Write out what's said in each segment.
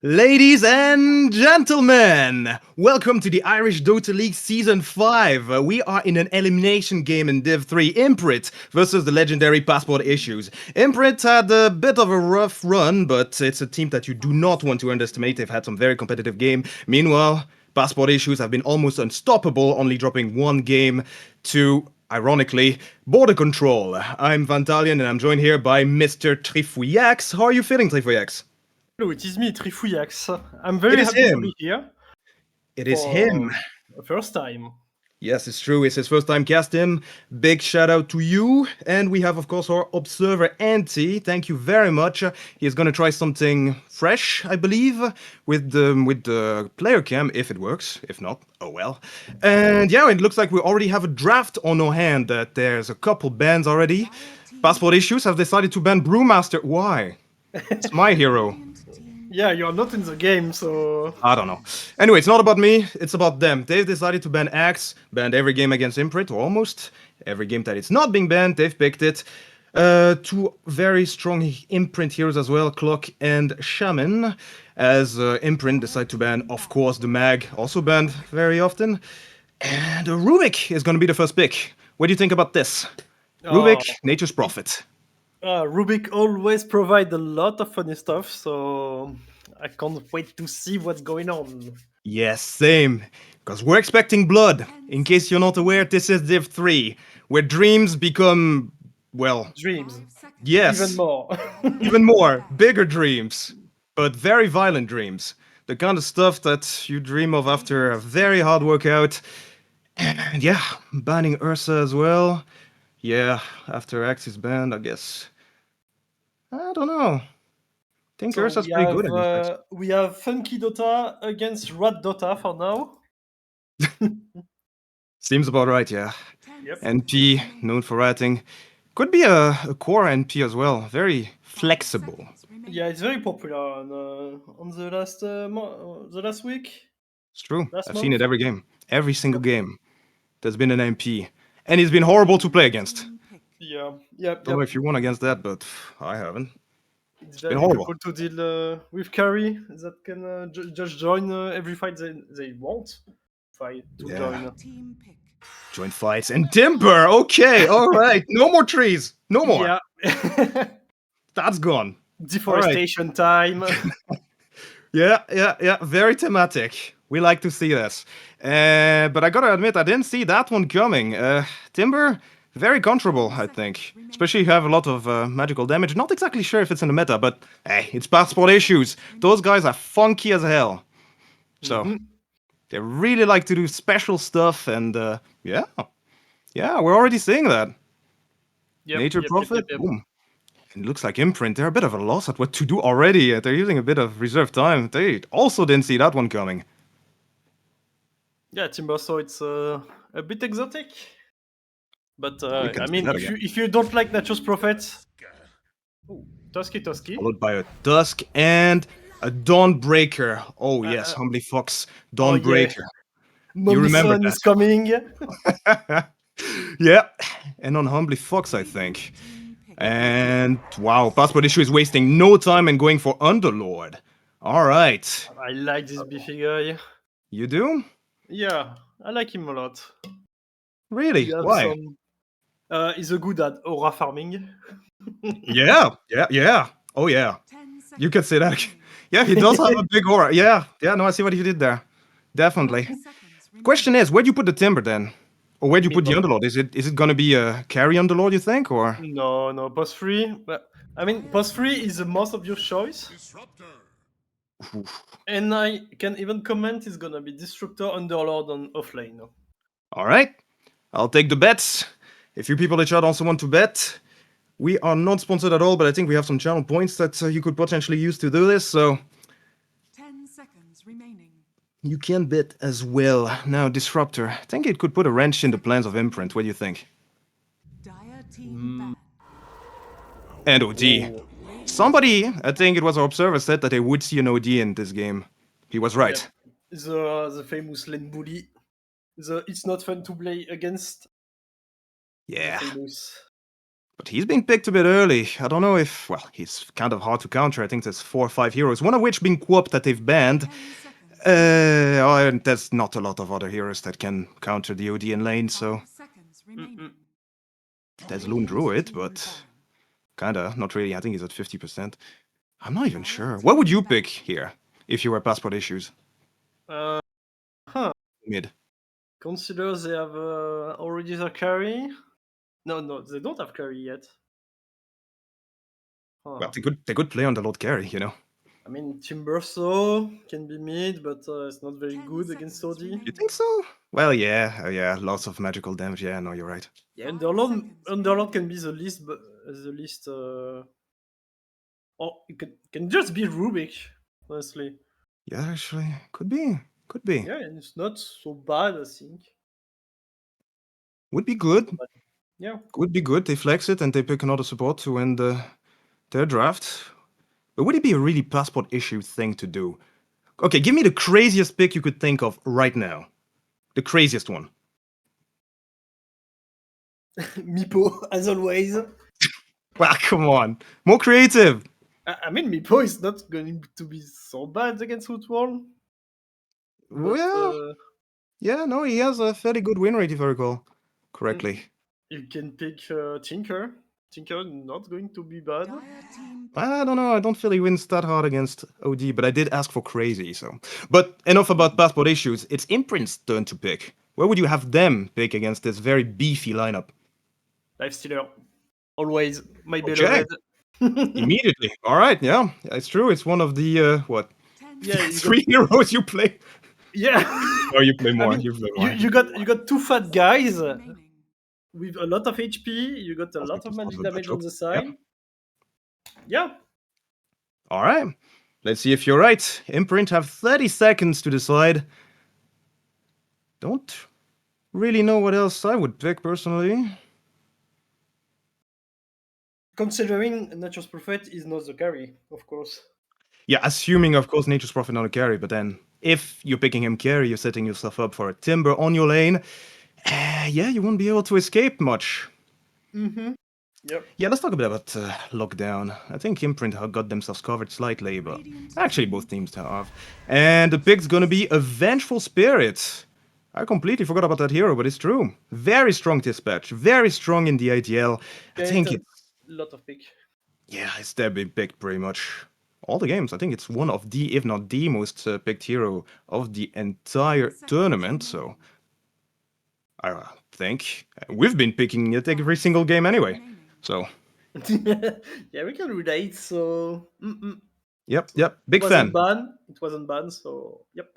Ladies and gentlemen, welcome to the Irish Dota League Season 5. We are in an elimination game in Div 3, Imprint versus the legendary Passport Issues. Imprint had a bit of a rough run, but it's a team that you do not want to underestimate. They've had some very competitive game. Meanwhile, Passport Issues have been almost unstoppable, only dropping one game to, ironically, Border Control. I'm Vantalion and I'm joined here by Mr. Trifouillax. How are you feeling, Trifouillax? Hello, it is me, Trifouillax. I'm It very is happy to him. be here It is him. for the first time. Yes, it's true. It's his first time cast him. Big shout out to you. And we have, of course, our observer, Anti. Thank you very much. He's going to try something fresh, I believe, with the player cam, if it works. If not, oh well. And yeah, it looks like we already have a draft on our hand. That there's a couple bans already. Passport Issues have decided to ban Brewmaster. Why? It's my hero. Yeah, you're not in the game, so... I don't know. Anyway, it's not about me, it's about them. They've decided to ban Axe, banned every game against Imprint, or almost every game that it's not being banned, they've picked it. Two very strong Imprint heroes as well, Clock and Shaman, as Imprint decide to ban, of course, the Mag, also banned very often. And Rubik is going to be the first pick. What do you think about this? Rubik, Nature's Prophet. Rubik always provide a lot of funny stuff, so I can't wait to see what's going on. Yes, same. Because we're expecting blood. In case you're not aware, this is Div 3, where dreams become, well, Dreams. yes, Even more. even more, bigger dreams, but very violent dreams. The kind of stuff that you dream of after a very hard workout. And yeah, banning Ursa as well. Yeah, after Axe is banned, I guess. I don't know. I think So Ursa's pretty good against Axe. we have Funky Dota against Rat Dota for now. Seems about right, yeah. Yep. NP, known for writing. Could be a core NP as well. Very flexible. Yeah, it's very popular on the last week, It's true. last I've seen month. it every game. Every single game. There's been an MP. And he's been horrible to play against. Yeah, yep, Don't know yep. if you won against that, but I haven't. It's It's been very horrible. difficult to deal with carry that can just join every fight they want fight to Yeah. join. Join fights. And Timber! Okay, alright. No more trees. No more. Yeah. That's gone. Deforestation time. Yeah. Very thematic. We like to see this. But I gotta admit, I didn't see that one coming. Timber, very controllable, I think. Especially if you have a lot of magical damage. Not exactly sure if it's in the meta, but hey, it's Passport Issues. Those guys are funky as hell. So, they really like to do special stuff, and yeah, we're already seeing that. Nature Prophet, Yep. boom. It looks like Imprint, they're a bit of a loss at what to do already. They're using a bit of reserve time. They also didn't see that one coming. Yeah, Timber, so it's a bit exotic. But We can I see mean, that again. if you don't like Nature's Prophet, Tusky. Followed by a Dusk and a Dawnbreaker. Oh yes, Humbly Fox, Oh yeah, Dawnbreaker. You remember Monison that. is coming. Yeah, and on Humbly Fox, I think. And wow, Passport Issue is wasting no time and going for Underlord. All right. I like this beefy guy. You do? Yeah, I like him a lot. Really? He have Why? some. He's a good at aura farming. Yeah. Oh yeah. You could say that. Yeah, he does have a big aura. Yeah. No, I see what you did there. Definitely. Question is, where'd you put the Timber then? Or where'd you put the Underlord? Is it gonna be a carry Underlord, you think, or? No, post 3. But I mean, post 3 is the most obvious choice. And I can even comment it's gonna be Disruptor, Underlord, on offlane. All right. I'll take the bets. If you people in chat also want to bet, we are not sponsored at all, but I think we have some channel points that you could potentially use to do this, so 10 seconds remaining. you can bet as well. Now, Disruptor. I think it could put a wrench in the plans of Imprint. What do you think? Dire team And OD. Somebody, I think it was our observer, said that they would see an OD in this game. He was right. Yeah. The famous lane bully. It's not fun to play against. Yeah. But he's being picked a bit early. I don't know if, well, he's kind of hard to counter. I think there's 4 or 5 heroes, one of which being Quop that they've banned. 10 seconds. And there's not a lot of other heroes that can counter the OD in lane, so 5 seconds remaining. there's Loon Druid, but kinda, not really. I think he's at 50%. I'm not even sure. What would you pick here if you were passport issues? Huh. Mid. Consider they have already their carry. No, they don't have carry yet. Huh. Well, they could play on the Lord Carry, you know. I mean, Timbersaw can be mid, but it's not very 10 good against seconds OD. remaining. You think so? Well, yeah, lots of magical damage. Yeah, no, you're right. Yeah, 5 Underlord, seconds Underlord can be the least, but the least. Or it can just be Rubik, honestly. Yeah, actually, could be. Yeah, and it's not so bad, I think. Would be good. Yeah. Would be good. They flex it and they pick another support to win their draft. But would it be a really passport issue thing to do? Okay, give me the craziest pick you could think of right now. The craziest one. Meepo, as always. Well, come on. More creative. I mean, Meepo is not going to be so bad against Woodwall. Well, yeah, no, he has a fairly good win rate if I recall correctly. You can pick Tinker. Tinker not going to be bad. Dire team I don't know. I don't feel he wins that hard against OD, but I did ask for crazy, so. But enough about passport issues. It's Imprint's turn to pick. Where would you have them pick against this very beefy lineup? Lifestealer. Always. My Okay. beloved. Immediately. All right, yeah, it's true. It's one of the, what? 10 Yeah, you 3 heroes you play? Yeah. Oh, you play more. I mean, you play more. you got two fat guys remaining. with a lot of HP. You got a lot of magic damage on the side. Yeah. All right. Let's see if you're right. Imprint have 30 seconds to decide. Don't really know what else I would pick personally. Considering Nature's Prophet is not the carry, of course. Yeah, assuming, of course, Nature's Prophet not a carry, but then if you're picking him carry, you're setting yourself up for a Timber on your lane. Yeah, you won't be able to escape much. Mm-hmm. Yep. Yeah, let's talk a bit about lockdown. I think Imprint have got themselves covered slightly, but actually both teams have. And the pick's gonna be a Vengeful Spirit. I completely forgot about that hero, but it's true. Very strong dispatch, very strong in the IDL. I think it's a lot of pick. yeah, it's their big pick pretty much all the games. I think it's one of the, if not the most picked hero of the entire tournament. So I think we've been picking it every single game anyway. So Yeah, we can relate. So yep, big it fan. wasn't banned. It wasn't banned. So yep.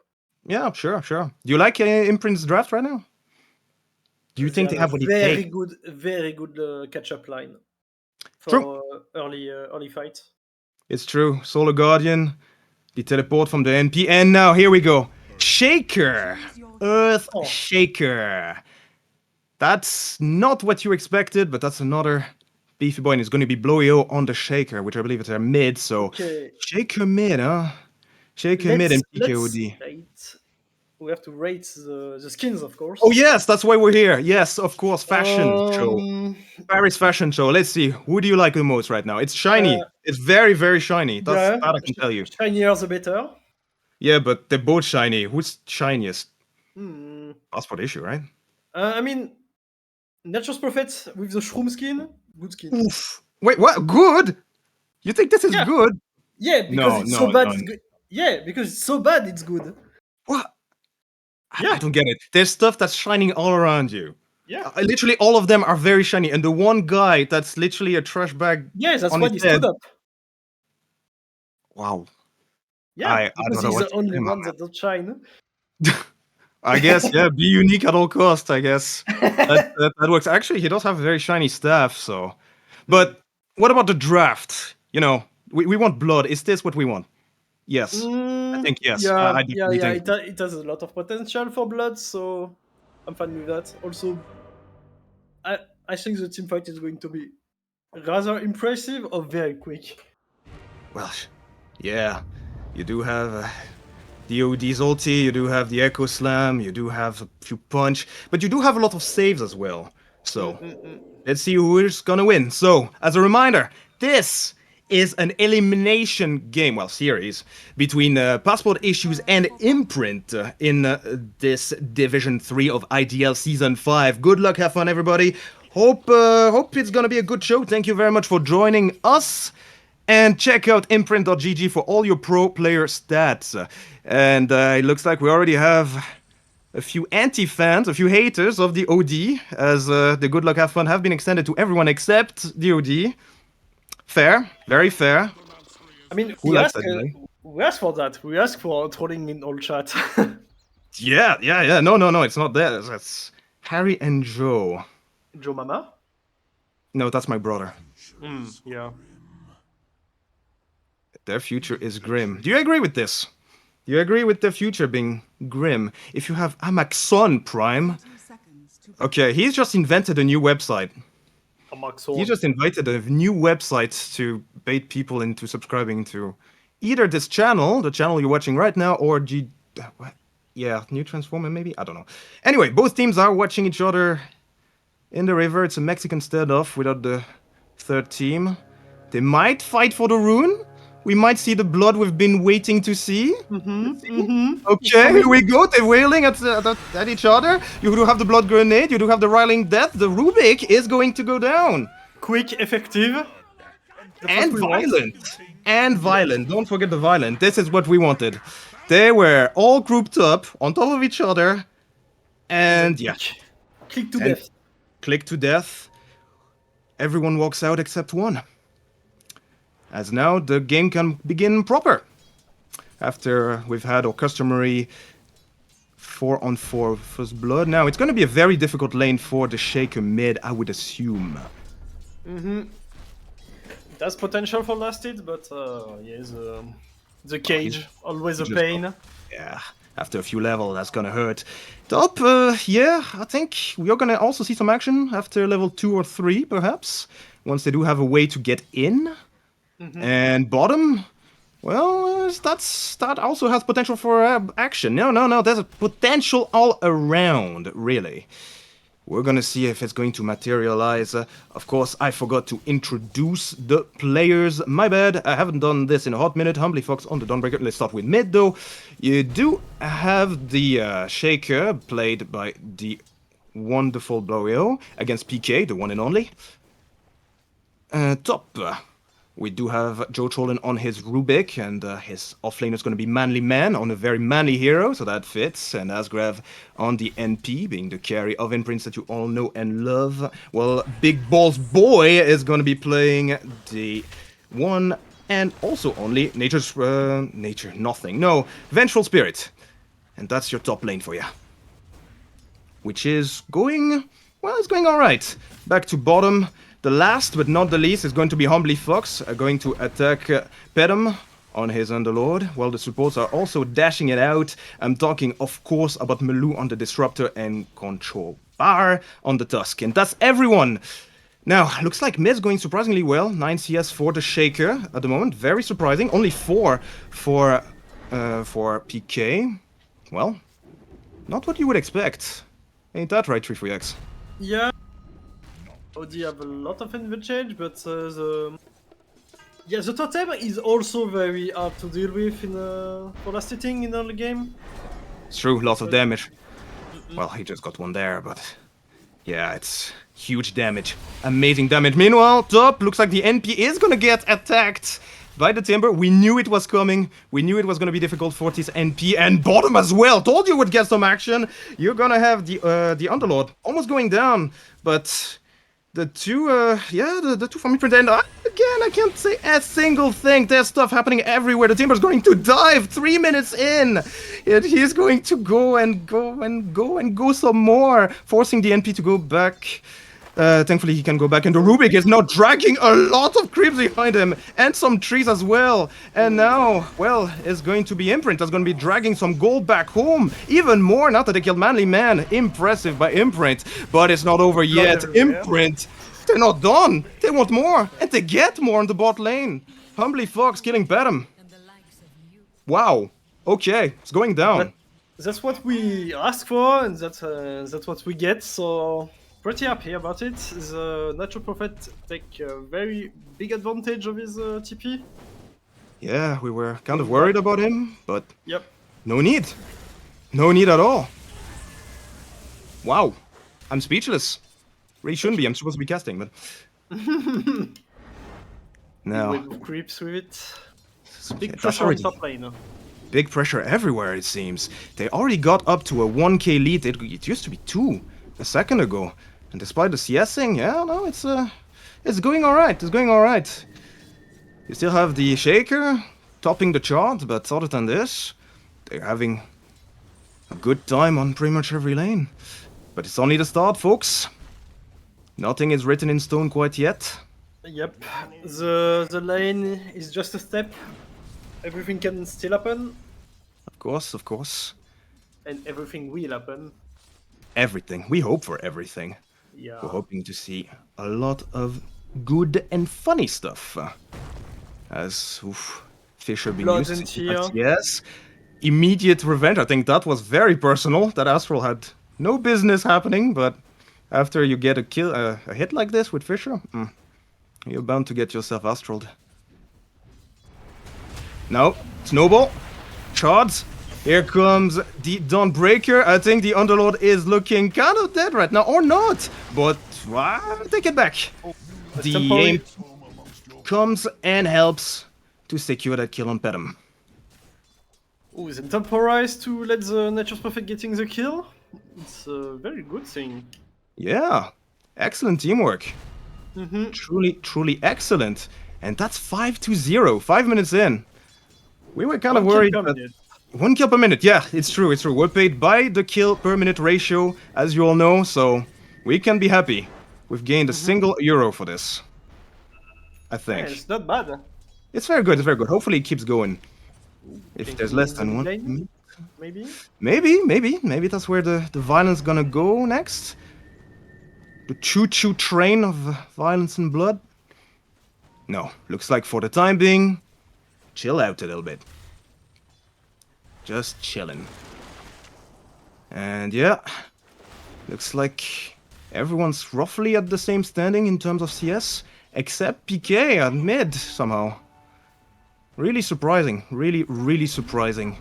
Yeah, sure. Do you like Imprint's draft right now? Do you think they have what it takes? Very good catch-up line for True. early fight. It's true. Solar Guardian, the teleport from the NP, and now here we go. Shaker, Earth Oh. Shaker. That's not what you expected, but that's another beefy boy, and it's going to be Bloio on the Shaker, which I believe is their mid. So Okay. Shaker mid, huh? Shaker mid and PKOD. We have to rate the skins, of course. Oh yes, that's why we're here. Yes, of course, fashion show. Paris fashion show. Let's see. Who do you like the most right now? It's shiny. It's very, very shiny. That I can tell you. Shinier the better. Yeah, but they're both shiny. Who's shiniest? Hmm. Passport issue, right? I mean, Nature's Prophet with the Shroom skin, good skin. Oof. Wait, what? Good? You think this is Yeah. good? Yeah, because it's so bad. no. It's good. Yeah, because it's so bad, it's good. What? Yeah. I don't get it. There's stuff that's shining all around you. Yeah. Literally all of them are very shiny, and the one guy that's literally a trash bag. Yeah, that's on why his he stood head. up. Wow. Yeah, I because don't know he's what the to only say, one man. that don't shine. I guess, yeah, be unique at all costs, I guess. That works. Actually, he does have a very shiny staff, so. But what about the draft? You know, we want blood. Is this what we want? Yes. I think yes. Yeah, I definitely think so. It has a lot of potential for blood, so I'm fine with that. Also, I think the team fight is going to be rather impressive or very quick. Well, yeah. You do have the OD's ulti, you do have the Echo Slam, you do have a few punch, but you do have a lot of saves as well. So let's see who's gonna win. So, as a reminder, this is an elimination game, well, series, between Passport Issues and Imprint in this Division 3 of IDL Season 5. Good luck, have fun, everybody. Hope it's gonna be a good show. Thank you very much for joining us. And check out imprint.gg for all your pro player stats. And it looks like we already have a few anti-fans, a few haters of the OD, as the Good Luck Have Fun have been extended to everyone except the OD. Fair, very fair. I mean, Who likes that, really? we asked for that. We asked for trolling in all chat. Yeah. No, it's not that. That's Harry and Joe. Joe Mama? No, that's my brother. Yeah. Their future is grim. Do you agree with this? Do you agree with their future being grim? If you have Amaxon Prime... 2 seconds to Okay, he's just invented a new website. Amaxon. He just invited a new website to bait people into subscribing to either this channel, the channel you're watching right now, or New Transformer maybe? I don't know. Anyway, both teams are watching each other in the river. It's a Mexican standoff without the third team. They might fight for the rune. We might see the blood we've been waiting to see. Okay, here we go. They're wailing at each other. You do have the blood grenade. You do have the riling death. The Rubik is going to go down. Quick, effective. That's And what we want. violent. And violent. Don't forget the violent. This is what we wanted. They were all grouped up on top of each other. And yeah, Click to And- death. click to death. Everyone walks out except one. As now the game can begin proper. After we've had our customary 4-on-4 first blood. Now it's going to be a very difficult lane for the Shaker mid, I would assume. It has potential for last hit, but yeah, the cage, always a just pain. Yeah, after a few levels, that's gonna hurt. Top, yeah, I think we are gonna also see some action after level 2 or 3, perhaps. Once they do have a way to get in. And bottom, well, that also has potential for action. No, there's a potential all around, really. We're gonna see if it's going to materialize. Of course, I forgot to introduce the players. My bad, I haven't done this in a hot minute. Humbly Fox on the Dawnbreaker. Let's start with mid, though. You do have the Shaker, played by the wonderful Blorio, against PK, the one and only. Top. We do have Joe Trollen on his Rubik, and his offlane is going to be Manly Man on a very manly hero, so that fits. And Asgrav on the NP, being the carry of Imprints that you all know and love. Well, Big Balls Boy is going to be playing the one and also only Vengeful Spirit. And that's your top lane for you. Which is going, well, it's going alright. Back to bottom. The last but not the least is going to be Humbly Fox, going to attack Pedum on his Underlord, while the supports are also dashing it out. I'm talking, of course, about Malou on the Disruptor and Control Bar on the Tusk. And that's everyone. Now, looks like Mid's going surprisingly well. 9 CS for the Shaker at the moment. Very surprising. Only 4 for PK. Well, not what you would expect. Ain't that right, 3-3X? Yeah. OD have a lot of advantage, but the totem is also very hard to deal with in for last hitting in early game. It's true, lots of damage. Well, he just got one there, but yeah, it's huge damage. Amazing damage. Meanwhile, top, looks like the NP is gonna get attacked by the Timber. We knew it was coming. We knew it was gonna be difficult for this NP, and bottom as well. Told you would get some action. You're gonna have the Underlord almost going down, but the two, the two from Imprint, and again, I can't say a single thing. There's stuff happening everywhere. The Timber's going to dive 3 minutes in. And he's going to go some more, forcing the NP to go back. Thankfully, he can go back, and the Rubik is now dragging a lot of creeps behind him, and some trees as well. And now, well, it's going to be Imprint that's going to be dragging some gold back home. Even more now that they killed Manly Man. Impressive by Imprint, but it's not over yet. Imprint, they're not done. They want more, and they get more on the bot lane. Humbly Fox killing Bedham. Wow. Okay, it's going down. But that's what we ask for, and that's what we get. So pretty happy about it. The Natural Prophet take a very big advantage of his TP. Yeah, we were kind of worried about him, but Yep. no need. No need at all. Wow. I'm speechless. Really shouldn't be. I'm supposed to be casting, but... No. Wave of creeps with it. Big That's pressure on already top lane. big pressure everywhere, it seems. They already got up to a 1k lead. It used to be 2 a second ago. And despite the CSing, yeah, no, it's going alright. It's going alright. You still have the Shaker topping the chart, but other than this, they're having a good time on pretty much every lane. But it's only the start, folks. Nothing is written in stone quite yet. Yep. The lane is just a step. Everything can still happen, Of course, of course. and everything will happen. Everything. We hope for everything. Yeah. We're hoping to see a lot of good and funny stuff. As Fisher being Blood used and to. tear. Yes. Immediate revenge. I think that was very personal. That Astral had no business happening, but after you get a kill, a hit like this with Fisher, you're bound to get yourself Astraled. No, Snowball, Shards. Here comes the Dawnbreaker. I think the Underlord is looking kind of dead right now, or not. But take it back. The temporary- aim comes and helps to secure that kill on Pedum. Ooh, then temporize to let the Nature's Prophet getting the kill. It's a very good thing. Yeah, excellent teamwork. Mm-hmm. Truly, truly excellent. And that's 5-0, 5 minutes in. We were kind of worried that 1 kill per minute. Yeah, it's true, it's true. We're paid by the kill per minute ratio, as you all know, so we can be happy. We've gained a single euro for this. I Yeah, think. it's not bad. It's very good, it's very good. Hopefully it keeps going. If Think there's it less means than the one. lane? Maybe? Maybe that's where the violence gonna go next. The choo-choo train of violence and blood. No, looks like for the time being, chill out a little bit. Just chilling. And yeah, looks like everyone's roughly at the same standing in terms of CS, except PK at mid somehow. Really surprising, really surprising.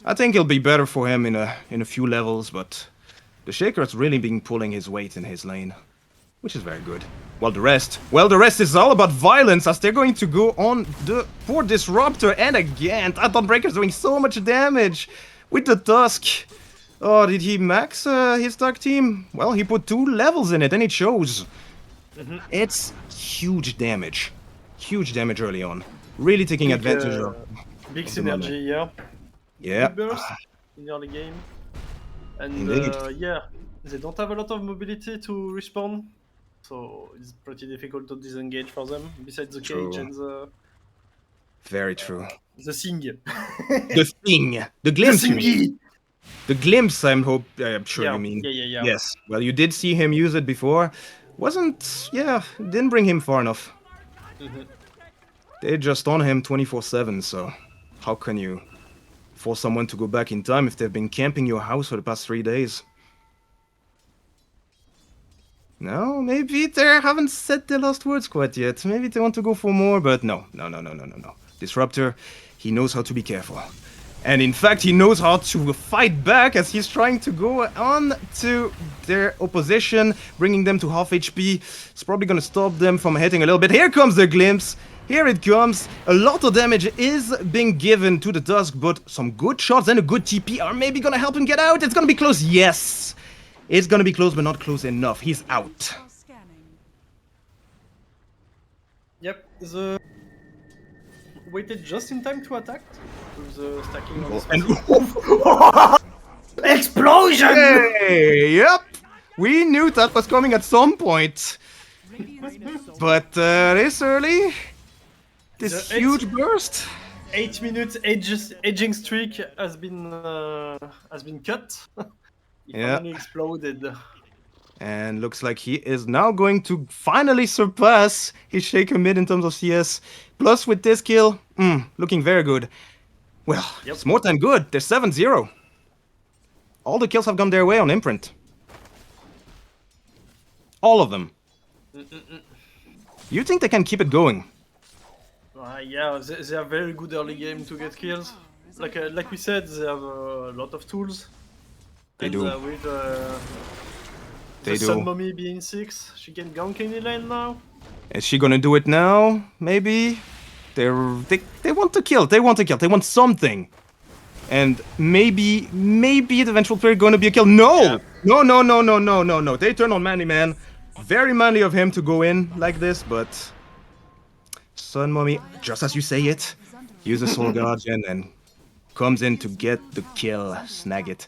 I think it'll be better for him in a few levels, but the Shaker's really been pulling his weight in his lane, which is very good. Well, the rest is all about violence as they're going to go on the poor Disruptor, and again, that Dawnbreaker's doing so much damage with the Tusk. Oh, did he max his Tusk team? Well, he put 2 levels in it, and it shows. It's huge damage early on. Really taking advantage of. Big of the moment. synergy, yeah. Yeah. Big burst in the early game. And Indeed. yeah, they don't have a lot of mobility to respawn, so it's pretty difficult to disengage for them, besides the True. cage and Very true. the thing. The thing, the glimpse. You mean. thingy! The glimpse. I'm sure Yeah, you mean. yeah. Yes. Well, you did see him use it before. Didn't bring him far enough. They just on him 24/7. So, how can you force someone to go back in time if they've been camping your house for the past 3 days? No, maybe they haven't said their last words quite yet. Maybe they want to go for more, but no. Disruptor, he knows how to be careful. And in fact, he knows how to fight back as he's trying to go on to their opposition, bringing them to half HP. It's probably gonna stop them from hitting a little bit. Here comes the glimpse. Here it comes. A lot of damage is being given to the Tusk, but some good shots and a good TP are maybe gonna help him get out. It's gonna be close. Yes. It's gonna be close, but not close enough. He's out. Scanning. Yep, the waited just in time to attack with the stacking on his And explosion! hey, yep. We knew that was coming at some point. But this early, this The huge burst. 8 minutes edging streak has been cut. It Yeah. finally exploded. And looks like he is now going to finally surpass his Shaker mid in terms of CS. Plus with this kill, looking very good. Well, Yep. it's more than good. They're 7-0. All the kills have gone their way on Imprint. All of them. You think they can keep it going? Yeah, they have very good early game to get kills. Like we said, they have a lot of tools. They And do. with They the do. Sun Mummy being 6, she can gank any lane now. Is she gonna do it now? Maybe? They want to kill. They want to kill. They want something. And maybe the eventual player gonna be a kill. No! Yeah. No. They turn on Manly Man. Very manly of him to go in like this, but Sun Mummy, just as you say it, uses Soul Guardian and comes in to get the kill, snag it.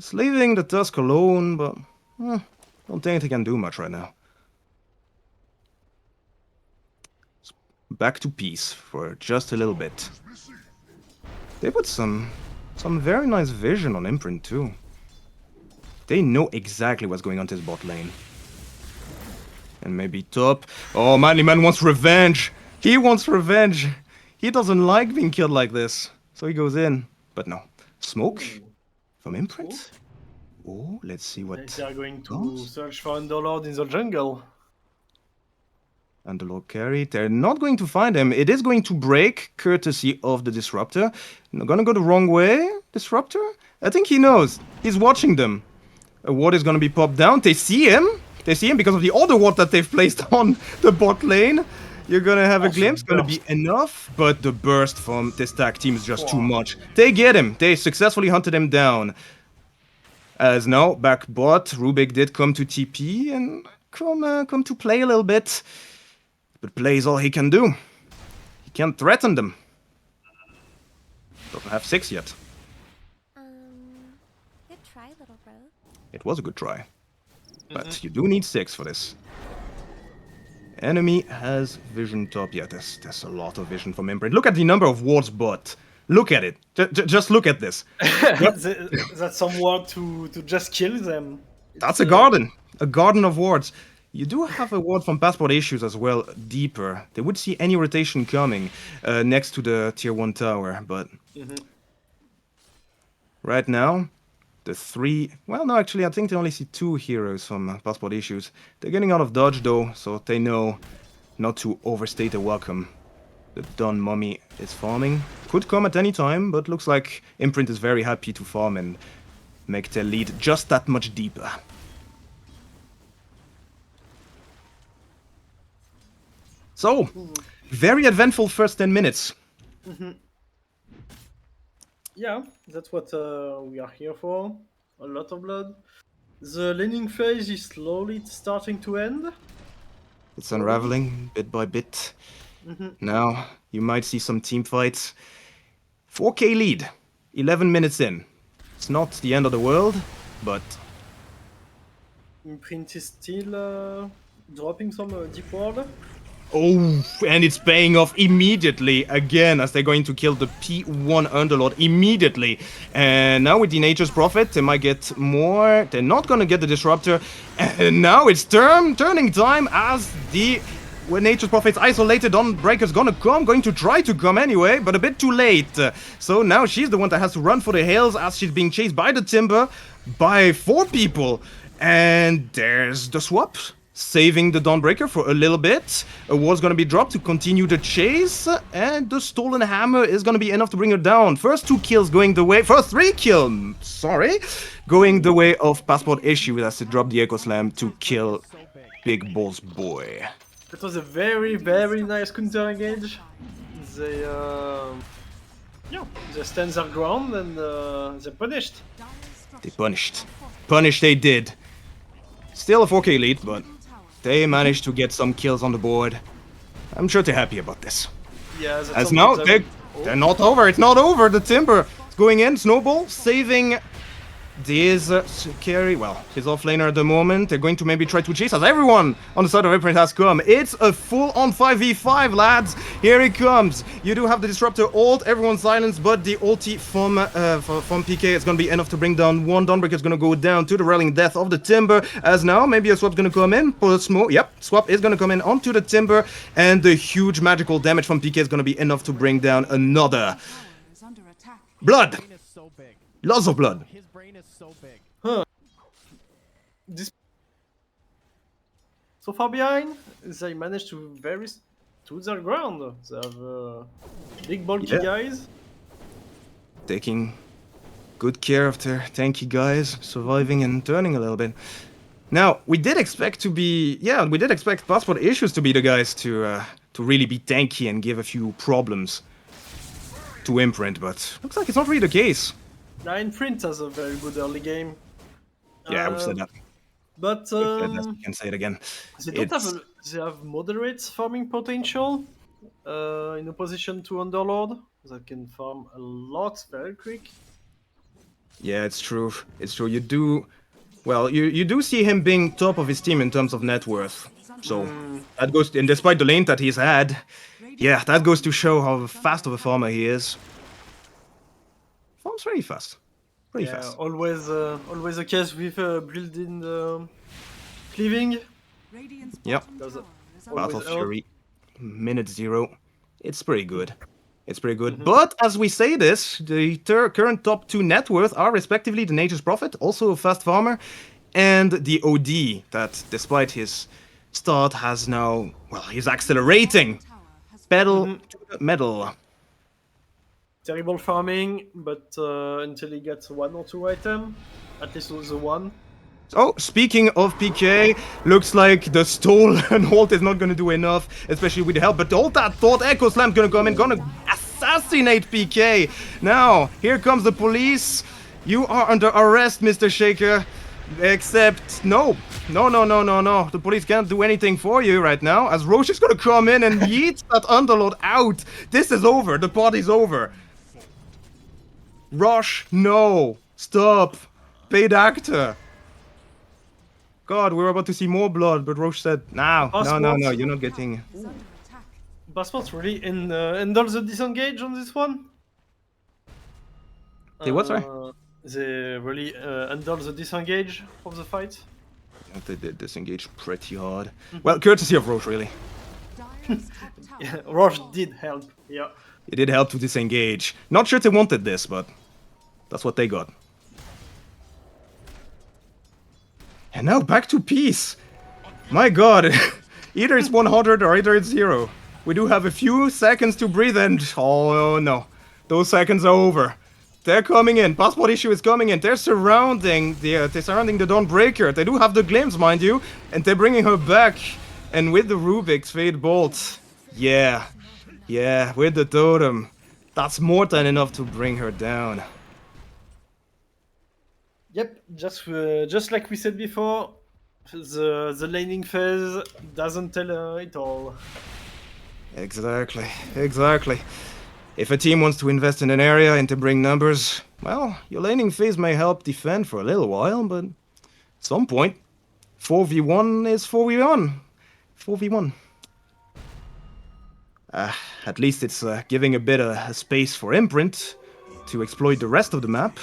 It's leaving the Tusk alone, but don't think they can do much right now. Back to peace for just a little bit. They put some very nice vision on Imprint too. They know exactly what's going on to his bot lane. And maybe top. Oh, Manly Man wants revenge. He wants revenge. He doesn't like being killed like this. So he goes in. But no. Smoke from Imprint. Oh, let's see what They are going to comes. search for Underlord in the jungle. Underlord carry. They're not going to find him. It is going to break, courtesy of the Disruptor. Not gonna go the wrong way, Disruptor? I think he knows. He's watching them. A ward is gonna be popped down. They see him. They see him because of the other ward that they've placed on the bot lane. You're gonna have a glimpse. Gonna be enough, but the burst from this tag team is just too much. They get him. They successfully hunted him down. As now, back bot, Rubik did come to TP and come to play a little bit. But play is all he can do. He can't threaten them. Doesn't have 6 yet. Good try, little bro. It was a good try. But you do need 6 for this. Enemy has vision top. Yeah, there's a lot of vision from Imprint. Look at the number of wards bot. Look at it. Just look at this. That's some ward to just kill them. That's a garden. A garden of wards. You do have a ward from Passport Issues as well, deeper. They would see any rotation coming next to the tier 1 tower, but right now, the 3... Well, no, actually, I think they only see 2 heroes from Passport Issues. They're getting out of dodge, though, so they know not to overstay the welcome. The Don Mummy is farming. Could come at any time, but looks like Imprint is very happy to farm and make their lead just that much deeper. So, very eventful first 10 minutes. Yeah, that's what we are here for. A lot of blood. The laning phase is slowly starting to end. It's unraveling bit by bit. Now, you might see some team fights. 4k lead, 11 minutes in. It's not the end of the world, but... Imprint is still dropping some deep ward. Oh, and it's paying off immediately again as they're going to kill the P1 Underlord immediately. And now with the Nature's Prophet, they might get more. They're not gonna get the Disruptor. And now it's turning time as the Nature's Prophet's isolated Dawnbreaker's going to try to come anyway, but a bit too late. So now she's the one that has to run for the hills as she's being chased by the Timber by 4 people. And there's the swap. Saving the Dawnbreaker for a little bit. A ward's gonna be dropped to continue the chase. And the Stolen Hammer is gonna be enough to bring her down. First 2 kills going the way... First 3 kills! Sorry. Going the way of Passport Issue as they drop the Echo Slam to kill Big Balls Boy. That was a very, very nice counter engage. They, they stand their ground and they're punished. They punished. Punished they did. Still a 4k lead, but they managed to get some kills on the board. I'm sure they're happy about this. Yeah, that's As now, they're not over. It's not over. The Timber is going in. Snowball saving this carry. Well, his offlaner at the moment. They're going to maybe try to chase as everyone on the side of Imprint has come. It's a full-on 5v5, lads. Here it comes. You do have the Disruptor ult. Everyone's silenced, but the ulti from PK is going to be enough to bring down one. Dawnbreaker is going to go down to the rallying death of the Timber. As now, maybe a swap's going to come in. Pull a smoke. Yep, swap is going to come in onto the Timber. And the huge magical damage from PK is going to be enough to bring down another. Is under attack. Blood. Brain is so big. Lots of blood. His brain is so big. This so far behind, they managed to to their ground. They have big bulky Yeah. guys. Taking good care of their tanky guys, surviving and turning a little bit. Now, we did expect passport issues to be the guys to really be tanky and give a few problems to Imprint, but looks like it's not really the case. Now, Imprint has a very good early game. Yeah, we've said that. But We've said that. We can say it again. they don't have It's they have moderate farming potential in opposition to Underlord that can farm a lot very quick. yeah, it's true. It's true. You do see him being top of his team in terms of net worth. So that goes, and despite the lane that he's had, yeah, that goes to show how fast of a farmer he is. Farms very fast. Pretty Yeah, fast. always the case with building cleaving. Radiant's Yep. bottom Does it- tower is Always Battle help. Fury, minute 0. It's pretty good. It's pretty good. But as we say this, the current top 2 net worth are respectively the Nature's Prophet, also a fast farmer, and the OD, that despite his start has now, well, he's accelerating. tower has Pedal to the metal. Terrible farming, but until he gets 1 or 2 item, at least the one. So, speaking of PK, looks like the stolen ult is not gonna do enough, especially with the help, but the ult that thought Echo Slam gonna come in, gonna assassinate PK. Now, here comes the police. You are under arrest, Mr. Shaker. Except, no. The police can't do anything for you right now, as Roche is gonna come in and yeet that Underlord out. This is over, the party's over. Roche, no. Stop. Paid actor. God, we were about to see more blood, but Roche said, no, you're not getting... is under attack. Passports really handle the disengage on this one. They what, sorry? They really handle the disengage of the fight. They did disengage pretty hard. Well, courtesy of Roche, really. Dire's top tower Yeah, Roche did help. Yeah. It did help to disengage. Not sure they wanted this, but that's what they got. And now back to peace. My god. Either it's 100 or either it's 0. We do have a few seconds to breathe and... Oh no. Those seconds are over. They're coming in. Passport issue is coming in. They're surrounding the Dawnbreaker. They do have the glimpse, mind you. And they're bringing her back. And with the Rubik's Fade Bolt. Yeah. Yeah, with the totem. That's more than enough to bring her down. Yep, just like we said before, the laning phase doesn't tell it all. Exactly. If a team wants to invest in an area and to bring numbers, well, your laning phase may help defend for a little while, but at some point, 4v1 is 4v1. 4v1. At least it's giving a bit of space for Imprint to exploit the rest of the map.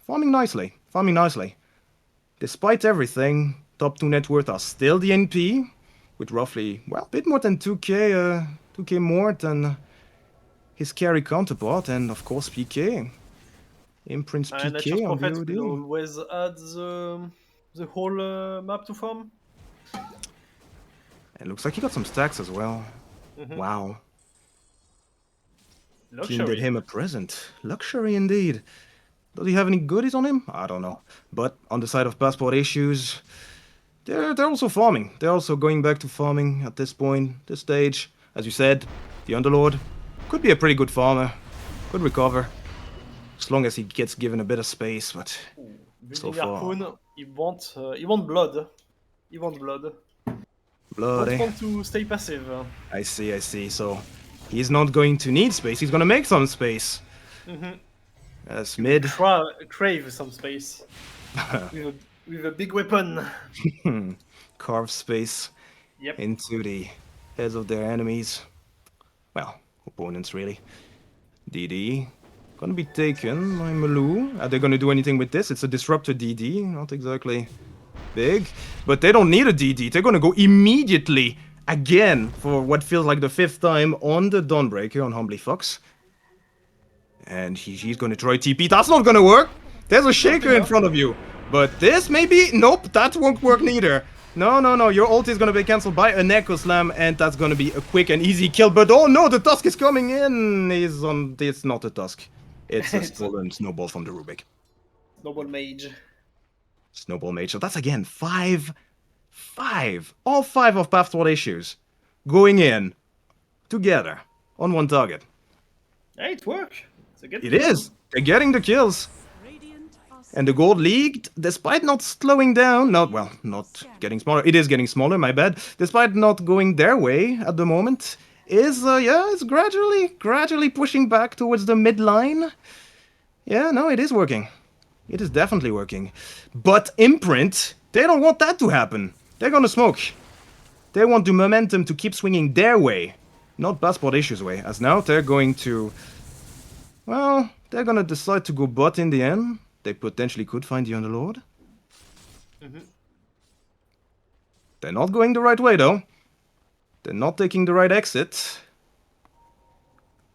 Farming nicely. Despite everything, top 2 net worth are still the NP, with roughly, well, a bit more than 2k more than his carry counterpart, and of course PK. Imprint's And Nature's PK on Prophet VOD. will always add the whole map to farm. It looks like he got some stacks as well. Wow. King did Luxury. him a present. Luxury indeed. Does he have any goodies on him? I don't know. But on the side of passport issues, they're also farming. They're also going back to farming at this point, this stage. As you said, the Underlord could be a pretty good farmer. Could recover. As long as he gets given a bit of space, but so Building far... Harpoon, he want blood. He want blood. Blood, Don't eh? want to stay passive. I see. So, he's not going to need space. He's gonna make some space. As mid... Crave some space. with a big weapon. carve space Yep. into the heads of their enemies. Well, opponents really. DD gonna be taken by Malou. Are they gonna do anything with this? It's a disruptor DD, not exactly big, but they don't need a DD. They're gonna go immediately again for what feels like the 5th time on the Dawnbreaker on Humbly Fox. And he's gonna try TP. That's not gonna work. There's a shaker in front of you. But this maybe... Nope, that won't work neither. No. Your ult is gonna be cancelled by an Echo Slam, and that's gonna be a quick and easy kill. But oh no, the Tusk is coming in. It's not a Tusk. It's a stolen snowball from the Rubik. Noble Mage. Snowball Mage. So that's again 5. All 5 of Passport issues going in together on one target. Hey, it worked. It's a good It kill. is. They're getting the kills. Radiant are And the Gold League, despite not slowing down, not getting smaller, it is getting smaller, my bad, despite not going their way at the moment, is, it's gradually pushing back towards the midline. Yeah, no, it is working. It is definitely working. But Imprint, they don't want that to happen. They're gonna smoke. They want the momentum to keep swinging their way, not Passport Issues' way, as now they're going to, well, they're gonna decide to go bot in the end. They potentially could find the Underlord. They're not going the right way, though. They're not taking the right exit.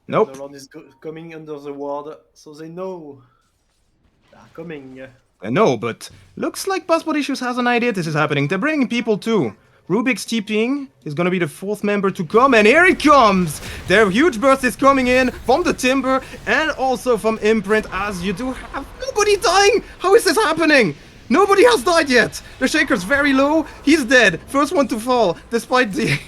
Nope. The Lord is coming under the ward, so they know. They are coming. I know, but looks like Passport Issues has an idea this is happening. They're bringing people too. Rubik's TPing is gonna be the 4th member to come, and here he comes! Their huge burst is coming in from the Timber and also from Imprint, as you do have nobody dying! How is this happening? Nobody has died yet! The Shaker's very low, he's dead. First one to fall, despite the...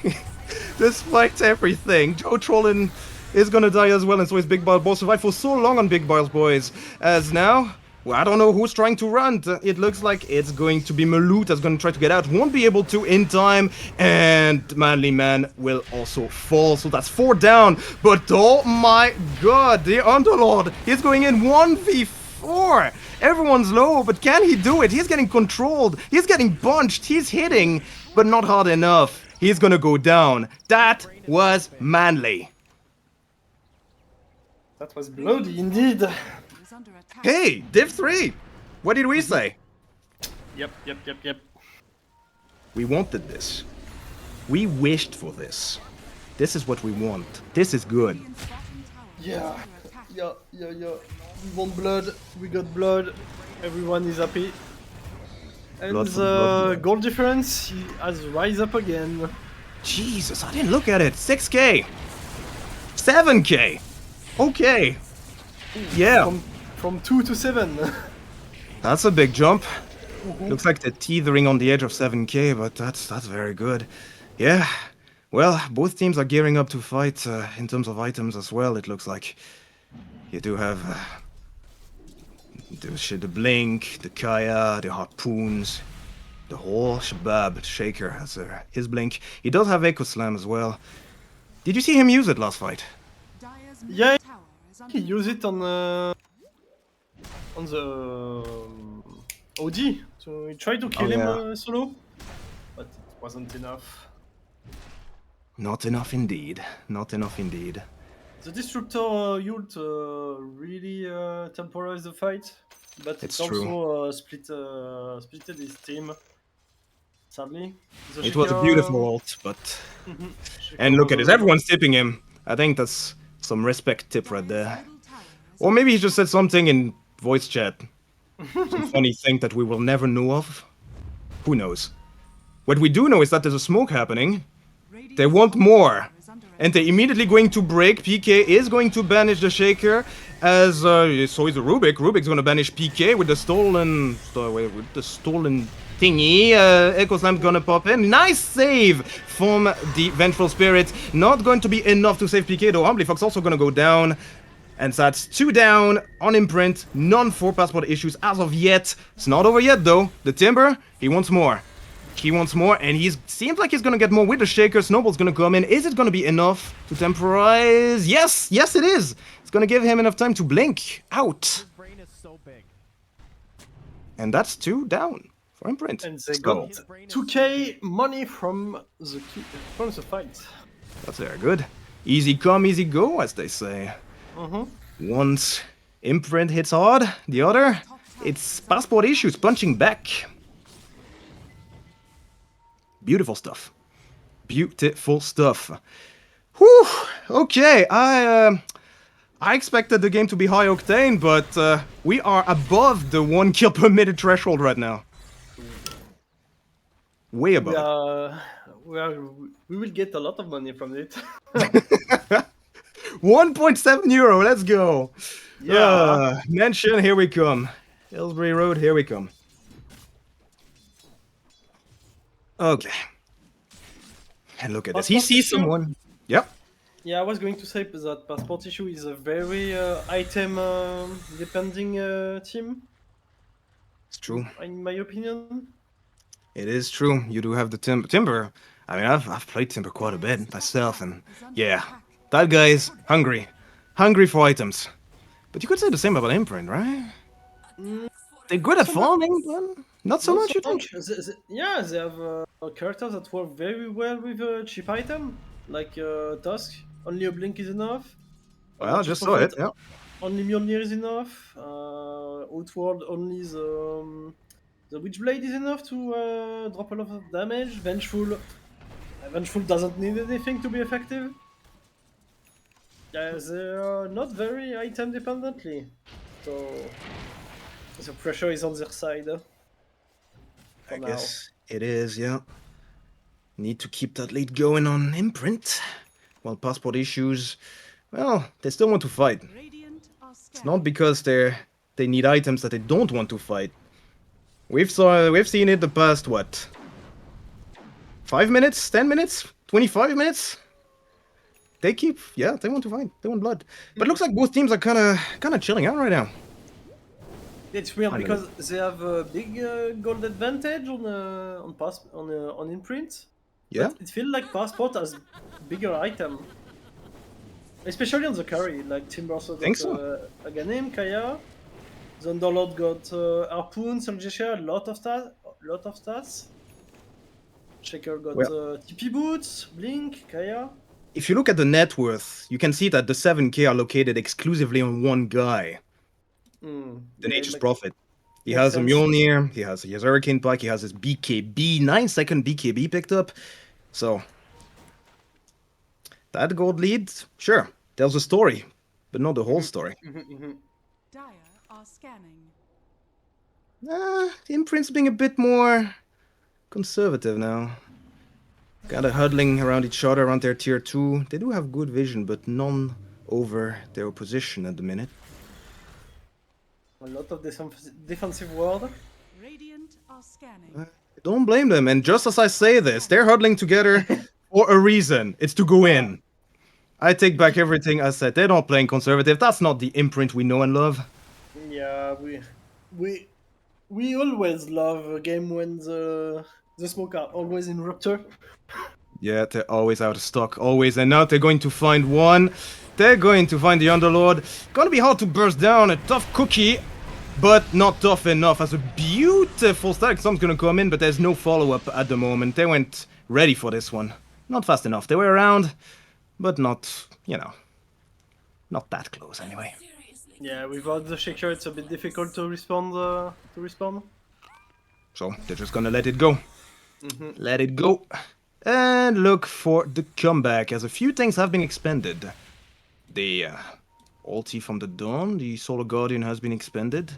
despite everything. Joe Trollin is gonna die as well, and so is Big Bile. Both survived for so long on Big Bile's boys. As now... well, I don't know who's trying to run. It looks like it's going to be Malut that's going to try to get out. Won't be able to in time. And Manly Man will also fall. So that's 4 down. But oh my god, the Underlord is going in 1v4. Everyone's low, but can he do it? He's getting controlled. He's getting bunched. He's hitting, but not hard enough. He's going to go down. That was Manly. That was bloody indeed. is under attack. Hey, Div 3. What did we say? Yep. We wanted this. We wished for this. This is what we want. This is good. Radiant's bottom tower is Yeah. under attack. Yeah. We want blood. We got blood. Everyone is happy. And Blood the for blood. goal difference has rise up again. Jesus, I didn't look at it. 6k. 7k. Okay. Yeah, From 2 to 7. that's a big jump. Looks like they're teetering on the edge of 7k, but that's very good. Yeah. Well, both teams are gearing up to fight in terms of items as well, it looks like. You do have the Blink, the Kaya, the Harpoons, the whole shabab. Shaker has his Blink. He does have Echo Slam as well. Did you see him use it last fight? Dire's Yeah. middle tower is under He used it on the OG. So he tried to kill Oh, him yeah. solo, but it wasn't enough. Not enough indeed. Not enough indeed. The Disruptor ult really temporized the fight, but It's it true. also splitted his team. Sadly, The It was a Shaker, beautiful ult, but... Shaker And look was at this, alone. everyone's tipping him. I think that's some respect tip right there. middle tower is Or maybe he just said something in voice chat. Some funny thing that we will never know of. Who knows? What we do know is that there's a smoke happening. Radiant's They want bottom more. tower is under And they're immediately going to break. PK is going to banish the Shaker. As so is the Rubik. Rubik's going to banish PK with the stolen... with the stolen thingy. Echo Slam's gonna pop in. Nice save from the Vengeful Spirit. Not going to be enough to save PK though. Humbly Fox also gonna go down. And so that's 2 down on Imprint. None for Passport Issues as of yet. It's not over yet though. The Timber, he wants more. He wants more, and seems like he's gonna get more with the Shaker. Snowball's gonna come in. Is it gonna be enough to temporize? Yes, it is. It's gonna give him enough time to blink out. Brain is so big. And that's 2 down for Imprint. And they Let's go. got 2k money from the fight. That's very good. Easy come, easy go, as they say. Once Imprint hits hard, the other, it's Passport Issues punching back. Beautiful stuff. Beautiful stuff. Whew. Okay, I expected the game to be high octane, but we are above the 1 kill per minute threshold right now. Way We above are, we will get a lot of money from it. it. 1.7 euro. Let's go. Yeah. Mansion, here we come. Hillsbury Road, here we come. Okay. And look at this. He Passport sees issue? someone. Yep. Yeah, I was going to say that passport issue is a very item depending team, It's true. in my opinion. It is true. You do have the Timber. I mean, I've played Timber quite a bit myself, and yeah, that guy's hungry. Hungry for items. But you could say the same about Imprint, right? They're good at So farming, but not so Not much, so you think? much. Yeah, they have characters that work very well with a cheap item, like Tusk. Only a blink is enough. Well, I Chief just saw it, Prophet, yeah. only Mjolnir is enough. Outworld, only the Witchblade is enough to drop a lot of damage. Vengeful doesn't need anything to be effective. Yeah, they are not very item dependently, so the pressure is on their side for I now. guess it is, yeah. Need to keep that lead going on Imprint. While passport issues, well, they still want to fight. Radiant are It's not because they need items that they don't want to fight. We've seen it the past what? 5 minutes? 10 minutes? 25 minutes? They want to fight. They want blood. But it looks like both teams are kinda chilling out right now. It's weird Finally. because they have a big gold advantage on Imprint. Yeah? But it feels like Passport has bigger item, especially on the carry. Like Timber also Think got so? Aghanim, Kaya. The Underlord got Harpoon, Sergetia, lot of stats. Shaker got Well, TP Boots, Blink, Kaya. if you look at the net worth, you can see that the 7k are located exclusively on one guy, the Yeah, Nature's Prophet. He makes has a sense. Mjolnir, he has his Hurricane Pike, he has his BKB, 9-second BKB picked up. So, that gold lead, sure, tells a story, but not the whole story. Dire are scanning. Imprint's being a bit more conservative now. Kinda huddling around each other around their tier 2. They do have good vision, but none over their position at the minute. A lot of defensive ward. Radiant are scanning. Don't blame them, and just as I say this, they're huddling together for a reason. It's to go in. I take back everything I said. They're not playing conservative. That's not the Imprint we know and love. Yeah, we always love a game when the smoke are always in Rupture. Yeah, they're always out of stock, always. And now they're going to find one. They're going to find the Underlord. Gonna be hard to burst down. A tough cookie, but not tough enough. As a beautiful static storm's gonna come in, but there's no follow-up at the moment. They went ready for this one. Not fast enough. They were around, but not, not that close anyway. Yeah, without the shaker, it's a bit difficult to respond. So they're just gonna let it go. Let it go. And look for the comeback, as a few things have been expended. The ulti from the Dawn, the Solar Guardian has been expended.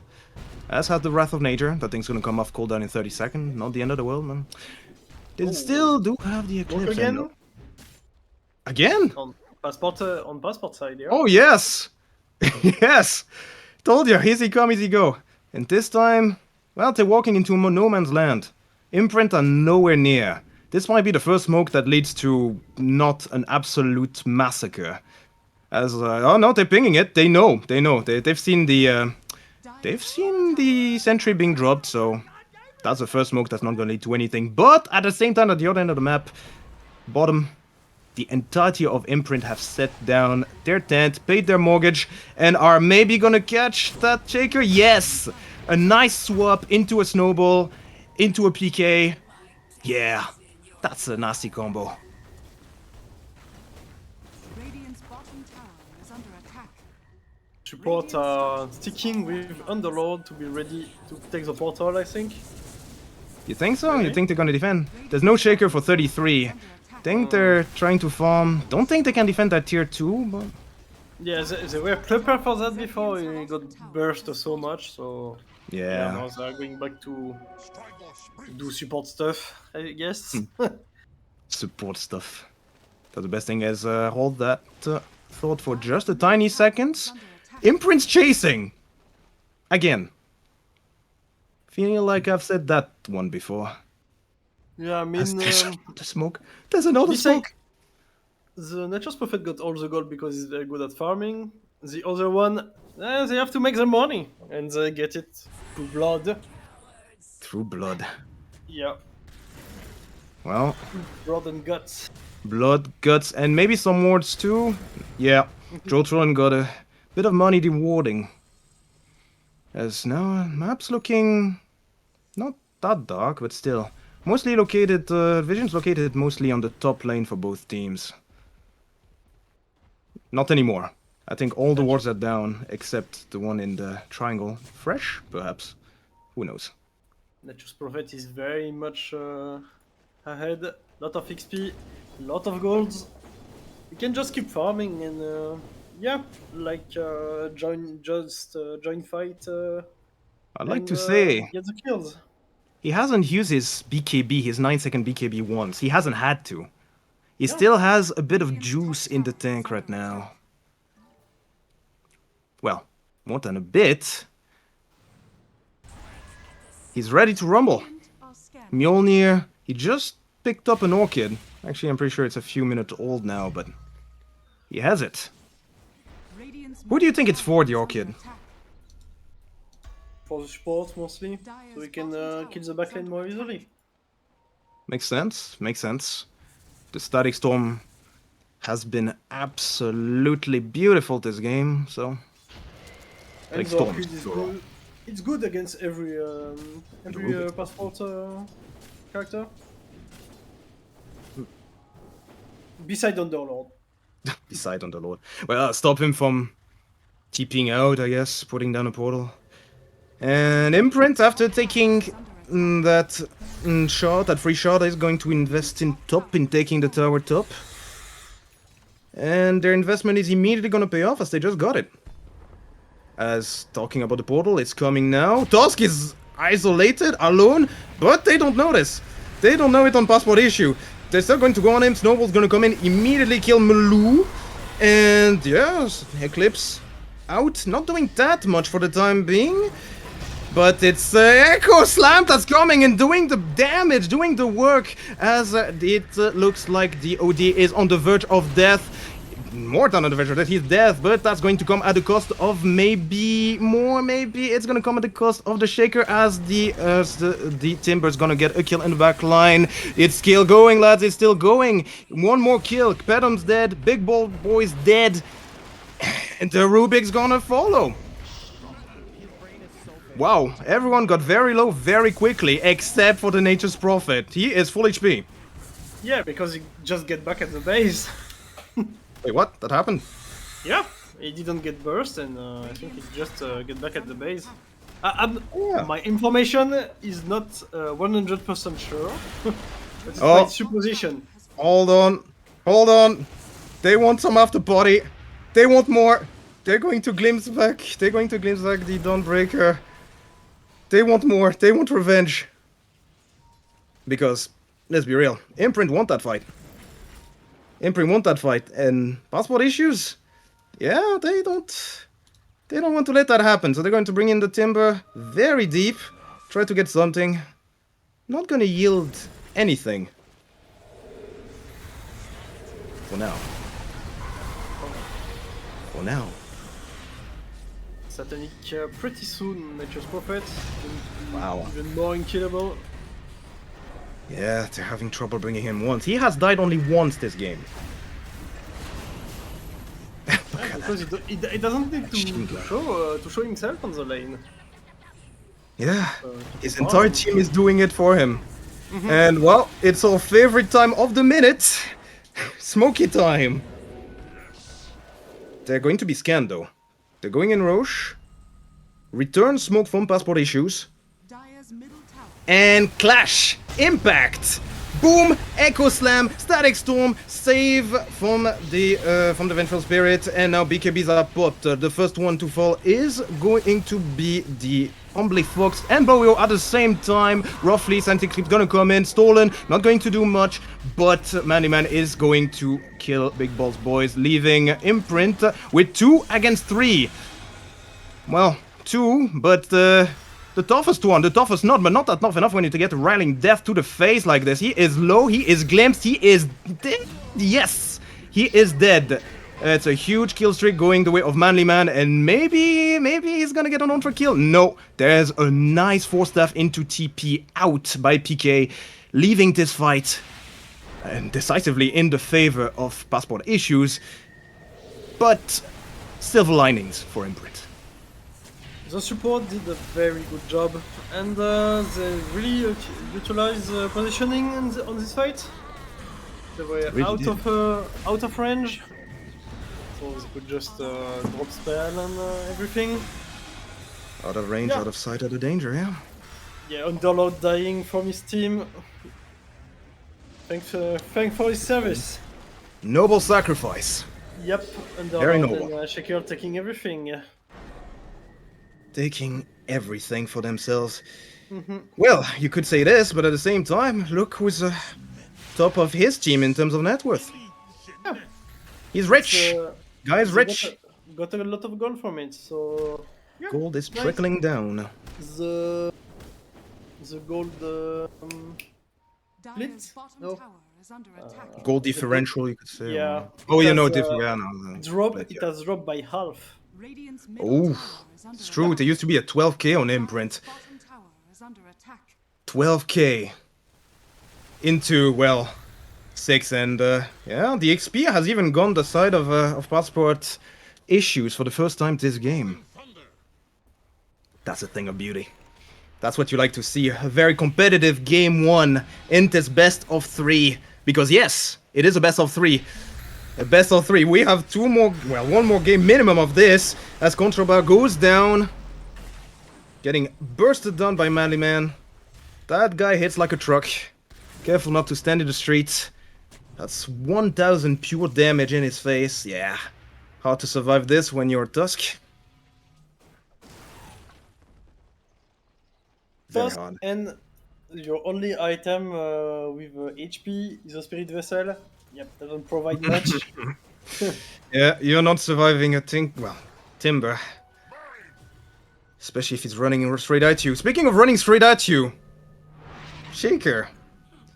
As has the Wrath of Nature. That thing's gonna come off cooldown in 30 seconds. Not the end of the world, man. They still do have the Eclipse. Again? Again? On passport side, yeah. Oh, yes! Yes! Told you, easy come, easy go. And this time, well, they're walking into no man's land. Imprint are nowhere near. This might be the first smoke that leads to not an absolute massacre. As oh no, they're pinging it. They know. They've seen the sentry being dropped. So that's the first smoke that's not going to lead to anything. But at the same time, at the other end of the map, bottom, the entirety of Imprint have set down their tent, paid their mortgage, and are maybe gonna catch that shaker. Yes, a nice swap into a snowball, into a PK. Yeah. That's a nasty combo. Radiant's bottom tower is under attack. Support are sticking with Underlord to be ready to take the portal, I think. You think so? You think they're gonna defend? There's no shaker for 33. Think they're trying to farm. Don't think they can defend that tier 2, but... Yeah, they were prepared for that before. He got burst so much, so... Yeah, Yeah. now they're going back to do support stuff, I guess. Support stuff. So the best thing is hold that thought for just a tiny second. Imprint's chasing! Again. Feeling like I've said that one before. Yeah, I mean, There's another smoke. There's another besides, smoke! the Nature's Prophet got all the gold because he's very good at farming. The other one, they have to make their money, and they get it through blood. Through blood. Yeah, Well, blood and guts. blood, guts, and maybe some wards too. Yeah, Jotron got a bit of money rewarding. As now, map's looking not that dark, but still. Mostly located, vision's located mostly on the top lane for both teams. Not anymore. I think all the wards are down, except the one in the triangle. Fresh, perhaps. Who knows? Nature's Prophet is very much ahead. Lot of XP, lot of golds. You can just keep farming and yeah, like join fight. I'd like And to say get the kills. he hasn't used his BKB, his 9-second BKB once. He hasn't had to. He Yeah. still has a bit of juice in the tank right now. Well, more than a bit. He's ready to rumble. Radiant are scanning. Mjolnir, he just picked up an orchid. Actually, I'm pretty sure it's a few minutes old now, but he has it. Radiant's Who do you think it's for, the middle orchid? tower is under attack. For the support mostly, so we can kill the backline more easily. Makes sense, makes sense. The Static Storm has been absolutely beautiful this game, so... And Static the Storm Orchid is is so good. It's good against every Rubik. passport character. Beside Underlord. Beside on the Lord. Well, stop him from TPing out, I guess, putting down a portal. And Imprint, after taking that shot, that free shot, is going to invest in top, in taking the tower top. And their investment is immediately going to pay off as they just got it. As talking about the portal, it's coming now. Tusk is isolated, alone, but they don't notice. They don't know it on passport issue. They're still going to go on him. Snowball's going to come in, immediately kill Malou. And yes, Eclipse out. Not doing that much for the time being. But it's Echo Slam that's coming and doing the damage, doing the work, as it looks like the OD is on the verge of death. More than on the verge of death, he's dead, but that's going to come at the cost of maybe more, maybe it's going to come at the cost of the Shaker, as the Timber's going to get a kill in the back line. It's still going, lads, it's still going. One more kill, Pedum's dead, Big Ball Boy's dead, and the Rubik's gonna follow. Wow, everyone got very low very quickly, except for the Nature's Prophet. He is full HP. Yeah, because he just get back at the base. Wait, what? That happened? Yeah, he didn't get burst, and I think he just get back at the base. Yeah. My information is not 100% sure, but it's Oh. my supposition. Hold on. Hold on. They want some after party. They want more. They're going to glimpse back. They're going to glimpse back the Dawnbreaker. They want more. They want revenge. Because, let's be real, Imprint want that fight. Imprint want that fight. And passport issues? Yeah, they don't want to let that happen. So they're going to bring in the Timber very deep. Try to get something. Not gonna yield anything. For now. For now. Satanic pretty soon, Nature's Prophet. Wow. Even more unkillable. Yeah, they're having trouble bringing him once. He has died only once this game. Because he doesn't need to show himself on the lane. Yeah, his keep entire on. team is doing it for him. And well, it's our favorite time of the minute. Smoky time. They're going to be scanned though. They're going in Roche. Return smoke from passport issues. Dire's middle tower And clash! Impact! Boom! Echo Slam! Static Storm! Save from the Vengeful Spirit, and now BKBs are popped. The first one to fall is going to be the Humbly Fox and Boyo at the same time. Roughly, Santiclip's gonna come in. Stolen, not going to do much, but Mandyman is going to kill Big Balls Boys, leaving Imprint with 2 against 3. Well, 2, but the toughest one, the toughest not, but not that tough enough when you get Riling Death to the face like this. He is low, he is glimpsed, he is dead. Yes, he is dead. It's a huge kill streak going the way of Manly Man, and maybe he's gonna get an on for kill. No, there's a nice force staff into TP out by PK, leaving this fight and decisively in the favor of Passport Issues, but silver linings for Imprint. The support did a very good job, and they really utilized positioning on this fight. They were Really out of range, so they could just drop spell and everything. Out of range, Yeah. out of sight, out of danger, yeah. Yeah, Underlord dying from his team. Thanks for his service. Noble sacrifice. Yep, Very Underlord noble. and Shaker taking everything. Taking everything for themselves. Well, you could say this, but at the same time, look who's top of his team in terms of net worth. Yeah. He's rich. Guy's They rich. Got a lot of gold from it, so yeah, Gold is nice. trickling down. The gold Dire's Blitz? bottom No. tower is under attack. Gold differential, you could say. Yeah. Oh, It you has, know, different. drop. But It yeah. has dropped by half. Radiant's middle Oh, tower is under it's true. attack. There used to be a 12k on Imprint. Bottom tower is under attack. 12k into, well, 6, and yeah, the XP has even gone the side of Passport Issues for the first time this game. That's a thing of beauty. That's what you like to see. A very competitive game 1 in this best of 3. Because yes, it is a best of 3. A best of 3. We have 2 more, well, 1 more game minimum of this as Contrabar goes down. Getting bursted down by Manly Man. That guy hits like a truck. Careful not to stand in the street. That's 1000 pure damage in his face. Yeah. Hard to survive this when you're Tusk. Very First, hard. and your only item with HP is a Spirit Vessel. Yep, doesn't provide much. Yeah, you're not surviving a thing. Well, Timber. Especially if he's running straight at you. Speaking of running straight at you, Shaker.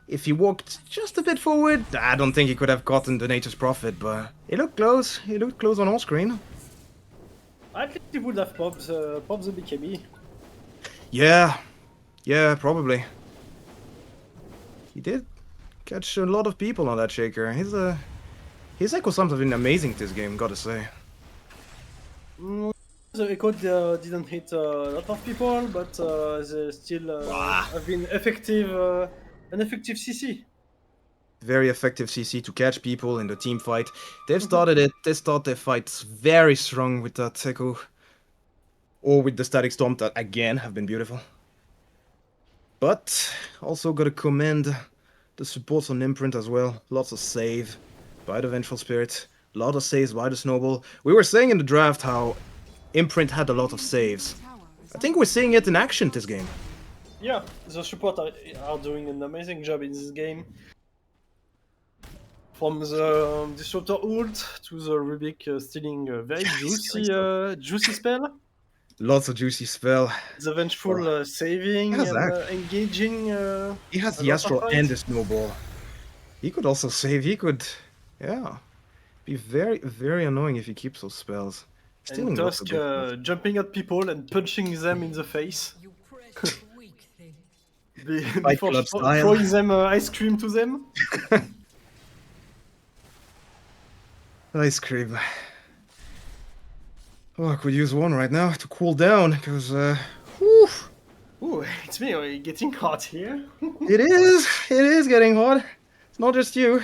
If he walked just a bit forward, I don't think he could have gotten the Nature's Prophet, but he looked close. He looked close on all screen. At least he would have popped the BKB. Yeah, probably. He did catch a lot of people on that Shaker. His echo sums have been amazing this game, gotta say. The Echo didn't hit a lot of people, but they still have been effective, an effective CC. Very effective CC to catch people in the team fight. They've started it. They start their fights very strong with that Echo. Or with the Static Storm that again have been beautiful. But also gotta commend the supports on Imprint as well. Lots of save by the Vengeful Spirit. A lot of saves by the Snowball. We were saying in the draft how Imprint had a lot of saves. I think we're seeing it in action this game. Yeah, the support are doing an amazing job in this game. From the Disruptor ult to the Rubik stealing a very juicy spell. Lots of juicy spell. The Vengeful saving He has and that. engaging. He has a the lot of Astral fights. and the Snowball. He could also save. He could, yeah, be very, very annoying if he keeps those spells. Stealing And lots of Tusk good jumping at people and punching them in the face. Fight Before Club style. throwing them ice cream to them. Ice cream. Oh, I could use one right now to cool down, because, whew, Ooh, it's me getting hot here. it is getting hot. It's not just you.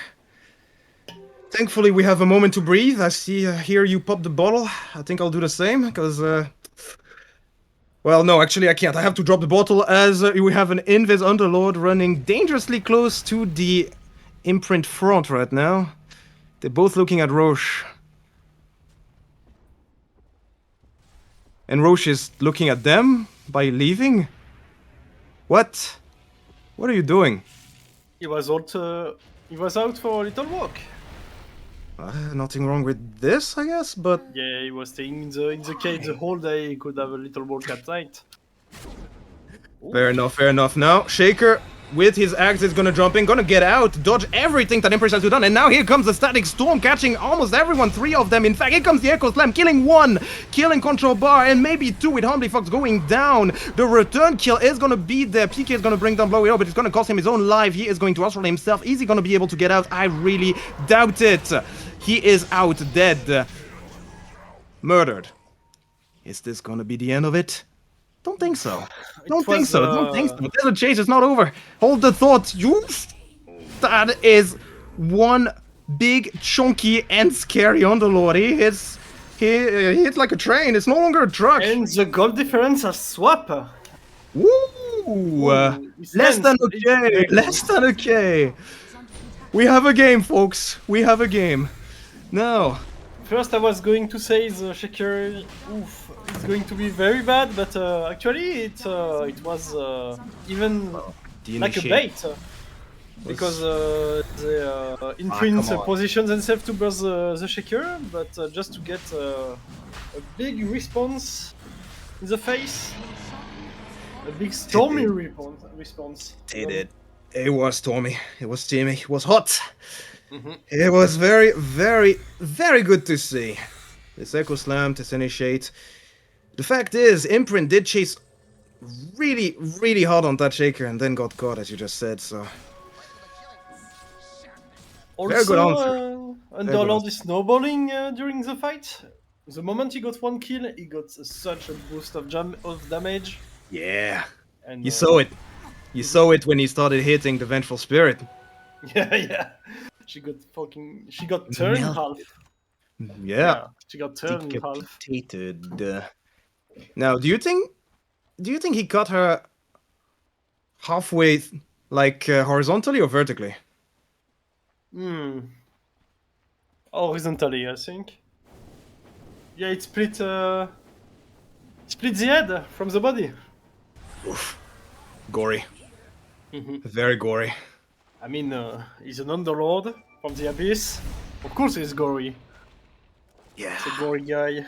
Thankfully, we have a moment to breathe. I see, here you pop the bottle. I think I'll do the same, because, well, no, actually I can't. I have to drop the bottle as we have an Invis Underlord running dangerously close to the Imprint front right now. They're both looking at Roche. And Roche is looking at them, by leaving? What? What are you doing? He was out. He was out for a little walk. Nothing wrong with this, I guess, but Yeah, he was staying in the cage the whole day. He could have a little walk at night. fair enough, fair enough. Now, Shaker, with his axe, is gonna jump in, gonna get out, dodge everything that Imprint has to done, and now here comes the Static Storm, catching almost everyone, 3 of them. In fact, here comes the Echo Slam, killing 1, killing Control Bar, and maybe 2 with Humbly Fox going down. The return kill is gonna be there. PK is gonna bring down Blowy up, but it's gonna cost him his own life. He is going to Astral himself. Is he gonna be able to get out? I really doubt it. He is out dead. Murdered. Is this gonna be the end of it? Don't think so. Don't think was, so. Don't think so. Desert Chase is not over. Hold the thought. You. That is one big, chunky, and scary Underlord. He hits like a train. It's no longer a truck. And the goal difference has swap. Woo! It's Less than tense. okay. Less than okay. We have a game, folks. We have a game. Now. First, I was going to say the Shaker, oof, it's going to be very bad, but actually it was even like a bait. Because the Imprint come on. positions themselves to burst the Shaker, but just to get a big response in the face. A big stormy response. It was stormy. It was steamy. It was hot. It was very, very, very good to see. This Echo Slam to initiate. The fact is, Imprint did chase really, really hard on that Shaker and then got caught, as you just said, so... Also, Very good answer. Underlord is snowballing during the fight. The moment he got 1 kill, he got such a boost of damage. Yeah. And You saw it. You saw it when he started hitting the Vengeful Spirit. Yeah. She got turned in half. Yeah. She got turned in half. Decapitated. Now, do you think he cut her halfway, like horizontally or vertically? Horizontally, I think. Yeah, it split the head from the body. Oof. Gory. Very gory. I mean, he's an Underlord from the Abyss. Of course he's gory. Yeah. He's a gory guy.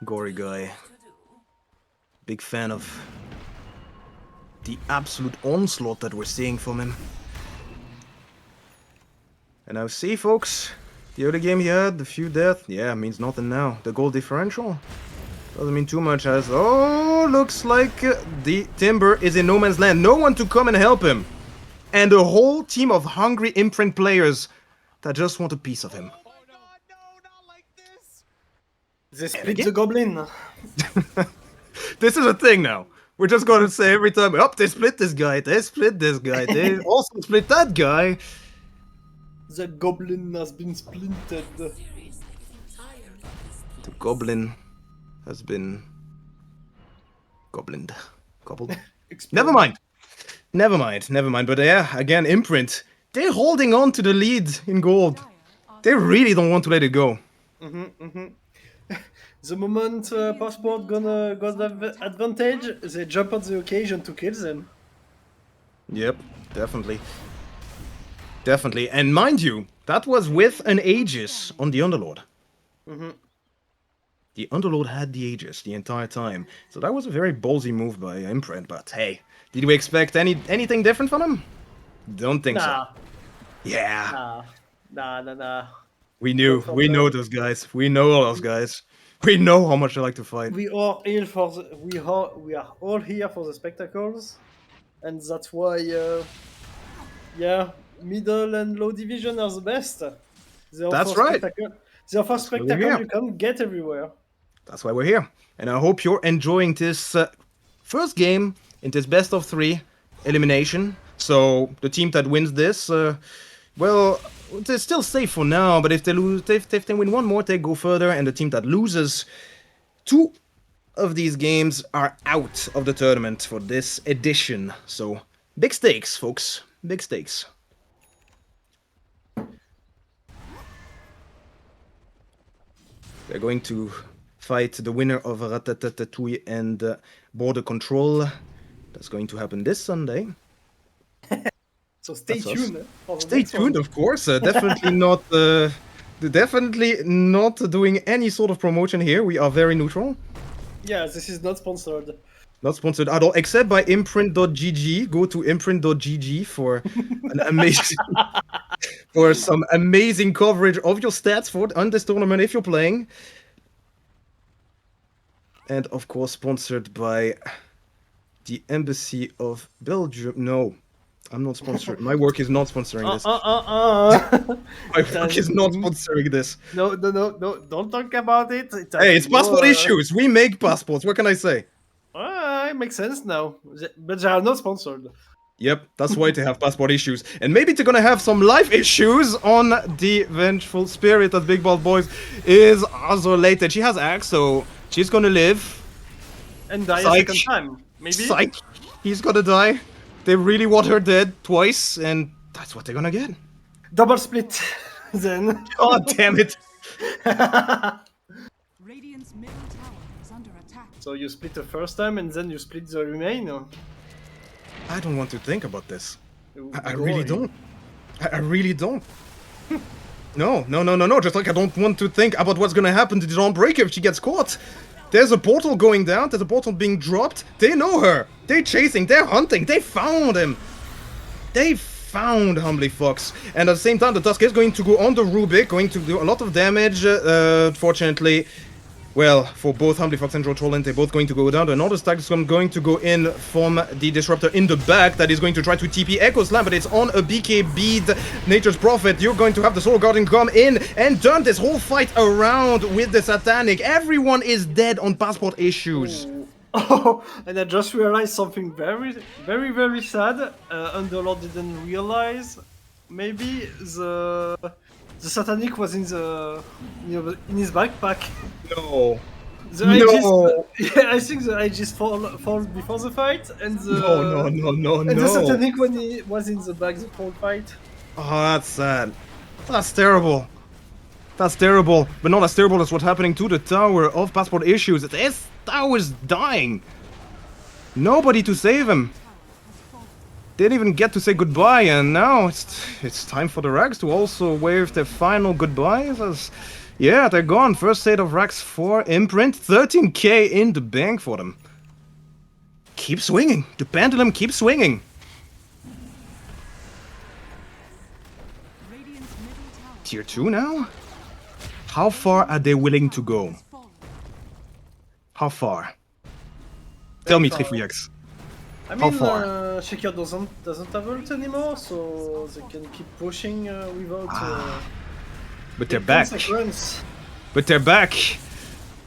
Gory guy. Big fan of the absolute onslaught that we're seeing from him. And now see, folks, the other game he had, the few death, yeah, means nothing now. The goal differential doesn't mean too much as, oh, looks like the Timber is in no man's land. No one to come and help him. And a whole team of hungry Imprint players that just want a piece of him. They split the goblin. This is a thing now. We're just gonna say every time, oh, they split this guy, they split this guy, they also split that guy. The goblin has been splintered. The goblin has been goblined. Gobbled? Never mind. But yeah, again, Imprint, they're holding on to the lead in gold. They really don't want to let it go. The moment Passport got the advantage, they jump on the occasion to kill them. Yep, definitely. Definitely. And mind you, that was with an Aegis on the Underlord. The Underlord had the Aegis the entire time. So that was a very ballsy move by Imprint, but hey, did we expect anything different from him? Don't think so. Yeah. Nah. We know those guys. We know all those guys. We know how much they like to fight. We are all here for the spectacles, and that's why, middle and low division are the best. That's right. They offer spectacle you can't get everywhere. That's why we're here. And I hope you're enjoying this first game in this best of 3 elimination. So the team that wins this, well, they're still safe for now, but if they lose, if they win one more, they go further, and the team that loses 2 of these games are out of the tournament for this edition. So big stakes, folks. Big stakes. They're going to fight the winner of Ratatouille and Border Control. That's going to happen this Sunday. So stay That's us. tuned for the Stay next tuned, one. of course. Definitely not doing any sort of promotion here. We are very neutral. Yeah, this is not sponsored. Not sponsored at all, except by imprint.gg. Go to imprint.gg for an amazing for some amazing coverage of your stats on this tournament if you're playing. And of course, sponsored by the Embassy of Belgium. No, I'm not sponsored. My work is not sponsoring this. My work is not sponsoring this. No, don't talk about it. Hey, it's passport issues. We make passports. What can I say? It makes sense now, but they are not sponsored. Yep, that's why they have passport issues. And maybe they're gonna have some life issues on the Vengeful Spirit that Big Ball Boys is also related. She has axe, so she's gonna live. And die Psych. a second time, maybe? Psych! He's gonna die. They really want her dead twice, and that's what they're gonna get. Double split, then. God damn it! Radiant's middle tower is under attack. So you split the first time, and then you split the remainder. I don't want to think about this. I Go really on. don't. I really don't. No. Just like I don't want to think about what's gonna happen to the Dawnbreaker if she gets caught. There's a portal going down. There's a portal being dropped. They know her. They're chasing. They're hunting. They found him. They found Humbly Fox. And at the same time, the Tusk is going to go on the Rubik, going to do a lot of damage. Fortunately, well, for both Humbly Fox and Trollent, they're both going to go down. Another stack is going to go in from the Disruptor in the back that is going to try to TP Echo Slam, but it's on a BK bead. Nature's Prophet, you're going to have the Soul Guardian come in and turn this whole fight around with the Satanic. Everyone is dead on passport issues. Oh, and I just realized something very, very, very sad. Underlord didn't realize. Maybe the Satanic was in in his backpack. No. The No. Aegis, yeah, I think the Aegis fall before the fight, and the No. and the Satanic when he was in the back the whole fight. Oh, that's sad. That's terrible. That's terrible. But not as terrible as what's happening to the tower of passport issues. This tower's dying. Nobody to save him. Didn't even get to say goodbye, and now it's time for the Rags to also wave their final goodbyes. As yeah, they're gone. First state of Rags for Imprint. 13k in the bank for them. Keep swinging. The pendulum keeps swinging. Radiant's middle tower Tier 2 now? How far are they willing to go? has fallen. How far? Tell me, far. Trifuyax. I How mean, far? Shaker doesn't have ult anymore, so they can keep pushing without But they're back. consequence. But they're back.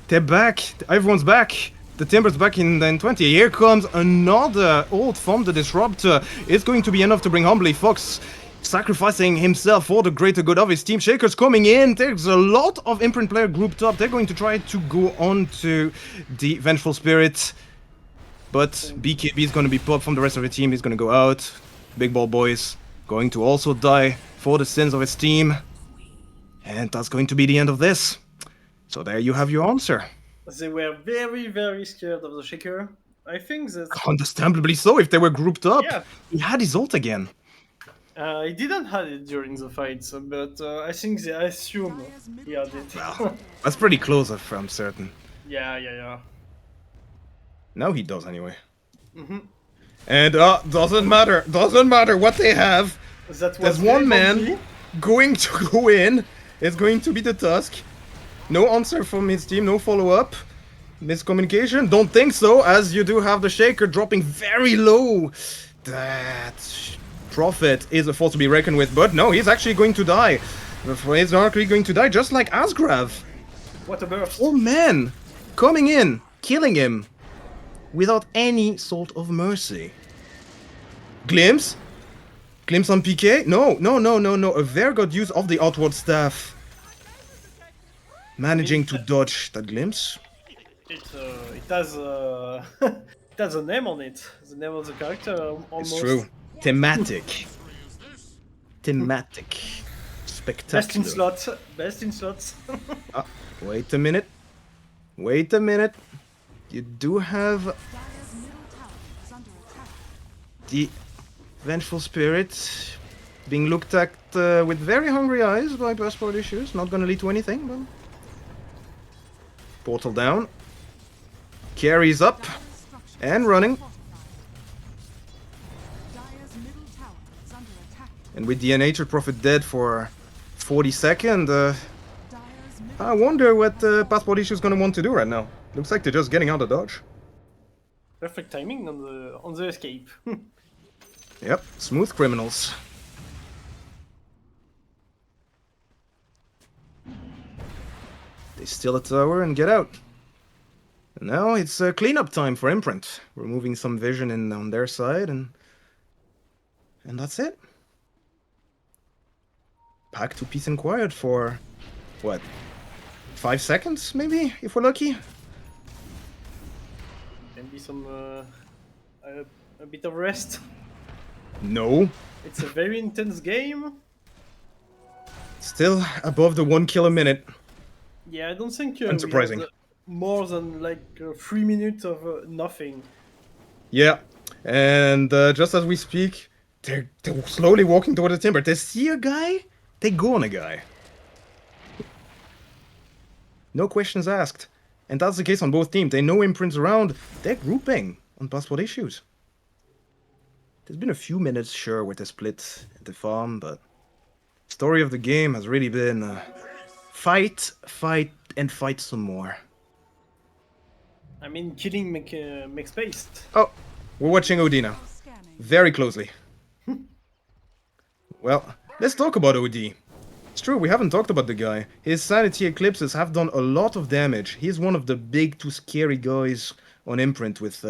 They're back. Everyone's back. The Timber's back in 20. Here comes another ult from the Disruptor. It's going to be enough to bring Humbly Fox, sacrificing himself for the greater good of his team. Shaker's coming in. There's a lot of Imprint player grouped up. They're going to try to go on to the Vengeful Spirit. But BKB is going to be popped from the rest of the team. He's going to go out. Big Ball Boys going to also die for the sins of his team. And that's going to be the end of this. So there you have your answer. They were very, very scared of the Shaker. I think that Understandably so, if they were grouped up. Yeah. He had his ult again. He didn't have it during the fight, but I think they assume he had it. That's pretty close, I'm certain. yeah. Now he does anyway. Mm-hmm. And doesn't matter what they have. That was There's very one man bumpy. going to go in. It's going to be the Tusk. No answer from his team, no follow-up. Miscommunication? Don't think so, as you do have the Shaker dropping very low. That Prophet is a force to be reckoned with, but no, he's actually going to die. He's actually going to die, just like Asgrav. What a burst! Oh man, coming in, killing him, without any sort of mercy. Glimpse? Glimpse on PK? No. A very good use of the outward staff. Managing to dodge that glimpse. It has it has a name on it. The name of the character almost. It's true. Thematic. Thematic. Best in Spectacular. slots. Best in slots. Ah, wait a minute. Wait a minute. You do have Dire's middle tower is under attack. the Vengeful Spirit being looked at with very hungry eyes by passport issues. Not gonna lead to anything, but... Portal down. Carries up. Dire's structures And running. are fortified. Dire's middle tower is under attack. And with the Natured Prophet dead for 40 seconds, Dire's middle I wonder what passport issues gonna want to do right now. Looks like they're just getting out of dodge. Perfect timing on the escape. Yep, smooth criminals. They steal a tower and get out. And now it's cleanup time for Imprint. Removing some vision on their side, and that's it. Back to peace and quiet for what? 5 seconds, maybe, if we're lucky. Can be some a bit of rest. No, It's a very intense game. still above the 1 kill a minute. Yeah, I don't think we Unsurprising. had more than like 3 minutes of nothing. Yeah, and just as we speak, they're slowly walking toward the timber. They see a guy, they go on a guy. No questions asked. And that's the case on both teams. They know Imprint's around. They're grouping on passport issues. There's been a few minutes, sure, with the split at the farm, but story of the game has really been fight, fight, and fight some more. I mean, killing make space. Oh, we're watching OD now. scanning. Very closely. Well, let's talk about OD. It's true, we haven't talked about the guy. His Sanity Eclipses have done a lot of damage. He's one of the big, too scary guys on Imprint with,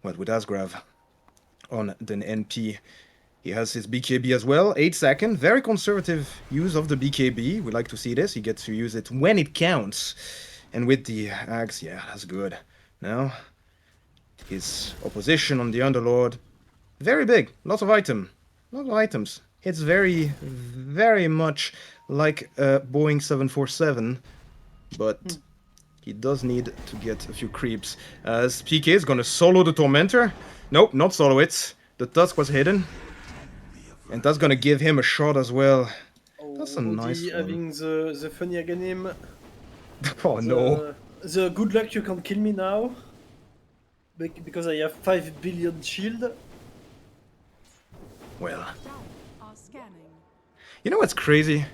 with Asgrav on the NP. He has his BKB as well, 8 second. Very conservative use of the BKB. We like to see this. He gets to use it when it counts. And with the axe, yeah, that's good. Now, his opposition on the Underlord. Very big. Lots of items. It's very, very much like a Boeing 747, but he does need to get a few creeps. As PK is gonna solo the Tormentor. Nope, not solo it. The Tusk was hidden. And that's gonna give him a shot as well. That's a nice one. Having the funny Aghanim. Oh no. The good luck you can't kill me now. Because I have 5 billion shield. Well, Tower are scanning. you know what's crazy?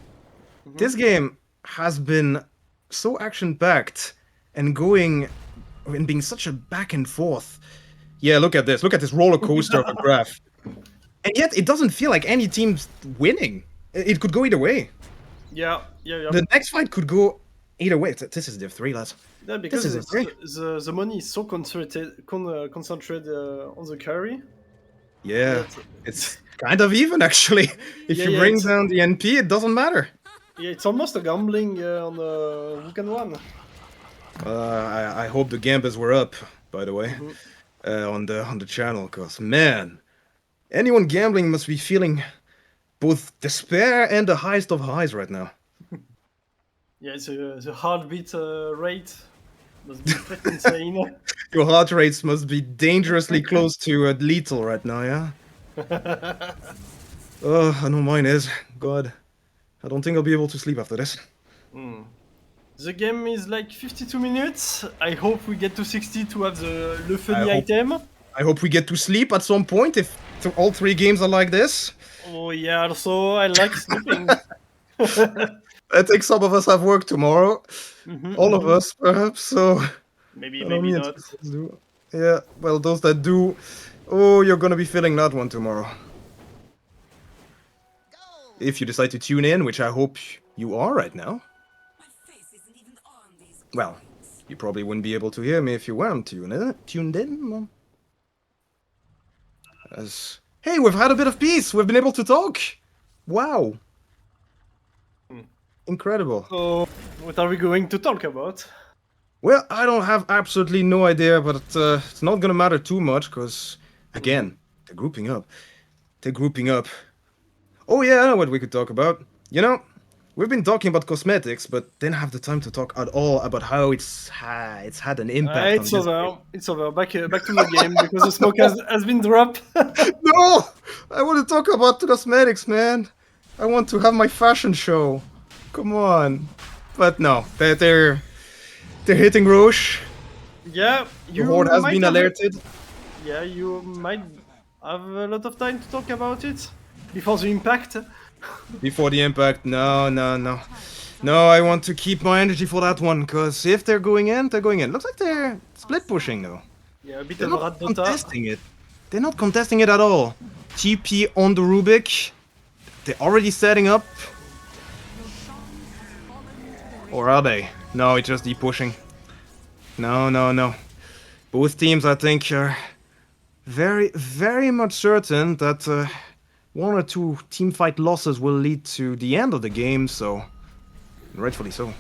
This game has been so action-packed and going and being such a back and forth. Yeah, look at this. Look at this roller coaster of a graph. And yet, it doesn't feel like any team's winning. It could go either way. Yeah. The next fight could go either way. This is Div 3, lads. Yeah, because This is great. the money is so concentrated on the carry. Yeah, it's kind of even, actually. If Yeah, you yeah, bring it's- down the NP, it doesn't matter. Yeah, it's almost a gambling on who can win. I hope the gambas were up, by the way, on the channel, because, man, anyone gambling must be feeling both despair and the highest of highs right now. Yeah, the heartbeat rate must be pretty insane. Your heart rates must be dangerously close to lethal right now, yeah? Oh, I know mine is. God, I don't think I'll be able to sleep after this. The game is like 52 minutes. I hope we get to 60 to have the Le Funny hope- item. I hope we get to sleep at some point if all 3 games are like this. Oh yeah, also I like sleeping. I think some of us have work tomorrow. All of us, perhaps, so... Maybe, I know maybe me and not. sisters do. Yeah, well, those that do, oh, you're gonna be feeling that one tomorrow. If you decide to tune in, which I hope you are right now. Well, you probably wouldn't be able to hear me if you weren't tuned in. As hey, we've had a bit of peace. We've been able to talk. Wow. Incredible. So, what are we going to talk about? Well, I don't have absolutely no idea, but it's not gonna matter too much, because, again, they're grouping up. Oh yeah, I know what we could talk about. You know, we've been talking about cosmetics, but didn't have the time to talk at all about how it's had an impact on It's this. over. It's over. Back to the game because the smoke has been dropped. No, I want to talk about the cosmetics, man. I want to have my fashion show. Come on, but no, they're hitting Roche. Yeah, The you horde has might been have. alerted. Yeah, you might have a lot of time to talk about it before the impact. Before the impact. No, no, no. No, I want to keep my energy for that one, because if they're going in, they're going in. Looks like they're split pushing, though. Yeah, a bit They're of not rat dota. contesting it. They're not contesting it at all. TP on the Rubik. They're already setting up. Or are they? No, it's just deep pushing. No, no, no. Both teams, I think, are very, very much certain that one or two teamfight losses will lead to the end of the game, so rightfully so.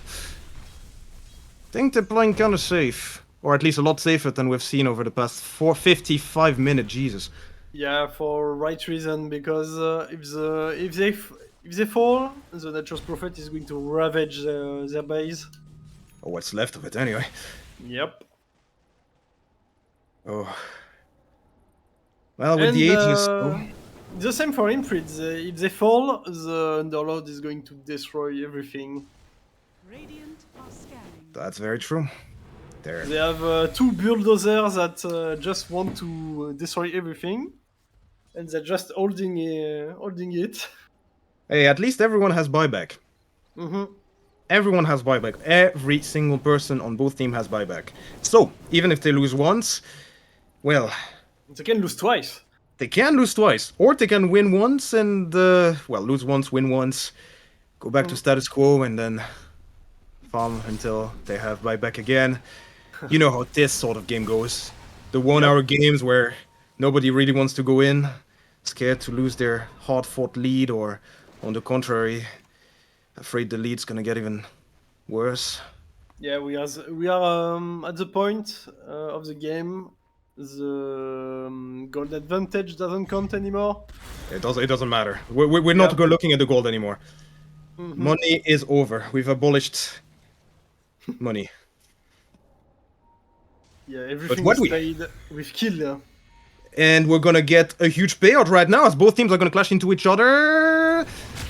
Think they're playing kind of safe, or at least a lot safer than we've seen over the past 455 minutes. Jesus. Yeah, for right reason because if they fall, the Nature's Prophet is going to ravage their base. Or what's left of it, anyway. Yep. Oh. Well, with And the Aegis, though, the same for Imprint. If they fall, the Underlord is going to destroy everything. Radiant are scanning. that's very true. There. They have two bulldozers that just want to destroy everything, and they're just holding it. Hey, at least everyone has buyback. Mm-hmm. Everyone has buyback. Every single person on both teams has buyback. So, even if they lose once, well, They can lose twice. they can lose twice. Or they can win once and, well, lose once, win once, go back to status quo, and then farm until they have buyback again. You know how this sort of game goes. The 1 hour games where nobody really wants to go in, scared to lose their hard-fought lead, or on the contrary, afraid the lead's gonna get even worse. Yeah, we are at the point of the game. The gold advantage doesn't count anymore. It doesn't matter. We're not Yep. go looking at the gold anymore. Mhm. Money is over. We've abolished money. Yeah, everything what is we- paid with kill. Yeah. And we're gonna get a huge payout right now as both teams are gonna clash into each other,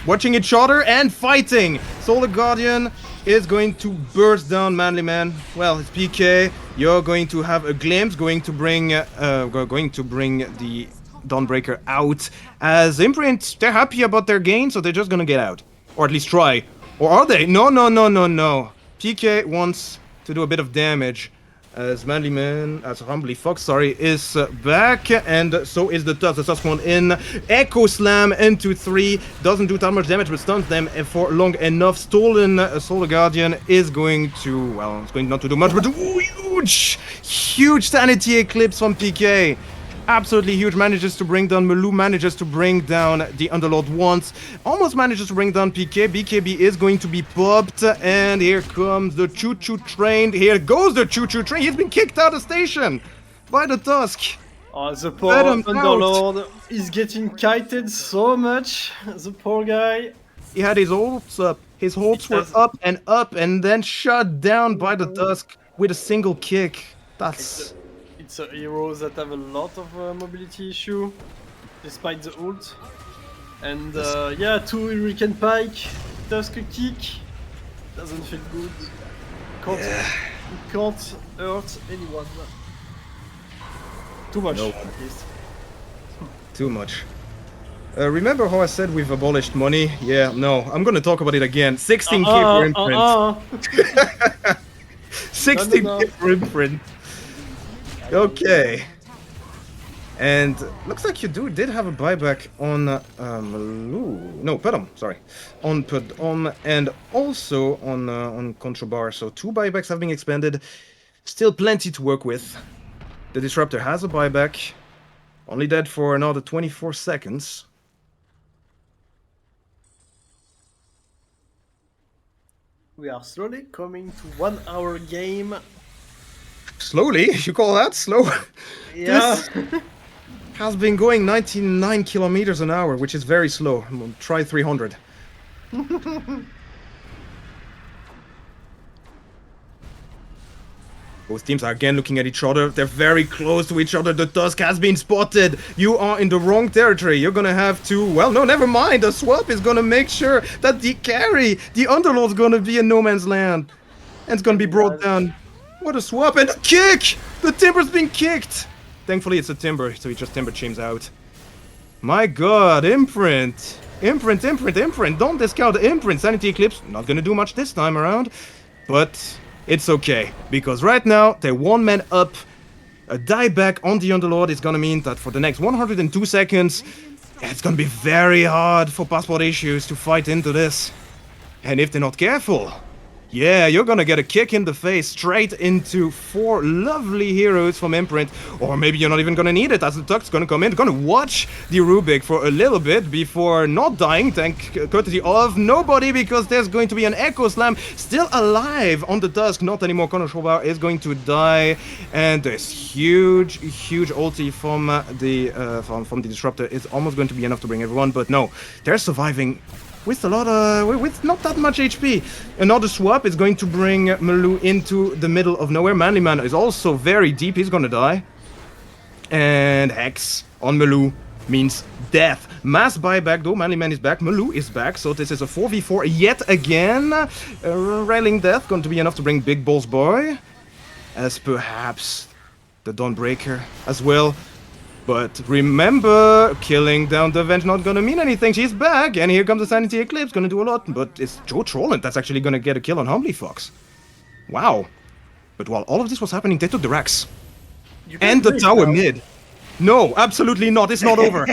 watching each other and fighting. Solar Guardian is going to burst down Manly Man. Well, it's PK. You're going to have a glimpse, going to bring the Dawnbreaker out. As Imprint, they're happy about their gain, so they're just gonna get out, or at least try. Or are they? No, no, no, no, no. PK wants to do a bit of damage. As Manly Man, as Humbly Fox, sorry, is back, and so is the Tusk. The Tusk one in. Echo Slam into 3. Doesn't do that much damage, but stuns them for long enough. Stolen Solar Guardian is going to, well, it's going not to do much, but ooh, huge Sanity Eclipse from PK. Absolutely huge. Manages to bring down Malou, manages to bring down the Underlord once, almost manages to bring down PK. BKB is going to be popped, and here comes the choo-choo train. Here goes the choo-choo train. He's been kicked out of station by the Tusk. Oh, the poor Let him Underlord is getting kited so much. The poor guy. He had his ults up. His ults were up, and then shut down by the Tusk with a single kick. That's... It's a hero that have a lot of mobility issue, despite the ult. And yeah, 2 Hurricane Pike, Tusk a kick, doesn't feel good. It can't hurt anyone. Too much, No. at least. Too much. Remember how I said we've abolished money? Yeah, no, I'm gonna talk about it again. 16k for Imprint. 16k for Imprint. Okay. And looks like you did have a buyback on Malou. No, Pedom, sorry. On Pedom and also on Contrabar. So 2 buybacks have been expanded. Still plenty to work with. The Disruptor has a buyback. Only dead for another 24 seconds. We are slowly coming to 1 hour game. Slowly? You call that slow? Yeah. This has been going 99 kilometers an hour, which is very slow. Try 300. Both teams are again looking at each other. They're very close to each other. The Tusk has been spotted. You are in the wrong territory. You're gonna have to... Well, no, never mind. The swap is gonna make sure that the carry, the Underlord's gonna be in no man's land. And it's gonna be brought down. What a swap. And a kick! The Timber's been kicked! Thankfully, it's a Timber, so he just Timber chims out. My god, Imprint. Imprint. Don't discount the Imprint. Sanity Eclipse, not gonna do much this time around. But... it's okay, because right now, they're one man up. A dieback on the Underlord is gonna mean that for the next 102 seconds, it's gonna be very hard for Passport Issues to fight into this. And if they're not careful, yeah, you're gonna get a kick in the face straight into 4 lovely heroes from Imprint. Or maybe you're not even gonna need it, as the Tuck's gonna come in, gonna watch the Rubik for a little bit before not dying, thank courtesy of nobody, because there's going to be an Echo Slam still alive on the Tusk. Not anymore, Connor Schrobar is going to die, and this huge ulti from the Disruptor is almost going to be enough to bring everyone, but no, they're surviving with a lot of, with not that much HP. Another swap is going to bring Malou into the middle of nowhere. Manly Man is also very deep, he's gonna die. And Hex on Malou means death. Mass buyback though, Manly Man is back, Malou is back, so this is a 4v4 yet again. Railing Death going to be enough to bring Big Balls Boy, as perhaps the Dawnbreaker as well. But remember, killing down the Venge not gonna mean anything. She's back, and here comes the Sanity Eclipse, gonna do a lot. But it's Joe Trollent that's actually gonna get a kill on Humbly Fox. Wow. But while all of this was happening, they took the Rex. And the tower mid. No, absolutely not. It's not over.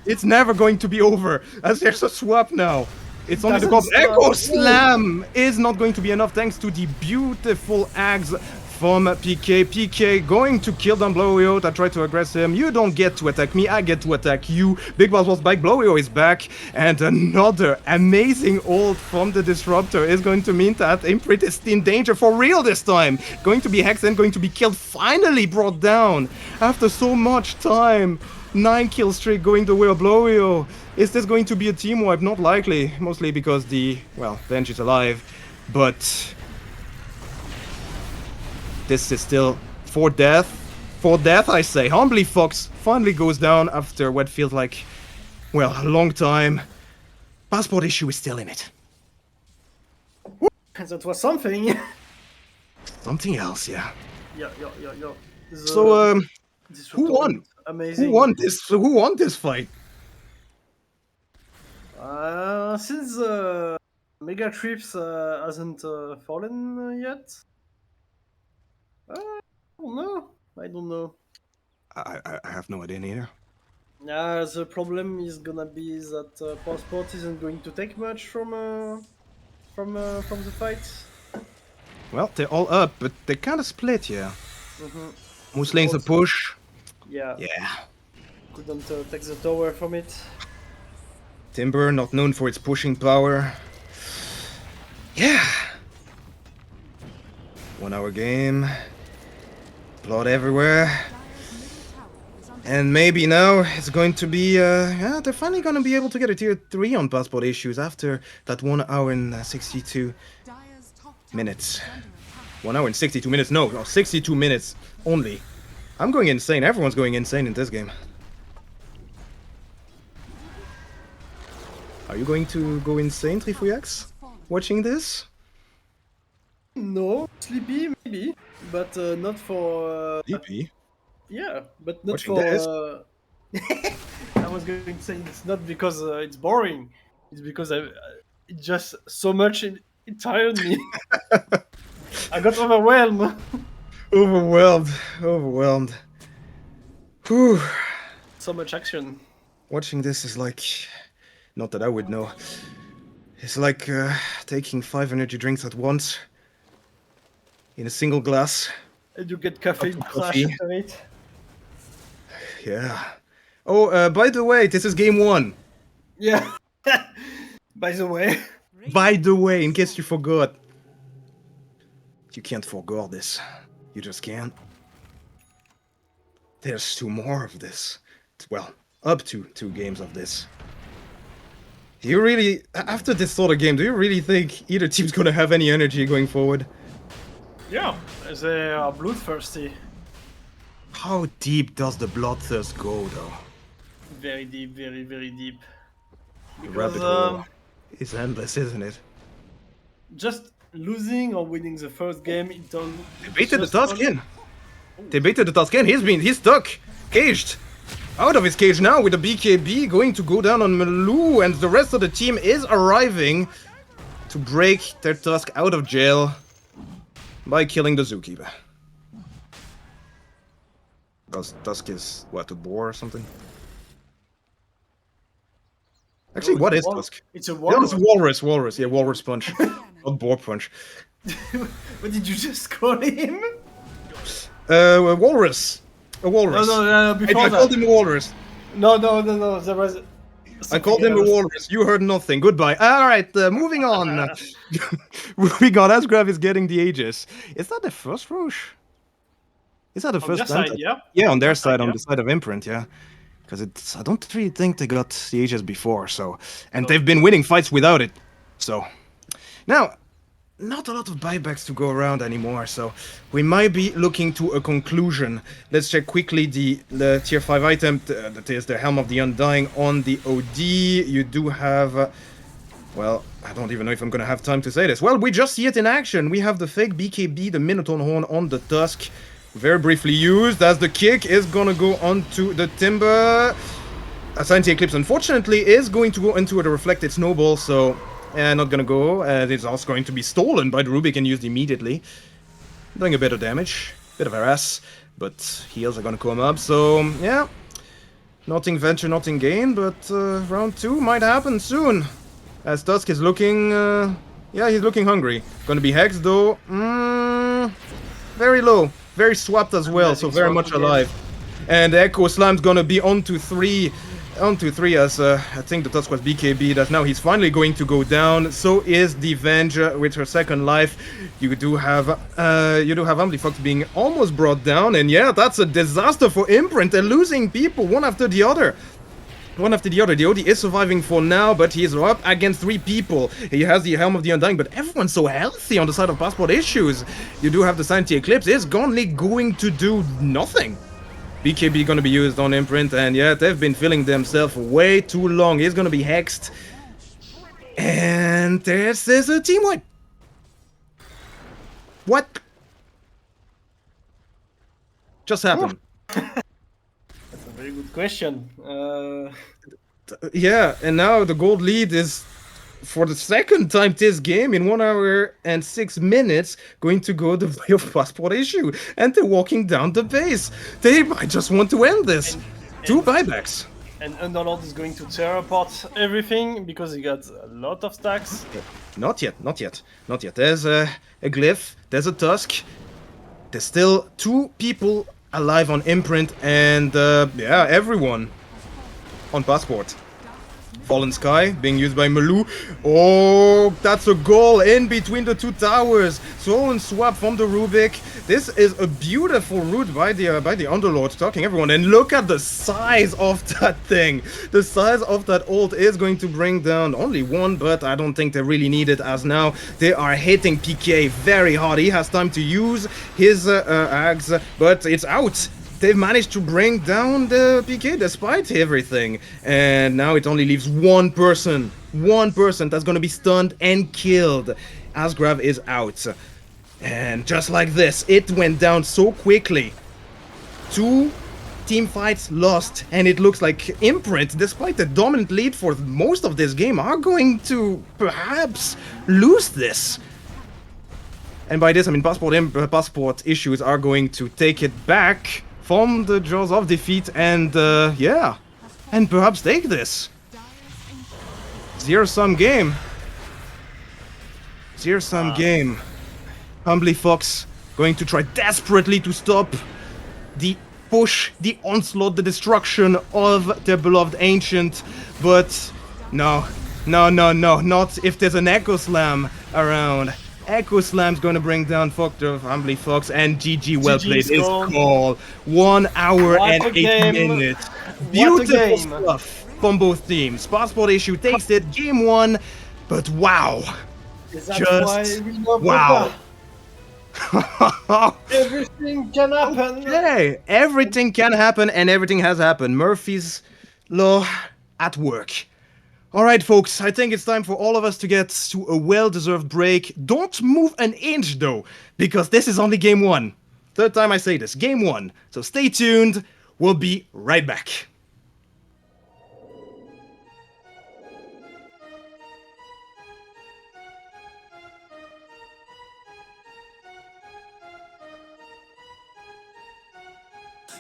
It's never going to be over, as there's a swap now. It's only the cops. Echo Slam is not going to be enough, thanks to the beautiful Ags from PK. PK going to kill down Blowio that tried to aggress him. You don't get to attack me, I get to attack you. Big Boss was back, Blowio is back, and another amazing ult from the Disruptor is going to mean that Imprint is in danger for real this time. Going to be hexed and going to be killed, finally brought down after so much time. 9 kill streak going the way of Blowio. Is this going to be a team wipe? Not likely, mostly because the, well, Venge is alive, but this is still for death. For death, I say. Humbly Fox finally goes down after what feels like, well, a long time. Passport Issue is still in it. That was something. Something else, yeah. Yeah. So, who won? Amazing. Who won this fight? Since Mega Trips hasn't fallen yet. I don't know. I have no idea neither. The problem is gonna be that Passport isn't going to take much from the fight. Well, they're all up, but they kind of split, yeah. Moose lanes a push. Yeah. Yeah. Couldn't take the tower from it. Timber, not known for its pushing power. Yeah. 1 hour game. Blood everywhere. And maybe now it's going to be, yeah, they're finally going to be able to get a tier 3 on Passport Issues after that 1 hour and 62 minutes. 1 hour and 62 minutes, no, 62 minutes only. I'm going insane, everyone's going insane in this game. Are you going to go insane, 3FX, watching this? No, sleepy maybe, but not for... Sleepy? Yeah, but not Watching for... this? I was going to say it's not because it's boring, it's because it just so much it tired me. I got overwhelmed. Overwhelmed. Whew. So much action. Watching this is like... Not that I would know. It's like taking 5 energy drinks at once. In a single glass. And you get caffeine crash after it. Yeah. Oh, by the way, this is game 1. Yeah. By the way. By the way, in case you forgot. You can't forget this. You just can't. There's 2 more of this. Well, up to 2 games of this. Do you really, after this sort of game, do you really think either team's gonna have any energy going forward? Yeah, They are bloodthirsty. How deep does the bloodthirst go, though? Very deep, very, very deep. The Because rabbit hole is endless, isn't it? just losing or winning the first game, it don't. They baited the Tusk in. They baited the Tusk in. He's stuck, caged. Out of his cage now with the BKB going to go down on Malou, and the rest of the team is arriving to break their Tusk out of jail by killing the Zookeeper. Because Tusk is, what, a boar or something? Actually, what is Tusk? It's a Yeah, walrus. it's a walrus, walrus. Yeah, walrus punch. Not boar punch. What did you just call him? A walrus. A walrus. No, before I that. called him a walrus. No. There was. I called him a walrus. You heard nothing. Goodbye. Alright, moving on. Moving on. Asgrave is getting the Aegis. Is that the first Roche? Is that the On first their time? side, yeah. Yeah, on their side, on yeah. the side of Imprint, yeah. Because I don't really think they got the Aegis before, so. And they've been winning fights without it. So. Now, not a lot of buybacks to go around anymore, so we might be looking to a conclusion. Let's check quickly the tier 5 item, that is the Helm of the Undying on the OD. You do have, well, I don't even know if I'm gonna have time to say this. Well, we just see it in action. We have the fake BKB, the Minotaur Horn on the Tusk, very briefly used, as the kick is gonna go onto the Timber. Asante Eclipse, unfortunately, is going to go into the Reflected Snowball, so... not gonna go. It's also going to be stolen by the Rubik and used immediately. Doing a bit of damage. Bit of harass. But heals are gonna come up, so yeah. Nothing venture, nothing gain, but round 2 might happen soon. As Tusk is looking... yeah, he's looking hungry. Gonna be hexed though. Very low. Very swapped as well, so very much alive. And Echo Slam's gonna be on to 3. On to 3 as I think the Tusk was BKB, that now he's finally going to go down. So is the Venge with her second life. You do have Humbly Fox being almost brought down, and yeah, that's a disaster for Imprint. They're losing people one after the other. One after the other. The OD is surviving for now, but he's up against 3 people. He has the Helm of the Undying, but everyone's so healthy on the side of Passport Issues. You do have the Santi Eclipse. Is only going to do nothing. BKB gonna be used on Imprint, and yeah, they've been filling themselves way too long. He's gonna be hexed. And this is a team wipe. What just happened? That's a very good question. Yeah, and now the gold lead is, for the second time this game, in 1 hour and 6 minutes, going to go the way of Passport Issue. And they're walking down the base. They might just want to end this. 2 buybacks. And Underlord is going to tear apart everything because he got a lot of stacks. Not yet, not yet, not yet. There's a Glyph, there's a Tusk. There's still 2 people alive on Imprint, and yeah, everyone on Passport. Fallen Sky being used by Malou. Oh, that's a goal in between the 2 towers. Stolen swap from the Rubik. This is a beautiful route by the Underlord, talking everyone. And look at the size of that thing. The size of that ult is going to bring down only 1, but I don't think they really need it, as now they are hitting PK very hard. He has time to use his Ags, but it's out. They've managed to bring down the PK despite everything. And now it only leaves 1 person. 1 person that's gonna be stunned and killed. Asgrave is out. And just like this, it went down so quickly. 2 team fights lost. And it looks like Imprint, despite the dominant lead for most of this game, are going to perhaps lose this. And by this, I mean Passport Issues are going to take it back from the jaws of defeat, and yeah, and perhaps take this. Zero-sum game. Zero-sum game. Humbly Fox going to try desperately to stop the push, the onslaught, the destruction of their beloved Ancient, but no, not if there's an Echo Slam around. Echo Slam's gonna bring down Humbly Fox, and GG, well played is called. 1 hour and 8 minutes. Beautiful stuff from both teams. Passport Issue takes it, game 1, but wow. Is that why we love wow. Everything can happen. Okay, everything can happen and everything has happened. Murphy's Law at work. Alright, folks, I think it's time for all of us to get to a well deserved break. Don't move an inch though, because this is only game one. Third time I say this, game one. So stay tuned, we'll be right back.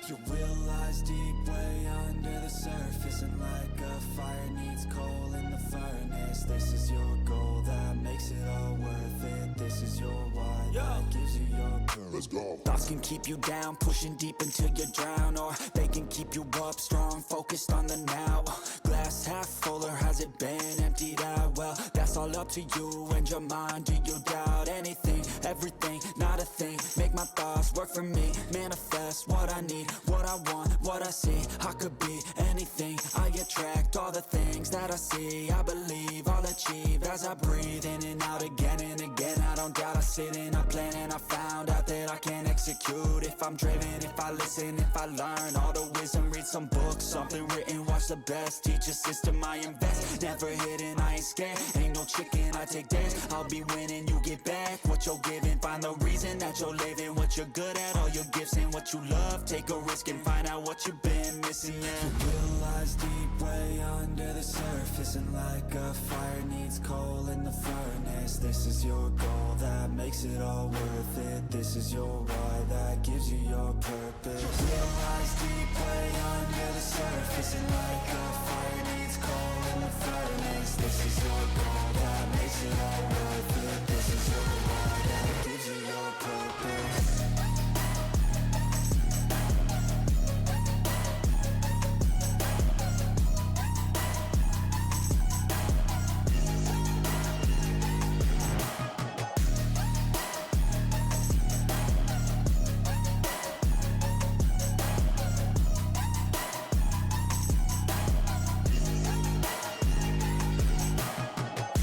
Your will lies deep way under the surface, and like a fire needs coal in the furnace. This is your goal that makes it all worth it. This is your why that gives you your purpose. Let's go. Thoughts can keep you down, pushing deep until you drown, or they can keep you up strong, focused on the now. Glass half full, or has it been emptied out? Well, that's all up to you and your mind. Do you doubt anything, everything, not a thing? Make my thoughts work for me, manifest what I need, what I want, what I see. I could be anything, I attract all the things that I see. I believe I'll achieve as I breathe in and out again and again. I don't doubt, I sit and I plan, and I found out that I can execute if I'm driven, if I listen, if I learn all the wisdom. Read some books, something written, watch the best. Teach a system I invest, never hidden, I ain't scared. Ain't no chicken, I take dares. I'll be winning, you get back what you're giving. Find the reason that you're living, what you're good at, all your gifts and what you love. Take a risk and find out what you've been missing, yeah. Your will lies deep way under the surface, and like a fire needs coal in the furnace. This is your goal that makes it all worth it. This is your why that gives you your purpose. Your will lies deep way under the surface, and like a fire needs coal in the furnace. This is your goal that makes it all worth it. This is your why that gives you your purpose.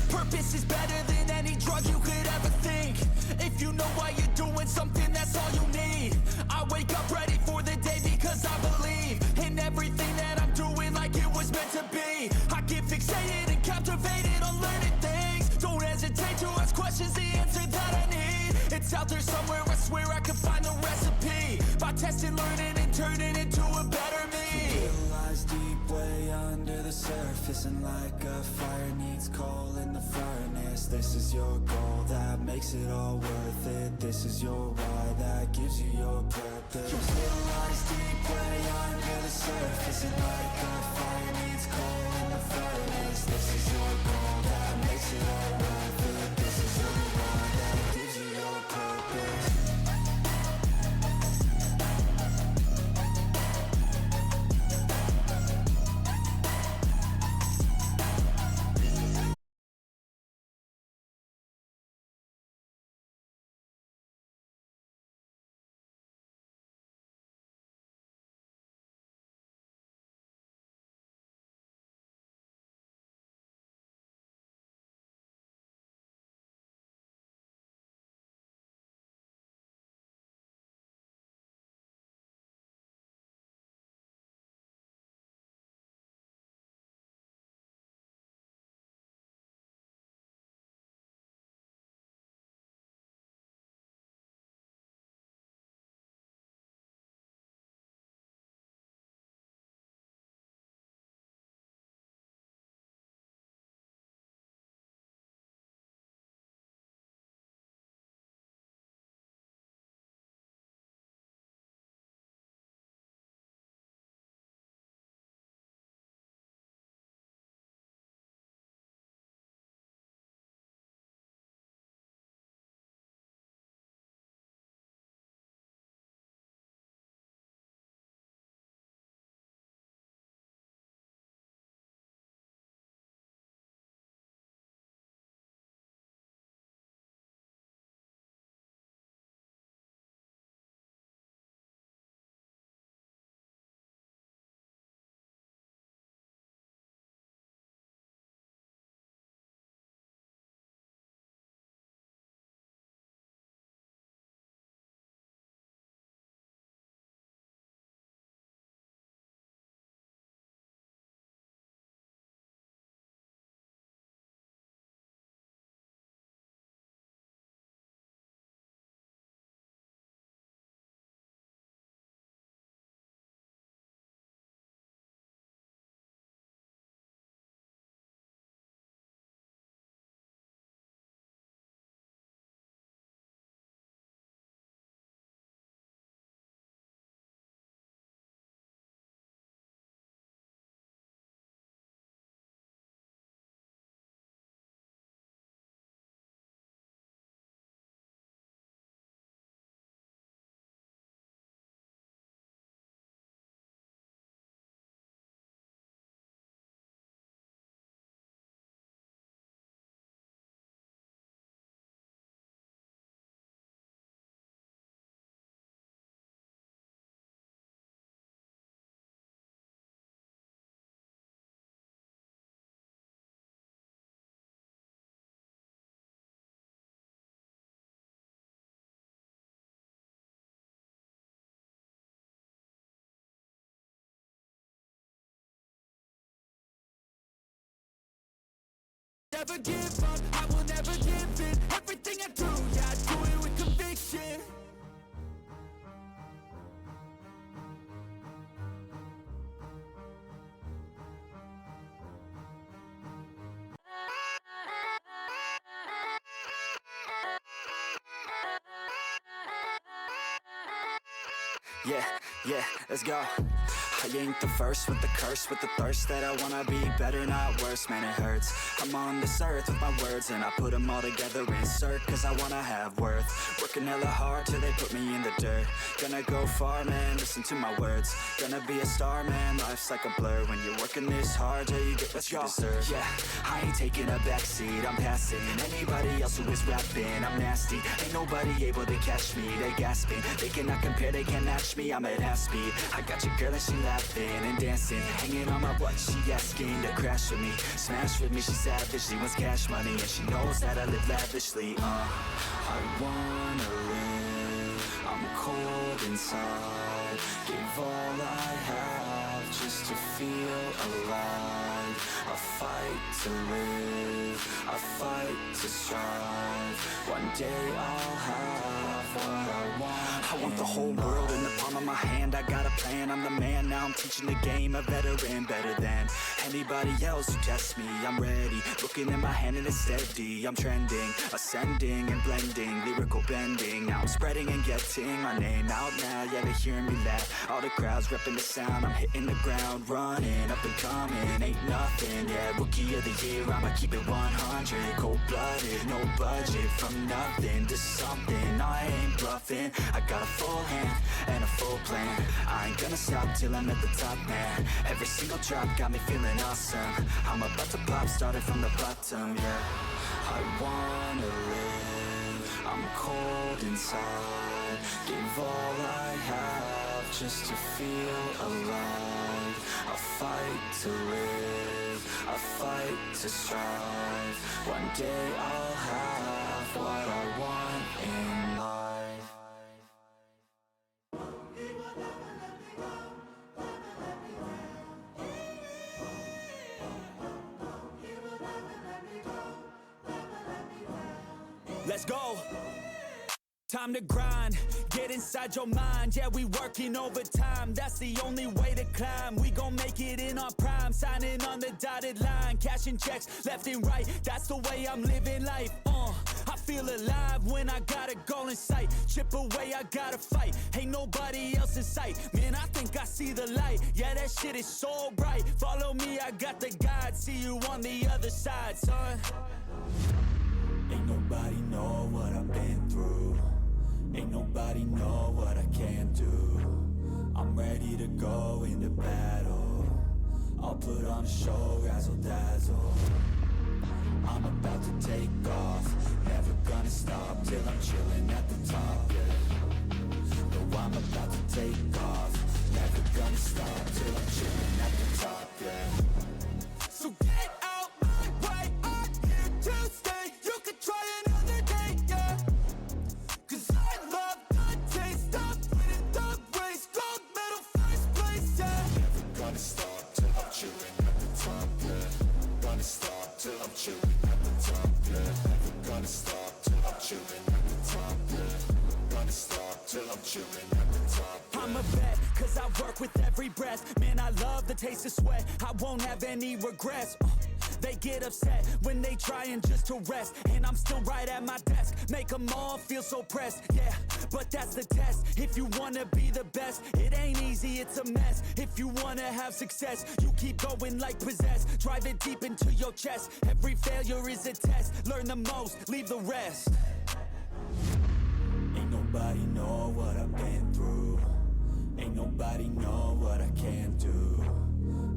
Purpose is better than any drug you could ever think. If you know why you're doing something, that's all you need. I wake up ready for the day because I believe in everything that I'm doing, like it was meant to be. I get fixated and captivated on learning things. Don't hesitate to ask questions, the answer that I need. It's out there somewhere, I swear I can find the recipe. By testing, learning, and turning into a better me. Your will lies deep way under the surface, and like a fire needs coal in the furnace. This is your goal that makes it all worth it. This is your why that gives you your purpose. Your will lies deep way under the surface, and like a fire needs coal in the furnace. This is your goal that makes it all worth it. This is your why that gives you your purpose. Never give up, I will never give in. Everything I do, yeah, I do it with conviction. Yeah, let's go. I ain't the first with the curse, with the thirst that I wanna be better, not worse, man it hurts. I'm on this earth with my words and I put them all together, insert, cause I wanna have worth. Working hella hard till they put me in the dirt. Gonna go far, man, listen to my words. Gonna be a star, man, life's like a blur. When you're working this hard, yeah, you get what you deserve. Yeah, I ain't taking a backseat, I'm passing anybody else who is rapping. I'm nasty, ain't nobody able to catch me. They gasping, they cannot compare, they can't match me. I'm at half speed, I got your girl and she laughing and dancing, hanging on my butt, she asking to crash with me, smash with me. She savage, she wants cash money and she knows that I live lavishly. I wanna live, I'm cold inside. Give all I have just to feel alive. I fight to live, I fight to strive. One day I'll have what I want. I want the whole world in the palm of my hand. I got a plan, I'm the man. Now I'm teaching the game, a veteran, better than anybody else who tests me. I'm ready, looking in my hand and it's steady. I'm trending, ascending and blending, lyrical bending. Now I'm spreading and getting my name out now. Yeah, they're hearing me laugh. All the crowds repping the sound. I'm hitting the ground running, up and coming, ain't nothing. Yeah, rookie of the year, I'ma keep it 100. Cold-blooded, no budget, from nothing to something. I ain't bluffing, I got a full hand and a full plan. I ain't gonna stop till I'm at the top, man. Every single drop got me feeling awesome. I'm about to pop, started from the bottom, yeah. I wanna live, I'm cold inside. Give all I have just to feel alive. I fight to live, I fight to strive. One day I'll have what I want in life. Let's go. Time to grind, get inside your mind. Yeah, we working overtime, that's the only way to climb. We gon' make it in our prime, signing on the dotted line. Cashing checks left and right, that's the way I'm living life. I feel alive when I got a goal in sight. Chip away, I gotta fight, ain't nobody else in sight. Man, I think I see the light, yeah, that shit is so bright. Follow me, I got the guide, see you on the other side, son. Ain't nobody know what I've been through. Ain't nobody know what I can do. I'm ready to go into battle. I'll put on a show, razzle dazzle. I'm about to take off, never gonna stop till I'm chilling at the top, yeah. No, I'm about to take off, never gonna stop till I'm chilling at the top, yeah. So get out my way, I'm here to stay. You can try another day, yeah. Cause I love the taste of winning the race. Gold medal, first place, yeah. Never gonna stop till I'm chilling at the top, yeah. Gonna stop till I'm chilling at the top, yeah. Never gonna stop till I'm chilling at the top, yeah. Gonna stop till I'm chilling at the top, yeah. I'm a vet, cause I work with every breath. Man, I love the taste of sweat, I won't have any regrets. They get upset when they trying just to rest, and I'm still right at my desk. Make them all feel so pressed, yeah, but that's the test. If you wanna be the best, it ain't easy, it's a mess. If you wanna have success, you keep going like possessed. Drive it deep into your chest. Every failure is a test. Learn the most, leave the rest. Ain't nobody know what I've been through. Ain't nobody know what I can do.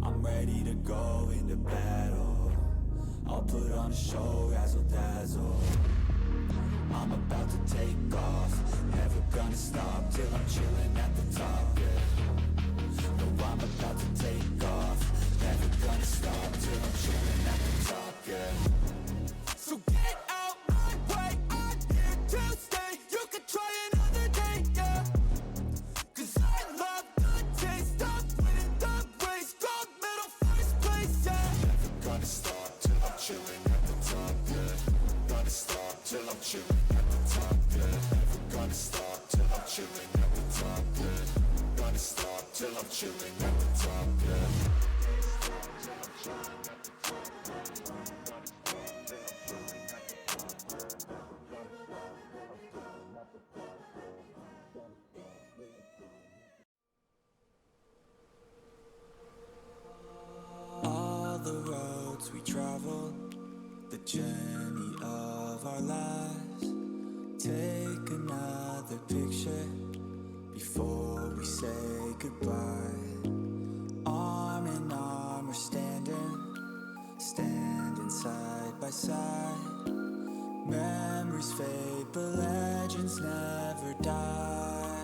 I'm ready to go into battle. I'll put on a show, razzle dazzle. I'm about to take off, never gonna stop till I'm chilling at the top, yeah. No, I'm about to take off, never gonna stop till I'm chilling at the top, yeah. So get out my way, I'm here to stay. You can try another day, yeah. Cause I love the taste of winning the race. Gold medal, first place, yeah. Never gonna stop till I'm chilling at the top. All the roads we travel, the journey of our lives. Take another picture before we say goodbye. Arm in arm we're standing side by side. Memories fade, but legends never die.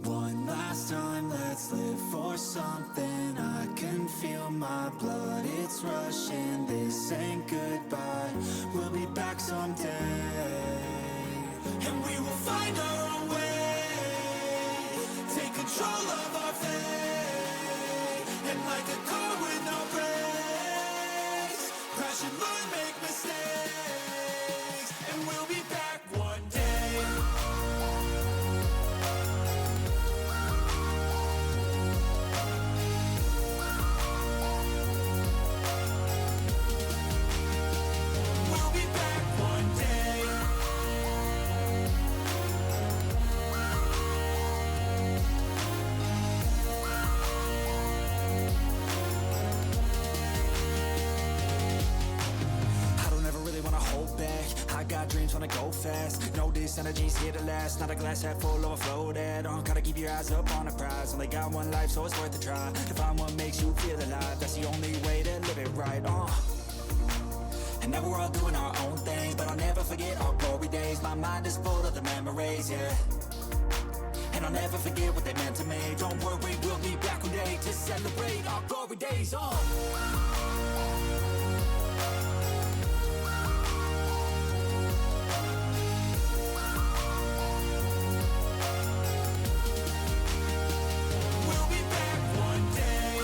One last time, let's live for something. I can feel my blood, it's rushing. This ain't goodbye, we'll be back someday. And we will find our own way. Take control of our fate. And like a car with no brakes, crash and learn, make mistakes. And we'll be back one day. We'll be back one day. I don't ever really wanna hold back. I got dreams, wanna go fast. Know this energy's here to last. Not a glass half full, overflowed. Gotta keep your eyes up on the prize. Only got one life, so it's worth a try. To find what makes you feel alive. That's the only way to live it right. And now we're all doing our own things, but I'll never forget our glory days. My mind is full of the memories, yeah. And I'll never forget what they meant to me. Don't worry, we'll be back one day to celebrate our glory days. We'll be back one day.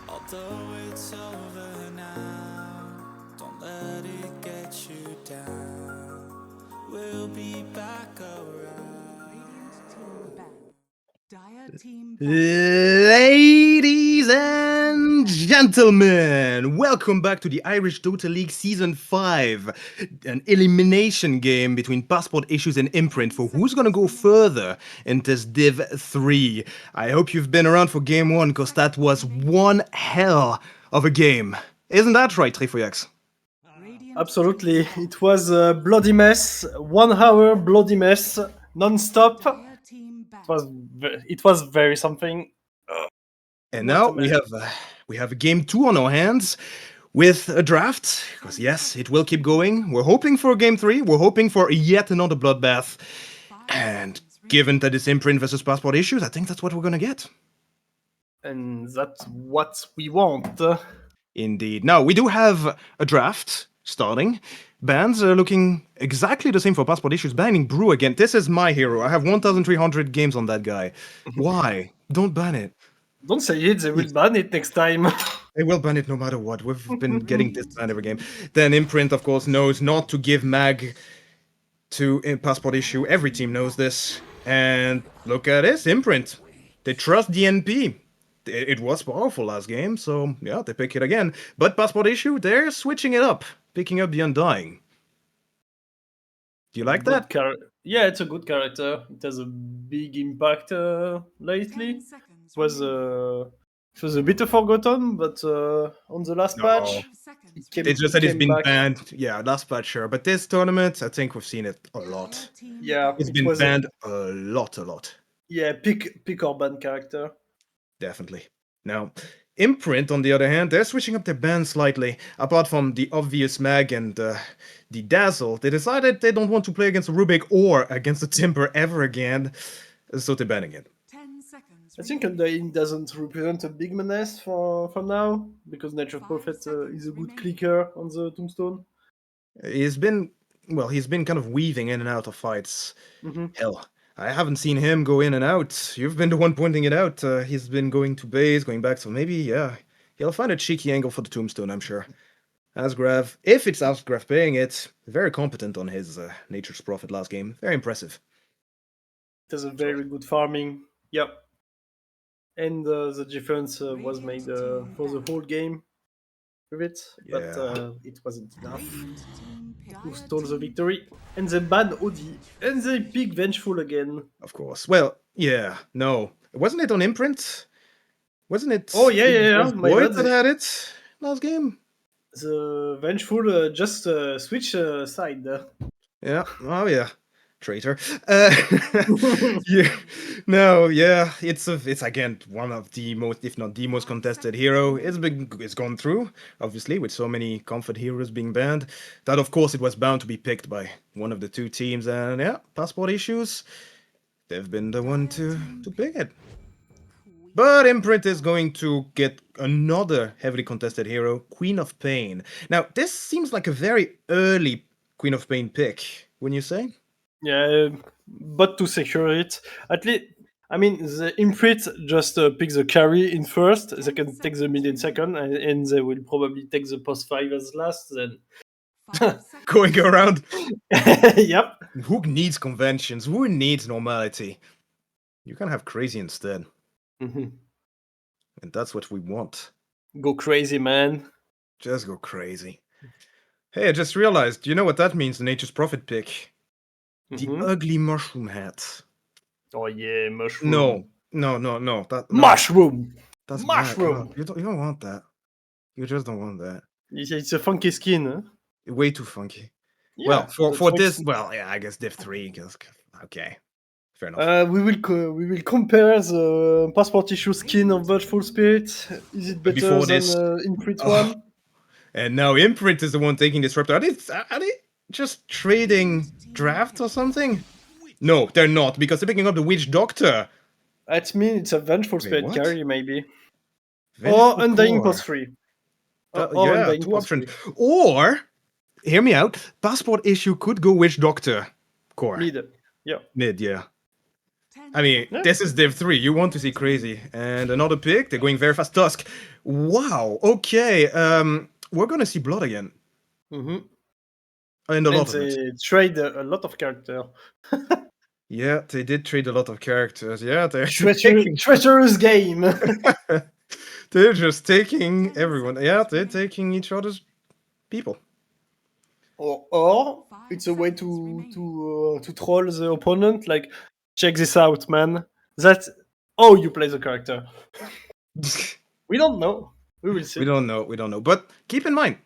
Although it's over now, don't let it get you down. We'll be back around. Radiant team ban. Dire team ban. Ladies and gentlemen, welcome back to the Irish Dota League Season 5, an elimination game between Passport Issues and Imprint for who's gonna go further in this Div 3. I hope you've been around for Game 1, because that was one hell of a game. Isn't that right, Trifoyax? Radiant Absolutely, team ban. it was a bloody mess. 1 hour bloody mess, non-stop. Dire team ban. It was very something. And What now a we mess. have a game 2 on our hands with a draft, because yes, it will keep going. We're hoping for game 3. We're hoping for yet another bloodbath. And given that it's Imprint versus Passport Issues, I think that's what we're gonna get. And that's what we want. Indeed. Now, we do have a draft starting. Bans are looking exactly the same for Passport Issues. Banning Brew again. This is my hero. I have 1,300 games on that guy. Why? Don't ban it. Don't say it, they will ban it next time. They will ban it no matter what. We've been getting this ban every game. Then Imprint, of course, knows not to give mag to a Passport Issue. Every team knows this. And look at this, Imprint. They trust DNP. It was powerful last game, so yeah, they pick it again. But Passport Issue, they're switching it up, picking up the Undying. Do you like that? Yeah, it's a good character. It has a big impact lately. 10 seconds. It was a bit forgotten, but on the last No. patch, Seconds. it came, They just said it's came been back. banned. Yeah, last patch, sure. But this tournament, I think we've seen it a lot. Dire team Yeah, It's it been was banned a lot. Yeah, pick or ban character. Definitely. Now, Imprint, on the other hand, they're switching up their ban slightly. Apart from the obvious mag and the Dazzle, they decided they don't want to play against the Rubik or against the Timber ever again, so they're banning it. 10 seconds. I think Undying doesn't represent a big menace for now, because Nature 5 Prophet is a seconds good remaining. clicker on the tombstone. He's been well, he's been kind of weaving in and out of fights. Mm-hmm. Hell, I haven't seen him go in and out. You've been the one pointing it out. He's been going to base, going back, so maybe, yeah, he'll find a cheeky angle for the tombstone, I'm sure. Asgraf, if it's Asgraf paying it, very competent on his Nature's Prophet last game. Very impressive. It has a very good farming. Yep. And the defense was made for the whole game with it, but Yeah. it wasn't enough Radiant team to pick. stall the victory. And they ban Odi, and they pick Vengeful again. Of course. Well, yeah, no. Wasn't it on Imprint? Wasn't it? Oh, yeah, it yeah, yeah. was My Void bad. that had it last game? The Vengeful just switch side there. Yeah. Oh, yeah. Traitor. Yeah. No, yeah. It's again one of the most, if not the most contested hero. It's gone through, obviously, with so many comfort heroes being banned. That of course it was bound to be picked by one of the two teams, and yeah, passport issues. They've been the one to pick it. But Imprint is going to get another heavily contested hero, Queen of Pain. Now, this seems like a very early Queen of Pain pick, wouldn't you say? Yeah, but to secure it, at least, I mean, the Imprint just pick the carry in first. They can take the mid in second, and they will probably take the post 5 as last. Then, 5 seconds. Going around. yep. Who needs conventions? Who needs normality? You can have crazy instead. Mm-hmm. And that's what we want. Go crazy, man. Just go crazy. Hey, I just realized, you know what that means, the Nature's Prophet pick? The Mhm. ugly mushroom hat. Oh yeah, mushroom. No. No. No. Mushroom. That's Mushroom. Black. You don't want that. You just don't want that. It's a funky skin. Huh? Way too funky. Yeah, Well, for that's this, what's- well, yeah, I guess Div 3, okay. Fair enough. we will compare the passport issue skin of Virtual Spirit. Is it But better before than this- Imprint Oh. one? And now Imprint is the one taking Disruptor. Are they just trading draft or something? No, they're not, because they're picking up the Witch Doctor. That means it's a Vengeful Wait, Spirit what? carry, maybe. Vengeful Or Undying Core. Post 3. Yeah, Undying two Post options. 3. Or, hear me out, Passport issue could go Witch Doctor Core. Mid. Yeah. Mid, yeah. 10 I mean, Yeah. this is Div 3. You want to see crazy. And another pick, they're going very fast. Tusk. Wow, okay. We're gonna see blood again. Mm-hmm. And a And lot of it. they trade a lot of character. Yeah, they did trade a lot of characters. Yeah, they're Treacherous game. they're just taking everyone. Yeah, they're taking each other's people. or it's a way to troll the opponent. Like, check this out, man. That's how you play the character. We don't know. We will see. We don't know. But keep in mind,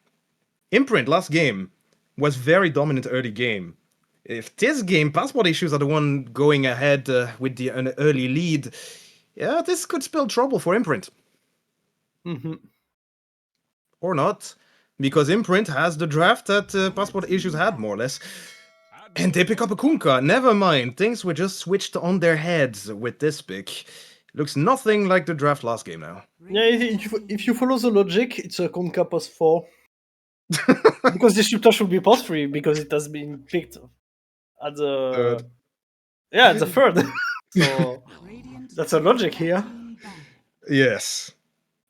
Imprint last game was very dominant early game. If this game, passport issues are the one going ahead with an early lead, yeah, this could spell trouble for Imprint. Mm-hmm. Or not, because Imprint has the draft that passport issues had, more or less. And they pick up a Kunkka. Never mind, things were just switched on their heads with this pick. Looks nothing like the draft last game now. Yeah, if you follow the logic, it's a Konka post 4. Because Disruptor should be post 3 because it has been picked at the Third. yeah, at the third. So Radiant that's a logic here. team ban. Yes,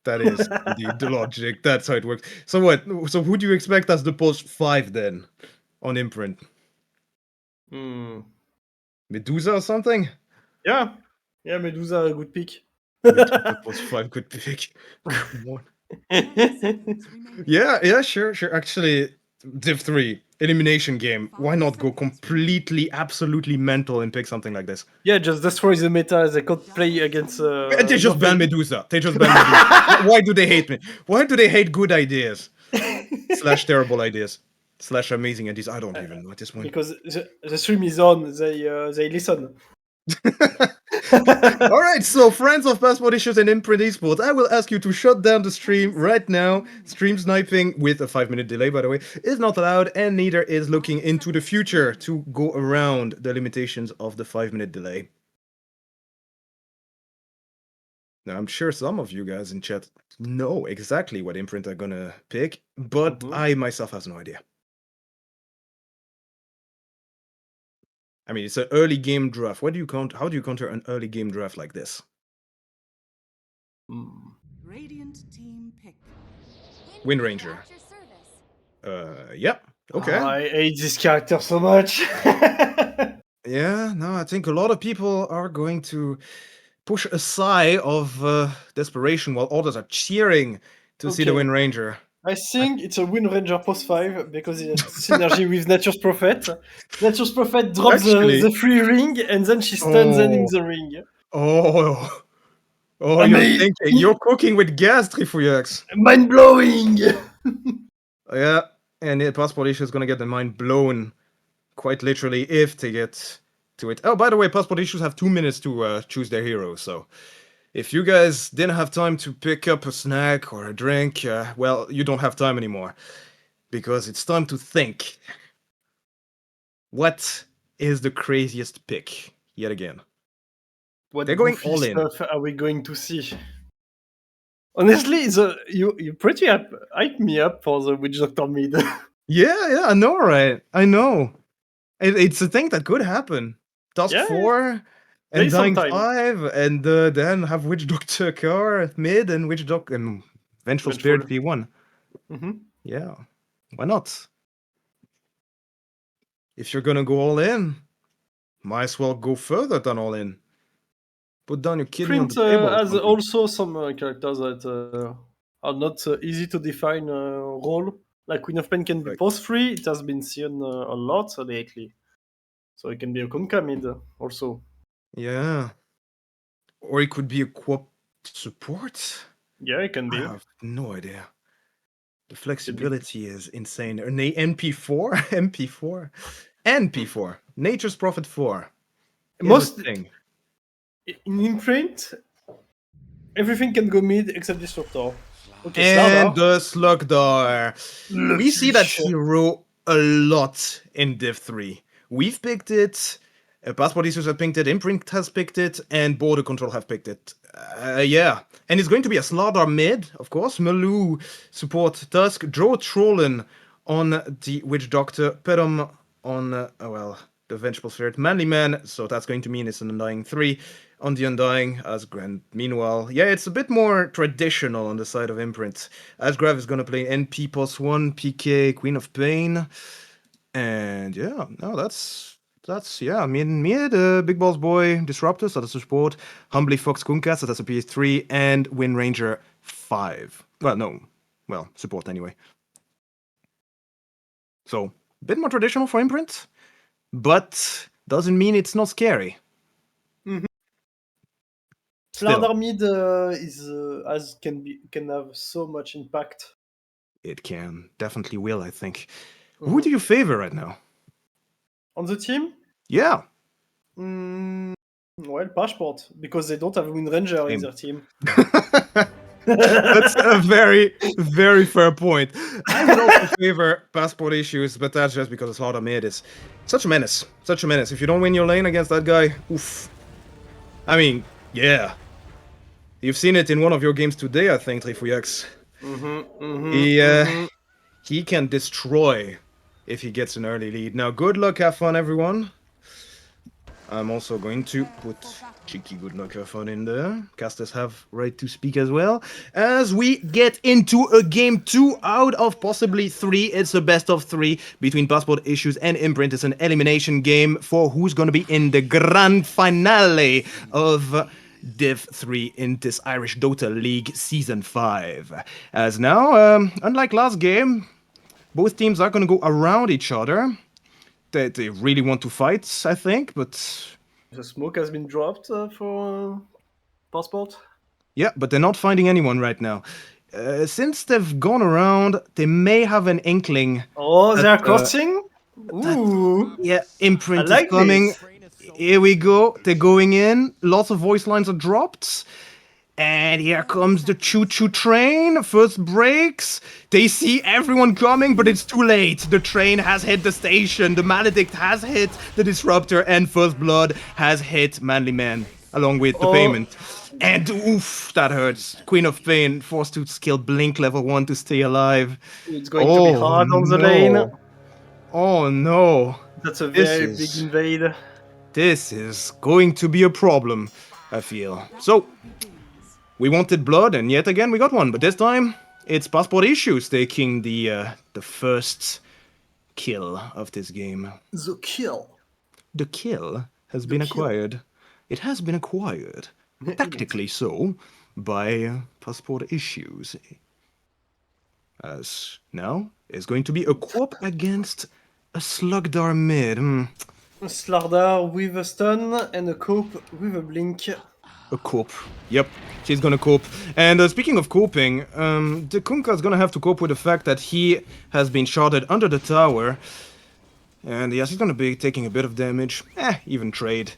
that is indeed the logic. That's how it works. So what? So who do you expect as the post 5 then on Imprint? Hmm. Medusa or something? Yeah, Medusa, a good pick. Medusa post 5 could pick. Come on. 10 seconds remaining. Yeah, sure. Actually, Div 3, elimination game. Why not go completely, absolutely mental and pick something like this? Yeah, just destroy the meta. They can't play against. They just ban Medusa. Why do they hate me? Why do they hate good ideas? Slash terrible ideas. Slash amazing ideas. I don't even know at this point. Because the stream is on. They listen. Alright, so friends of Passport Issues and Imprint Esports, I will ask you to shut down the stream right now. Stream sniping, with a 5-minute delay by the way, is not allowed, and neither is looking into the future to go around the limitations of the 5-minute delay. Now, I'm sure some of you guys in chat know exactly what Imprint are gonna pick, but Mhm. I myself has no idea. I mean, it's an early game draft. How do you counter an early game draft like this? Radiant team pick. Wind Ranger. Yep. Okay. I hate this character so much. Yeah, no, I think a lot of people are going to push a sigh of desperation while others are cheering to see the Okay. Wind Ranger. I think it's a Wind Ranger post 5 because it has synergy with Nature's Prophet. Nature's Prophet drops Actually- the free ring and then she stuns them in the ring. Oh, Amazing. you're cooking with gas, Trifuyax. Mind blowing! Yeah, and the Passport Issue is gonna get the mind blown, quite literally, if they get to it. Oh, by the way, Passport Issues have 2 minutes to choose their hero, so if you guys didn't have time to pick up a snack or a drink, well, you don't have time anymore, because it's time to think. What is the craziest pick yet again? What They're going goofy all in. stuff are we going to see? Honestly, you pretty hype me up for the Witch Doctor mid. Yeah, I know, right? I know. It's a thing that could happen. Task Yeah, 4 There and is some Dying time. 5, and then have Witch Doctor car mid and Witch Doctor and Vengeful Spirit P1. Mhm. Yeah, why not? If you're gonna go all in, might as well go further than all in. Put down your kidney on Print the table. or has something. also some characters that are not easy to define role. Like Queen of Pain can be Right. post free. It has been seen a lot lately, so it can be a Kunkka mid also. Yeah. Or it could be a co-op support? Yeah, it can I be. have no idea. The flexibility is insane. An NP4? MP4? NP4. Nature's Prophet 4. Is Most a thing. in Imprint, everything can go mid except Disruptor. Okay, And Slardar. the Slugdar. We see that Shit. hero a lot in Div 3. We've picked it, Passport Issues have picked it, Imprint has picked it, and Border Control have picked it. Yeah. And it's going to be a Slardar mid, of course. Malou support Tusk, Joe Trollin on the Witch Doctor, Pedom on, the Vengeful Spirit, Manly Man, so that's going to mean it's an Undying 3 on the Undying, Asgrand. Meanwhile, yeah, it's a bit more traditional on the side of Imprint. Asgrav is gonna play NP +1, PK, Queen of Pain, and yeah, no, that's yeah. I mean, me, the Big Balls Boy Disruptor, so that's a support. Humbly Fox Kunkas, so that's a PS3, and Wind Ranger 5. Well, no, well, support anyway. So, a bit more traditional for Imprint, but doesn't mean it's not scary. Slardar mid can have so much impact. It can. Definitely will, I think. Who do you favor right now? On the team? Yeah. Well, Passport, because they don't have Wind Ranger in Same. their team. That's a very, very fair point. I would also favor Passport Issues, but that's just because Slaughter mid is such a menace. Such a menace. If you don't win your lane against that guy, oof. I mean, yeah. You've seen it in one of your games today, I think, Trifuyax. He can destroy if he gets an early lead. Now, good luck, have fun, everyone. I'm also going to put cheeky good luck, have fun in there. Casters have right to speak as well. As we get into a game 2 out of possibly 3. It's a best of 3 between Passport Issues and Imprint. It's an elimination game for who's going to be in the grand finale of Div 3 in this Irish Dota League Season 5. As now, unlike last game, both teams are going to go around each other. They really want to fight, I think, but... The smoke has been dropped for Passport. Yeah, but they're not finding anyone right now. Since they've gone around, they may have an inkling. Oh, they that, are crossing? Ooh. Yeah, Imprint I like is coming. this. Here we go. They're going in. Lots of voice lines are dropped. And here comes the choo-choo train. First breaks. They see everyone coming, but it's too late. The train has hit the station. The Maledict has hit the Disruptor, and First Blood has hit Manly Man, along with the payment. And oof, that hurts. Queen of Pain forced to skill Blink level 1 to stay alive. It's going to be hard on the lane. Oh no. That's a very big invade. This is going to be a problem, I feel. So, we wanted blood, and yet again we got one. But this time, it's Passport Issues taking the first kill of this game. The kill. The kill has been kill. acquired. It has been acquired, tactically so, by Passport Issues. As now is going to be a co-op against a Slugdar mid. Slardar with a stun and a cope with a blink. A cope. Yep, she's gonna cope. And speaking of coping, the Kunkka's gonna have to cope with the fact that he has been shotted under the tower. And yes, he's gonna be taking a bit of damage. Even trade.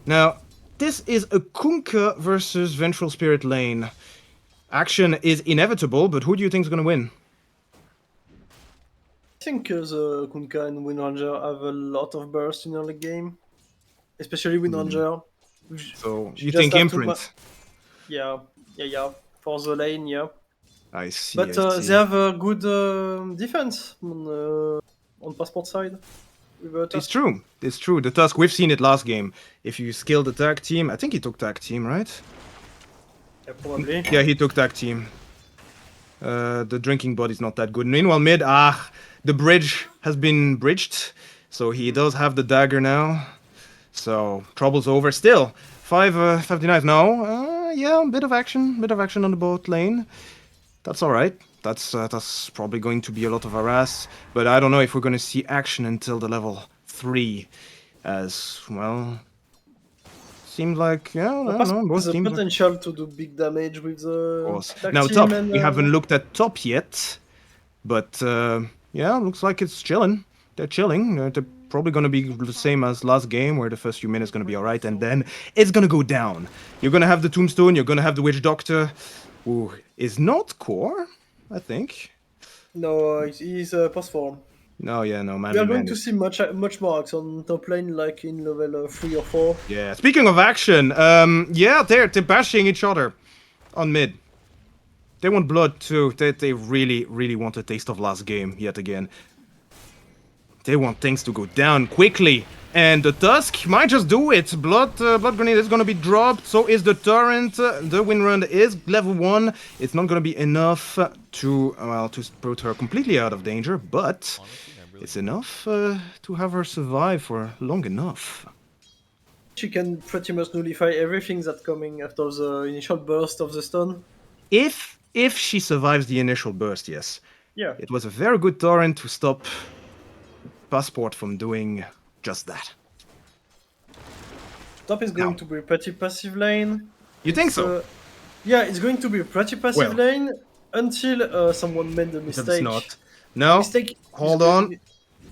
Now, this is a Kunkka versus Vengeful Spirit lane. Action is inevitable, but who do you think is gonna win? I think the Kunkka and Windranger have a lot of burst in early game. Especially Windranger. So, She you just think have to Imprint? Yeah. For the lane, yeah. I see, But I see. they have a good defense on Passport side. With It's Tusk. true. It's true. The Tusk, we've seen it last game. If you skill the tag team, I think he took tag team, right? Yeah, probably. Yeah, he took tag team. The drinking body's not that good. Meanwhile, mid, the bridge has been bridged. So he does have the dagger now. So, trouble's over. Still, 5 denies. No, yeah, a bit of action on the bot lane. That's alright. That's probably going to be a lot of harass. But I don't know if we're going to see action until the level 3. As, well... Seems like, yeah, I don't know, both The teams are... potential to do big damage with the Of course. tag Now team top, and, we haven't looked at top yet, but yeah, looks like it's chilling. They're chilling. They're probably gonna be the same as last game, where the first few minutes gonna be alright, and then it's gonna go down. You're gonna have the Tombstone, you're gonna have the Witch Doctor, who is not core, I think. No, he's post form. No, yeah, no, man. We are going to see much more action on top lane, like in level 3 or 4. Yeah. Speaking of action, yeah, they're bashing each other on mid. They want blood too. They really want a taste of last game yet again. They want things to go down quickly. And the Tusk might just do it. Blood Grenade is gonna be dropped. So is the Torrent. The Windrun is level 1. It's not gonna be enough to, well, to put her completely out of danger. But it's enough to have her survive for long enough. She can pretty much nullify everything that's coming after the initial burst of the stun. If she survives the initial burst, yes. Yeah. It was a very good Torrent to stop Passport from doing just that. Top is going to be a pretty passive lane. You think so? Yeah, it's going to be a pretty passive Well. lane until someone made a mistake. It's not. No. Mistake Hold is on. going to be-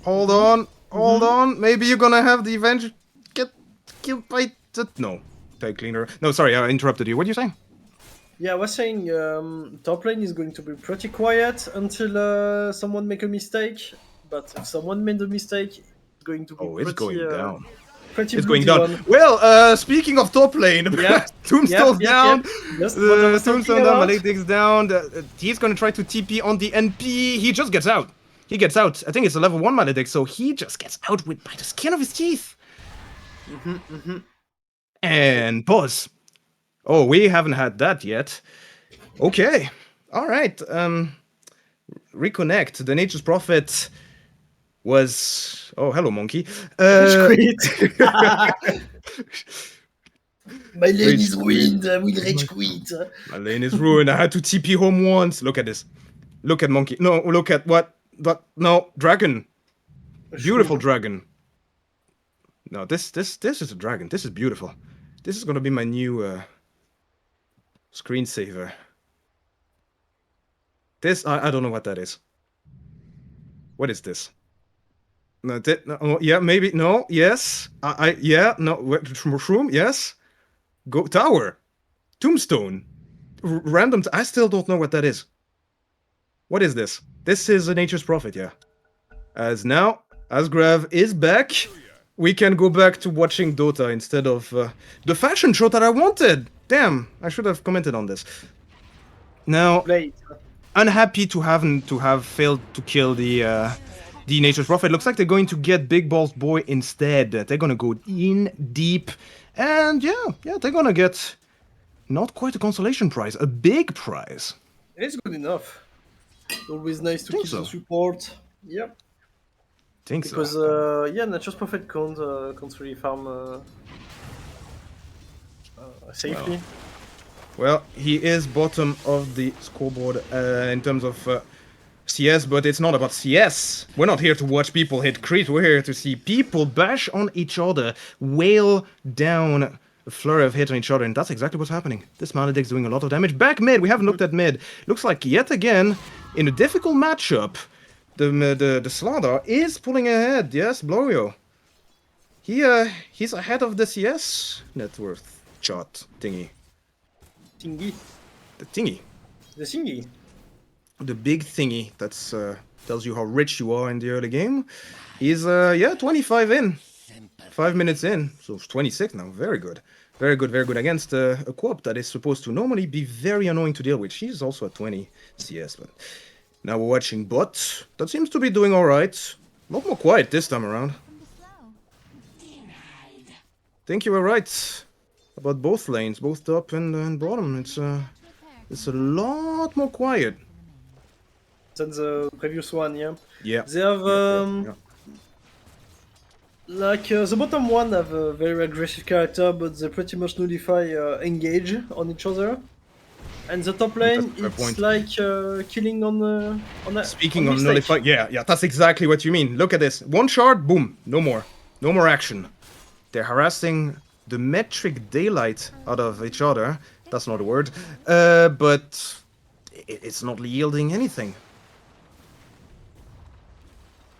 Hold on. Hold on. Maybe you're gonna have the Avenger get killed by the... No. Tag cleaner. No, sorry, I interrupted you. What are you saying? Yeah, I was saying top lane is going to be pretty quiet until someone make a mistake. But if someone made a mistake, it's going to be It's going down. Pretty It's going bloody down. one. Well, speaking of top lane, Yeah. Tombstone's Yep, down. Just what I was Tombstone talking down, about. Maledict's down. He's gonna try to TP on the NP. He just gets out. He gets out. I think it's a level 1 Maledict, so he just gets out by the skin of his teeth. And pause. Oh, we haven't had that yet. Okay. Alright. Reconnect. The Nature's Prophet was... Oh, hello, monkey. Quit. My lane Rage is ruined. I will rage quit. My lane is ruined. I had to TP home once. Look at this. Look at monkey. No, look at what? No, dragon. Beautiful dragon. No, this is a dragon. This is beautiful. This is gonna be my new screensaver. This I don't know what that is. What is this? No, no, yeah, maybe no. Yes, yeah, no. Mushroom, yes. Go tower, tombstone, random. I still don't know what that is. What is this? This is a Nature's Prophet, yeah. As now, Asgrav is back, we can go back to watching Dota instead of the fashion show that I wanted. Damn, I should have commented on this. Now, Play it. unhappy to have failed to kill the the Nature's Prophet. Looks like they're going to get Big Balls Boy instead. They're gonna go in deep. And yeah, they're gonna get not quite a consolation prize, a big prize. It's good enough. Always nice to Think keep so. the support. Yep. Think Because so. yeah, Nature's Prophet can't really farm safely. Well, he is bottom of the scoreboard in terms of CS, but it's not about CS. We're not here to watch people hit creeps. We're here to see people bash on each other, wail down a flurry of hits on each other, and that's exactly what's happening. This Maledict's doing a lot of damage. Back mid, we haven't looked at mid. Looks like yet again, in a difficult matchup, the Slardar is pulling ahead. Yes, Blorio. He's ahead of the CS net worth chart thingy. Thingy. The thingy. The thingy. The big thingy that's tells you how rich you are in the early game. He's 25 in. 5 minutes in. So 26 now. Very good. Very good against a co-op that is supposed to normally be very annoying to deal with. She's also at 20 CS, but now we're watching bot. That seems to be doing alright. A lot more quiet this time around. Think you were right about both lanes, both top and bottom. It's a lot more quiet. Than the previous one, yeah. Yeah. They have like the bottom one have a very aggressive character, but they pretty much nullify engage on each other. And the top lane, That's a fair it's point. like killing on a Speaking on of mistake. nullify, yeah, that's exactly what you mean. Look at this. One shard, boom, no more action. They're harassing the metric daylight out of each other. That's not a word, but it's not yielding anything.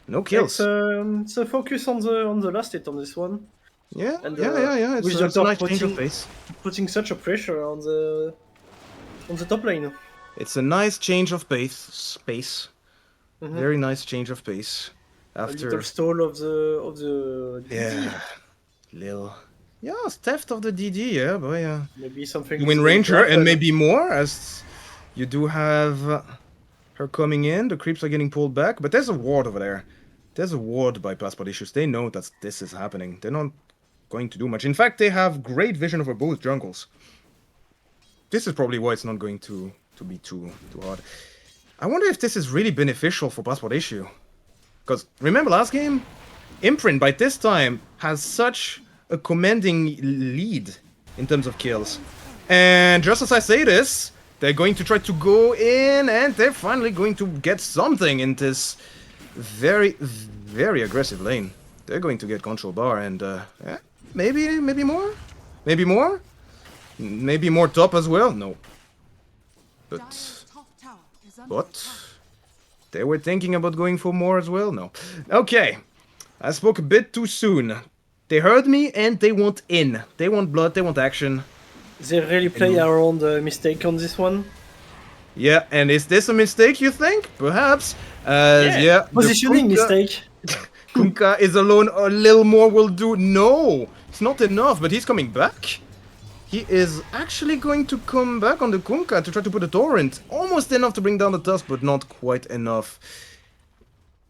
No kills. It's a focus on the last hit on this one. Yeah, And, yeah. It's, with it's the a top nice change of pace. putting such a pressure on the top lane. It's a nice change of pace. Mhm. Very nice change of pace. A After little stall of the yeah, Lil. Yeah, it's theft of the DD. Yeah, boy. maybe something. You win to Ranger and happen. maybe more, as you do have her coming in. The creeps are getting pulled back, but there's a ward over there. There's a ward by Passport Issues. They know that this is happening. They're not going to do much. In fact, they have great vision over both jungles. This is probably why it's not going to be too hard. I wonder if this is really beneficial for Passport Issue. Because remember last game? Imprint by this time has such a commanding lead in terms of kills. And just as I say this, they're going to try to go in and they're finally going to get something in this very, very aggressive lane. They're going to get control bar and maybe more? Maybe more? Maybe more top as well? No. But they were thinking about going for more as well? No. Okay. I spoke a bit too soon. They heard me and they want in. They want blood, they want action. They really play around the mistake on this one. Yeah, and is this a mistake, you think? Perhaps. Yeah. Positioning mistake. Kunkka is alone, a little more will do. No, it's not enough, but he's coming back. He is actually going to come back on the Kunkka to try to put a torrent. Almost enough to bring down the Tusk, but not quite enough.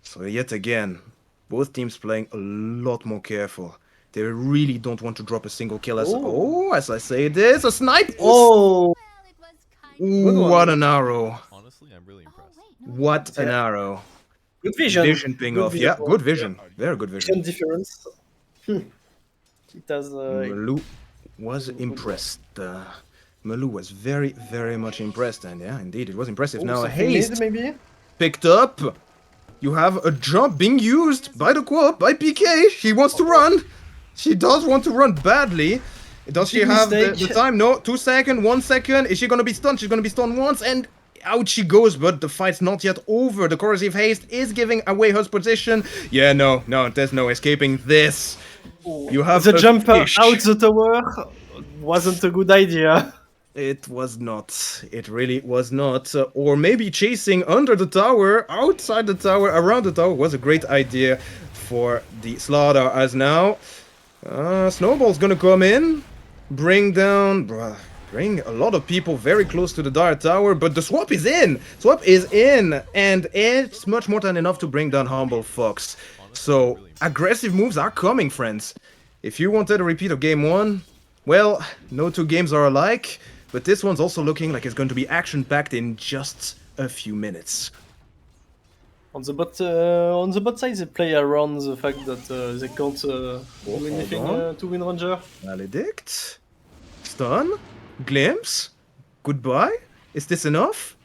So yet again, both teams playing a lot more careful. They really don't want to drop a single kill as I say this, a snipe! Oh, Ooh, what an arrow. Honestly, I'm really impressed. What an arrow. good vision. Vision ping off, yeah, good vision. Very good vision. Difference. It has. Malu was impressed. Malu was very, very much impressed, and yeah, indeed, it was impressive. Now, haste maybe. picked up. You have a jump being used by the co-op, by PK. She wants to run. She does want to run badly. Does she Big have the mistake. time? No, 2 seconds, 1 second. Is she gonna be stunned? She's gonna be stunned once, and out she goes, but the fight's not yet over. The corrosive haste is giving away her position. Yeah, no, there's no escaping this. You have The a jump fish. out the tower wasn't a good idea. It was not. It really was not. Or maybe chasing under the tower, outside the tower, around the tower was a great idea for the Slaughter. As now, Snowball's gonna come in, bring down. Bruh, Bring a lot of people very close to the Dire Tower, but the swap is in! Swap is in! And it's much more than enough to bring down Humble Fox. So, aggressive moves are coming, friends. If you wanted a repeat of game 1, well, no two games are alike, but this one's also looking like it's going to be action-packed in just a few minutes. On the bot side, they play around the fact that they can't do anything to win Ranger. Maledict. Stun. Glimpse. Goodbye. Is this enough?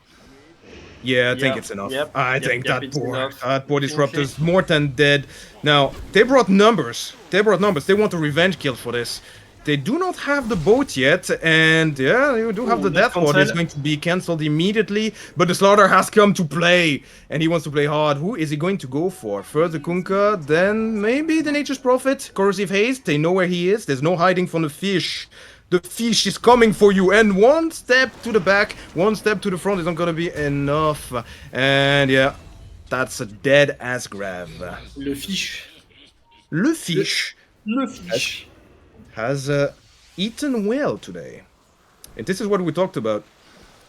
Yeah, I think it's enough. I think that poor Disruptor is more than dead. Now, they brought numbers. They want a revenge kill for this. They do not have the boat yet, and yeah, you do have the death ward. It's going to be cancelled immediately, but the Slaughter has come to play, and he wants to play hard. Who is he going to go for? First the Kunkka, then maybe the Nature's Prophet, Corrosive Haste. They know where he is. There's no hiding from the fish. The fish is coming for you, and one step to the back, one step to the front is not gonna be enough. And yeah, that's a dead ass grab. Le fish. Le fish. Le fish. Has eaten well today. And this is what we talked about.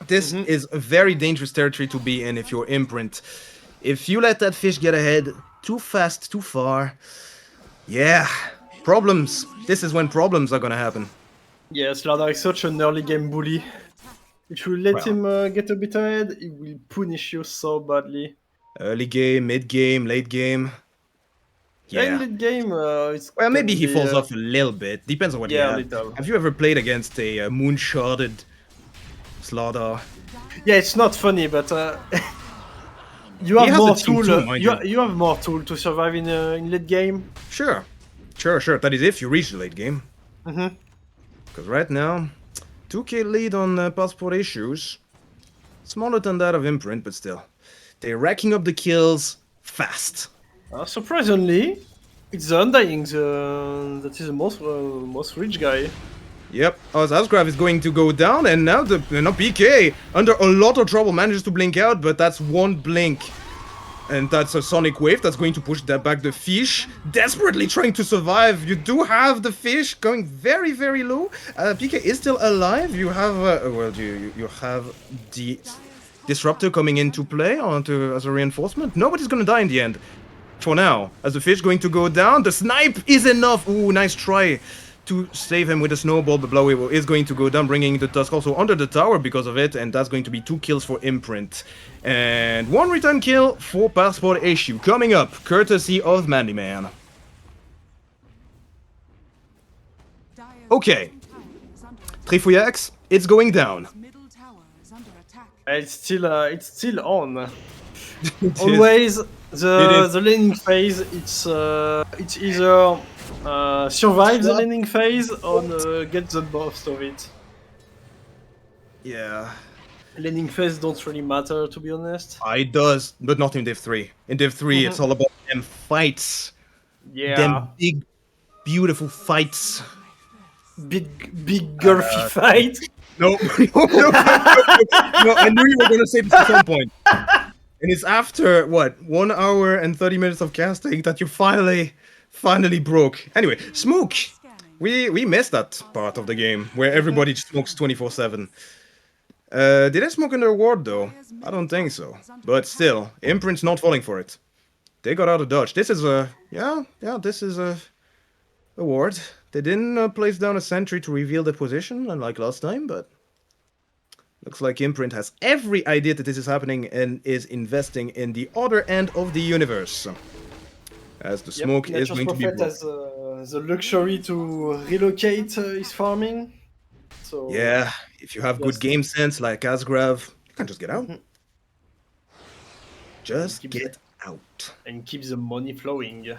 This is a very dangerous territory to be in if you're Imprint. If you let that fish get ahead too fast, too far, yeah, problems. This is when problems are gonna happen. Yeah, Slaughter is such an early game bully. If you let him get a bit ahead, he will punish you so badly. Early game, mid game, late game. Yeah, in late game, it's well, maybe he falls off a little bit. Depends on what you have. Little. Have you ever played against a moonsharded Slaughter? Yeah, it's not funny, but you have more tool. You have more tool to survive in late game. Sure. That is if you reach the late game. Because right now, 2k lead on passport issues. Smaller than that of Imprint, but still. They're racking up the kills fast. Surprisingly, it's the Undying that is the most rich guy. Yep, Asgrave is going to go down, and now PK, under a lot of trouble, manages to blink out, but that's one blink. And that's a Sonic Wave that's going to push that back the fish, desperately trying to survive. You do have the fish going very, very low. PK is still alive. You have, you have the Disruptor coming into play as a reinforcement. Nobody's gonna die in the end. For now, as the fish going to go down, the snipe is enough. Ooh, nice try to save him with a snowball. The Blowy is going to go down, bringing the Tusk also under the tower because of it, and that's going to be 2 kills for Imprint. And 1 return kill for Passport Issue coming up, courtesy of Mandyman. Okay, Trifouillax, it's going down. It's still on. Always the laning phase. It's either survive the laning phase or get the most of it. Yeah. Laning phase don't really matter, to be honest. It does, but not in Div 3. In Div 3, it's all about them fights. Yeah. Them big, beautiful fights. Big girthy fight. No, no, I knew you were gonna say this at some point. And it's after, what, 1 hour and 30 minutes of casting that you finally broke. Anyway, Smoke! We missed that part of the game, where everybody smokes 24/7. Did I smoke under a ward, though? I don't think so. But still, Imprint's not falling for it. They got out of dodge. This is a... Yeah, this is a ward. They didn't place down a sentry to reveal the position, unlike last time, but... Looks like Imprint has every idea that this is happening and is investing in the other end of the universe. As the smoke is going to be... Prophet has the luxury to relocate his farming. So yeah, if you have good game sense like Asgrav, you can just get out. Just get out. And keep the money flowing.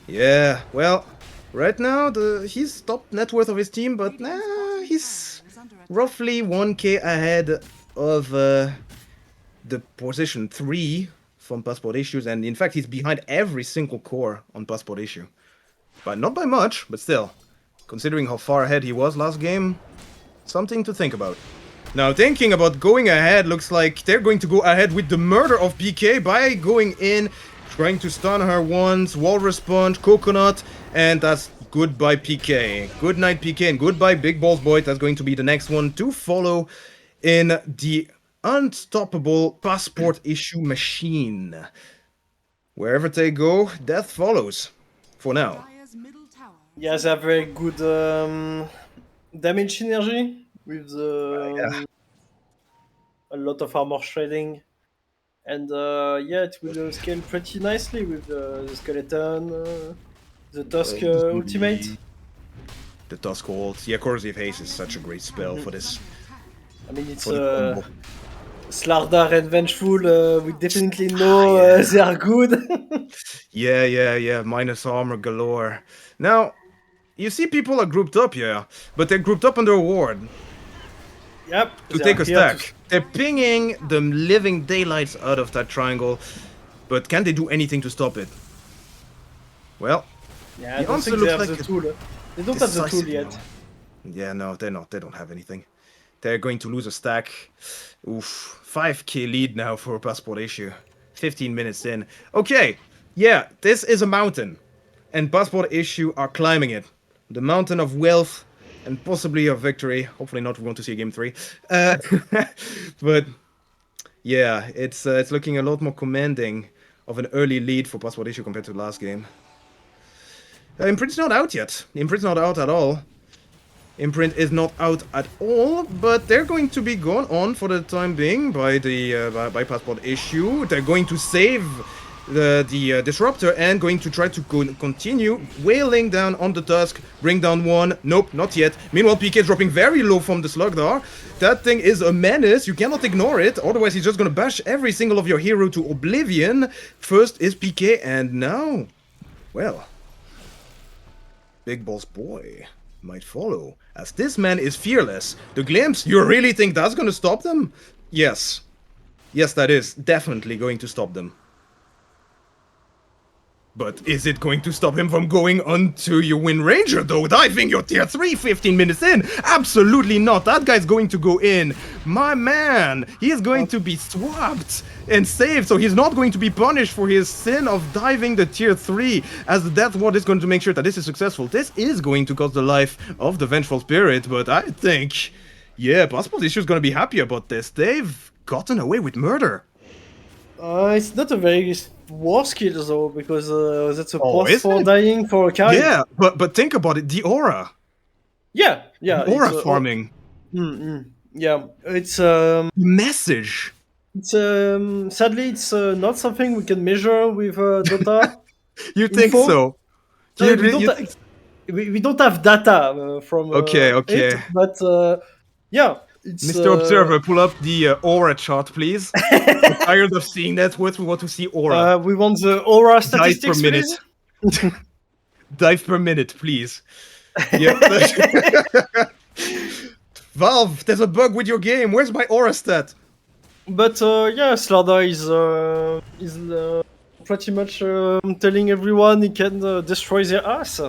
Yeah, well, right now he's top net worth of his team, but he's roughly 1k ahead of the position 3 from Passport Issues, and in fact he's behind every single core on Passport Issue. But not by much, but still, considering how far ahead he was last game, something to think about. Now, thinking about going ahead, looks like they're going to go ahead with the murder of PK by going in, trying to stun her once, Walrus Punch, Coconut, and that's Goodbye, PK. Good night, PK, and goodbye, Big Balls Boy. That's going to be the next one to follow in the unstoppable passport issue machine. Wherever they go, death follows. For now. Dire's middle tower. Yeah, they have very good damage synergy with Yeah. a lot of armor shredding. And yeah, it will scale pretty nicely with the skeleton, the Tusk ultimate. The Tusk ult. Yeah, Corrosive Haste is such a great spell for this. I mean, it's For the combo. Slardar and Vengeful. We definitely know they are good. Yeah. Minus armor galore. Now, you see people are grouped up here, but they're grouped up under a ward Yep. to they take are a here stack. They're pinging the living daylights out of that triangle, but can they do anything to stop it? Well, Yeah, I the don't answer think they looks have like the a tool. They don't have the tool decisive yet. no. Yeah, no, they're not. They don't have anything. They're going to lose a stack. Oof. 5k lead now for Passport Issue. 15 minutes in. Okay, yeah, this is a mountain. And Passport Issue are climbing it. The mountain of wealth and possibly of victory. Hopefully not, we want to see a game 3. But yeah, it's looking a lot more commanding of an early lead for Passport Issue compared to the last game. Imprint's not out yet. Imprint's not out at all. Imprint is not out at all, but they're going to be gone on for the time being by the by Passport Issue. They're going to save the Disruptor and going to try to continue wailing down on the Tusk, bring down one. Nope, not yet. Meanwhile, PK is dropping very low from the Slugdar. That thing is a menace. You cannot ignore it. Otherwise, he's just going to bash every single of your hero to oblivion. First is PK, and now, well, Big Boss Boy might follow, as this man is fearless. The glimpse, you really think that's gonna stop them? Yes. Yes, that is definitely going to stop them. But is it going to stop him from going onto your Wind Ranger, though? Diving your tier 3 15 minutes in? Absolutely not. That guy's going to go in. My man, he is going to be swapped and saved, so he's not going to be punished for his sin of diving the tier 3, as the Death Ward is going to make sure that this is successful. This is going to cost the life of the Vengeful Spirit, but I think, yeah, Passport Issue is going to be happy about this. They've gotten away with murder. It's not a very war skill though, because that's a Oh, pause is for it? dying for a carry. Yeah, but think about it, the aura. yeah. The aura it's, farming. Yeah, it's Message. sadly it's not something we can measure with Dota. You think Info? so? No, You, we, you don't think we don't have data from Okay. it, but yeah, it's Mr. Observer, pull up the aura chart, please. I'm tired of seeing that. We want to see aura. we want the aura Dive statistics, per minute. please. Dive per minute, please. Yeah. Valve, there's a bug with your game. Where's my aura stat? But yeah, Slarda is pretty much telling everyone he can destroy their ass,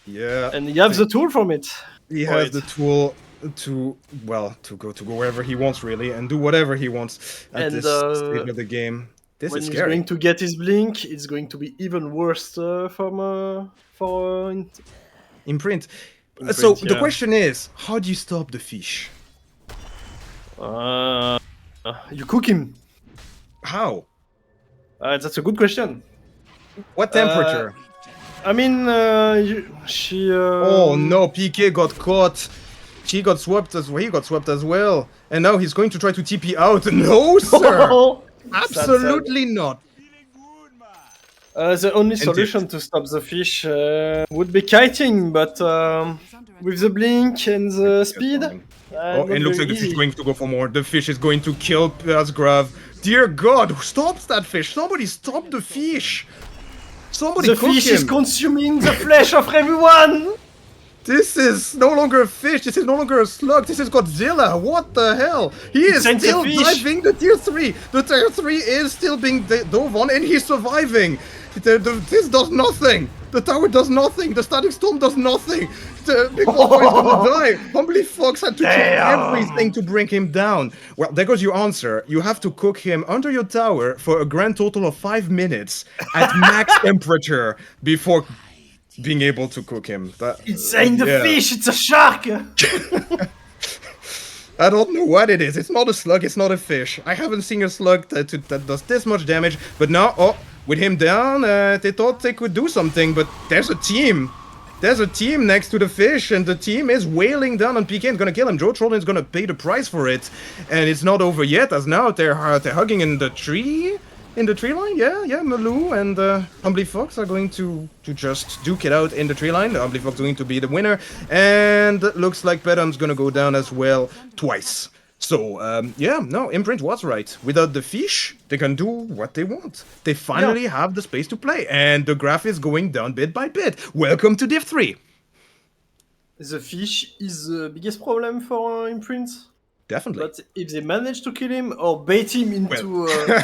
Yeah. and he has the tool from it. He for has it. the tool to go wherever he wants, really, and do whatever he wants at And, this stage of the game. This When is he's scary. going to get his blink, it's going to be even worse for Imprint. Imprint, So the yeah. question is, how do you stop the fish? you cook him. How? That's a good question. What temperature? I mean, she. Oh no, PK got caught. She got swapped as well. He got swapped as well. And now he's going to try to TP out. No, sir. Absolutely not. The only solution to stop the fish would be kiting, but with the blink and the speed. Oh, and looks like the fish is going to go for more. The fish is going to kill Asgrav. Dear God, who stops that fish? Somebody stop the fish. Somebody The cook fish him. is consuming the flesh of everyone! This is no longer a fish. This is no longer a slug. This is Godzilla. What the hell? He is It's a still fish. diving the tier 3. The tier 3 is still being dove on and he's surviving. This does nothing. The tower does nothing. The static storm does nothing. The big boy is gonna die. Humbly Fox had to kill everything to bring him down. Well, there goes your answer. You have to cook him under your tower for a grand total of 5 minutes at max temperature before being able to cook him. It's ain't a yeah. fish, it's a shark! I don't know what it is. It's not a slug, it's not a fish. I haven't seen a slug that does this much damage. But now, with him down, they thought they could do something. But there's a team. There's a team next to the fish, and the team is wailing down on PK and gonna kill him. Joe Trollin's gonna pay the price for it. And it's not over yet, as now they're hugging in the tree. In the tree line, yeah, Malou and Humbly Fox are going to just duke it out in the tree line. Humbly Fox going to be the winner, and looks like Bedham's gonna go down as well twice. So, yeah, no, Imprint was right. Without the fish, they can do what they want. They finally have the space to play, and the graph is going down bit by bit. Welcome to Div 3. The fish is the biggest problem for Imprint. Definitely. But if they manage to kill him or bait him into, They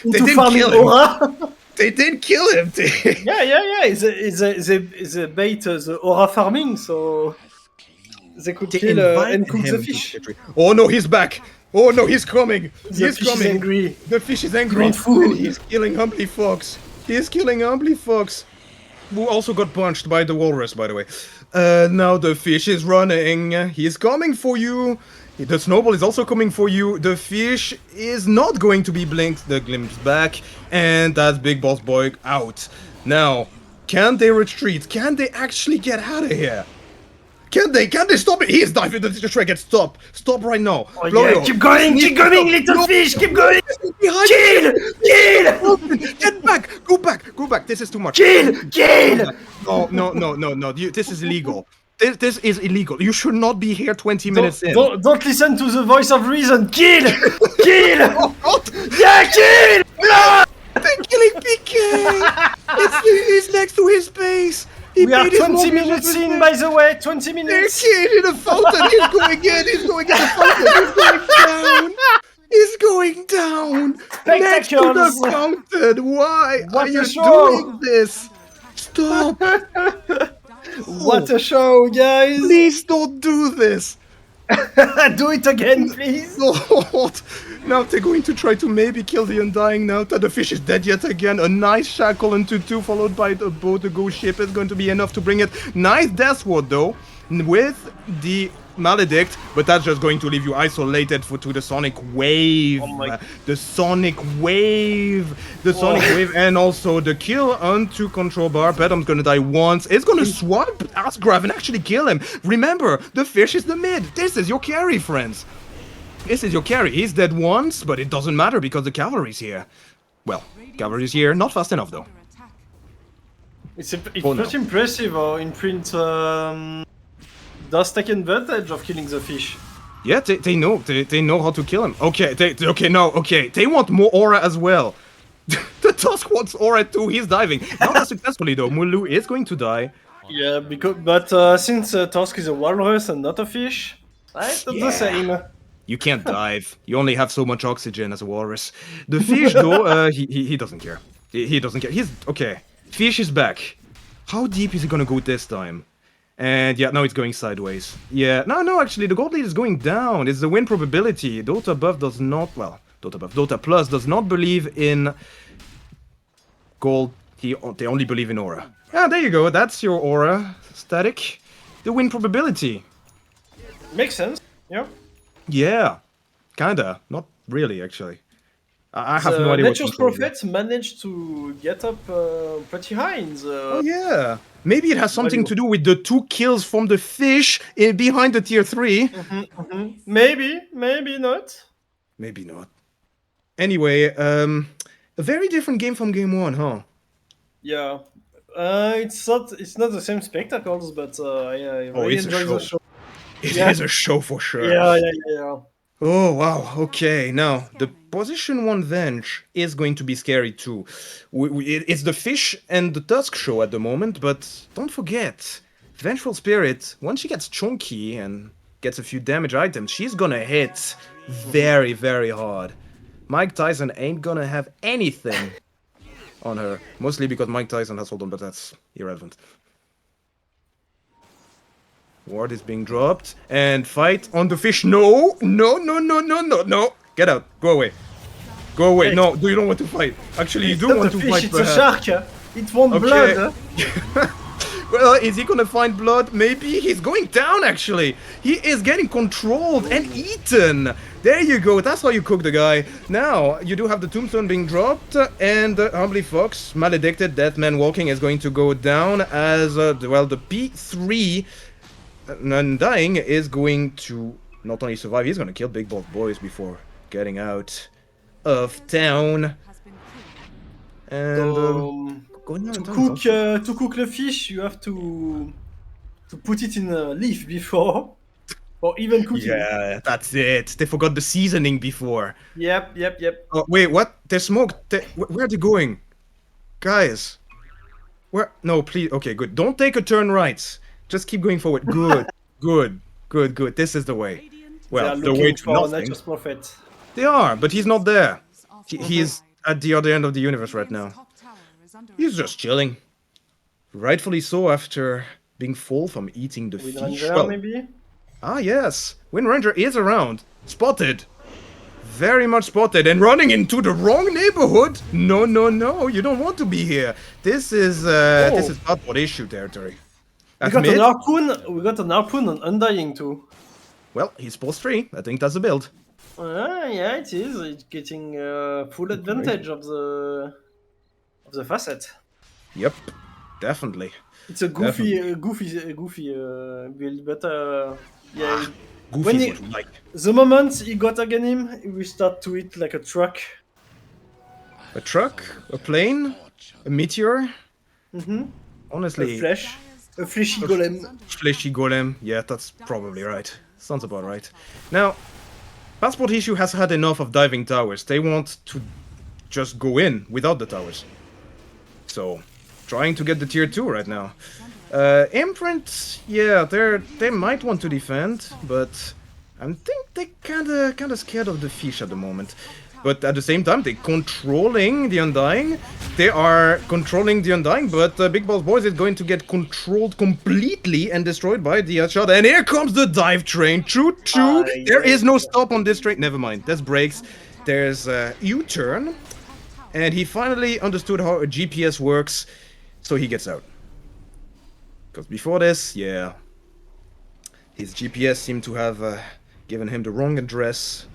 into didn't farming kill him. Aura, They did kill him. yeah. They bait the Aura farming, so they could They kill invited and cook him the to fish. victory. Oh no, he's back. Oh no, he's coming. The He's fish coming. is angry. The fish is angry. Want food. And he's killing Humbly Fox. He's killing Humbly Fox. Who also got punched by the walrus, by the way. Now the fish is running. He's coming for you. The snowball is also coming for you. The fish is not going to be blinked. The glimpse back. And that's Big Boss Boy out. Now, can they retreat? Can they actually get out of here? Can they stop it? He is diving into the Shrek. Stop. Stop right now. Oh Florio. yeah, keep going, little fish, keep going! Behind Kill! Kill! Get back! Go back! This is too much. Kill! Kill! No. This is illegal. This is illegal. You should not be here 20 minutes in. Don't listen to the voice of reason. Kill! Kill! Oh, God. Yeah, kill! No! They're killing PK! He's next to his base. We are 20 minutes in, by the way. 20 They're minutes. killing the fountain. He's going in the fountain. He's going down. Next to the Spectacles. fountain. Why What are a you show. doing this? Stop. What a show, guys! Please don't do this. Do it again, please. God. Now they're going to try to maybe kill the Undying now that the fish is dead yet again. A nice shackle into 2 followed by the boat. The ghost ship is going to be enough to bring it. Nice death ward though with the Maledict, but that's just going to leave you isolated to the Sonic Wave. The Sonic Wave. The Sonic Wave and also the kill onto control bar. Bedham's gonna die once. It's gonna swap Asgrave and actually kill him. Remember, the fish is the mid. This is your carry, friends. This is your carry. He's dead once, but it doesn't matter because the cavalry's here. Well, cavalry's here. Not fast enough though. It's pretty impressive how Imprint does take advantage of killing the fish. Yeah, they know how to kill him. Okay, they want more aura as well. The Tusk wants aura too. He's diving. Not as successfully though. Mulu is going to die. Yeah, but since Tusk is a walrus and not a fish, it's not the same. You can't dive. You only have so much oxygen as a walrus. The fish though, he doesn't care. He doesn't care. He's okay. Fish is back. How deep is he gonna go this time? And yeah, now it's going sideways. Yeah, no, actually, the gold lead is going down. It's the win probability. Dota Buff does not, well, Dota Plus does not believe in gold. They only believe in aura. Yeah, there you go. That's your aura static. The win probability. Makes sense. Yeah. Yeah, kinda. Not really, actually. I have no idea what Nature's Prophet managed to get up pretty high in the... Oh yeah. Maybe it has something to do with the 2 kills from the fish behind the tier 3. Maybe not. Maybe not. Anyway, a very different game from game 1, huh? Yeah. It's not the same spectacles, but I really enjoy the show. It is a show for sure. Yeah. Oh, wow. Okay, now, the position 1 Venge is going to be scary too. It's the Fish and the Tusk show at the moment, but don't forget, Vengeful Spirit, once she gets chunky and gets a few damage items, she's gonna hit very, very hard. Mike Tyson ain't gonna have anything on her. Mostly because Mike Tyson has hold on, but that's irrelevant. Ward is being dropped. And fight on the fish. No! Get out. Go away. Go away. No, you don't want to fight. Actually, you do want to fight. It's a shark. It won't blood. Well, is he gonna find blood? Maybe. He's going down, actually. He is getting controlled and eaten. There you go. That's how you cook the guy. Now, you do have the tombstone being dropped, and Humbly Fox, Maledicted, Deathman Walking is going to go down as, well, the P3 Undying is going to not only survive, he's gonna kill Big Boss Boys before getting out of town. And, going down To cook the fish, you have to put it in a leaf before, or even cooking. Yeah, that's it. They forgot the seasoning before. Yep. Oh, wait, what? There's smoke. Where are they going? Guys. Where? No, please. Okay, good. Don't take a turn right. Just keep going forward. Good. Good. This is the way. Well, they are the way looking to for nothing. Nature's Prophet. They are, but he's not there. He's at the other end of the universe right now. He's just chilling. Rightfully so after being full from eating the With fish. Ranger, Well, maybe? ah, yes. Wind Ranger is around. Spotted. Very much spotted and running into the wrong neighborhood. No. You don't want to be here. This is Passport issue territory. We got an harpoon on Undying too. Well, he's post 3. I think that's the build. Yeah, it is. It's getting full advantage of the facet. Yep, definitely. It's a goofy build, but yeah. Goofy When is what we like. The moment he got again him, he will start to eat like a truck. A truck, a plane, a meteor. Honestly, A fleshy golem. fleshy golem. Yeah, that's probably right. Sounds about right. Now, Passport issue has had enough of diving towers. They want to just go in without the towers. So, trying to get the tier 2 right now. Imprint, yeah, they might want to defend, but I think they kinda scared of the fish at the moment. But at the same time, they're controlling the Undying. They are controlling the Undying, but Big Boss Boys is going to get controlled completely and destroyed by the headshot. And here comes the dive train. Choo. There is no stop on this train. Never mind. There's brakes. There's a U-turn. And he finally understood how a GPS works, so he gets out. Because before this, yeah, his GPS seemed to have given him the wrong address,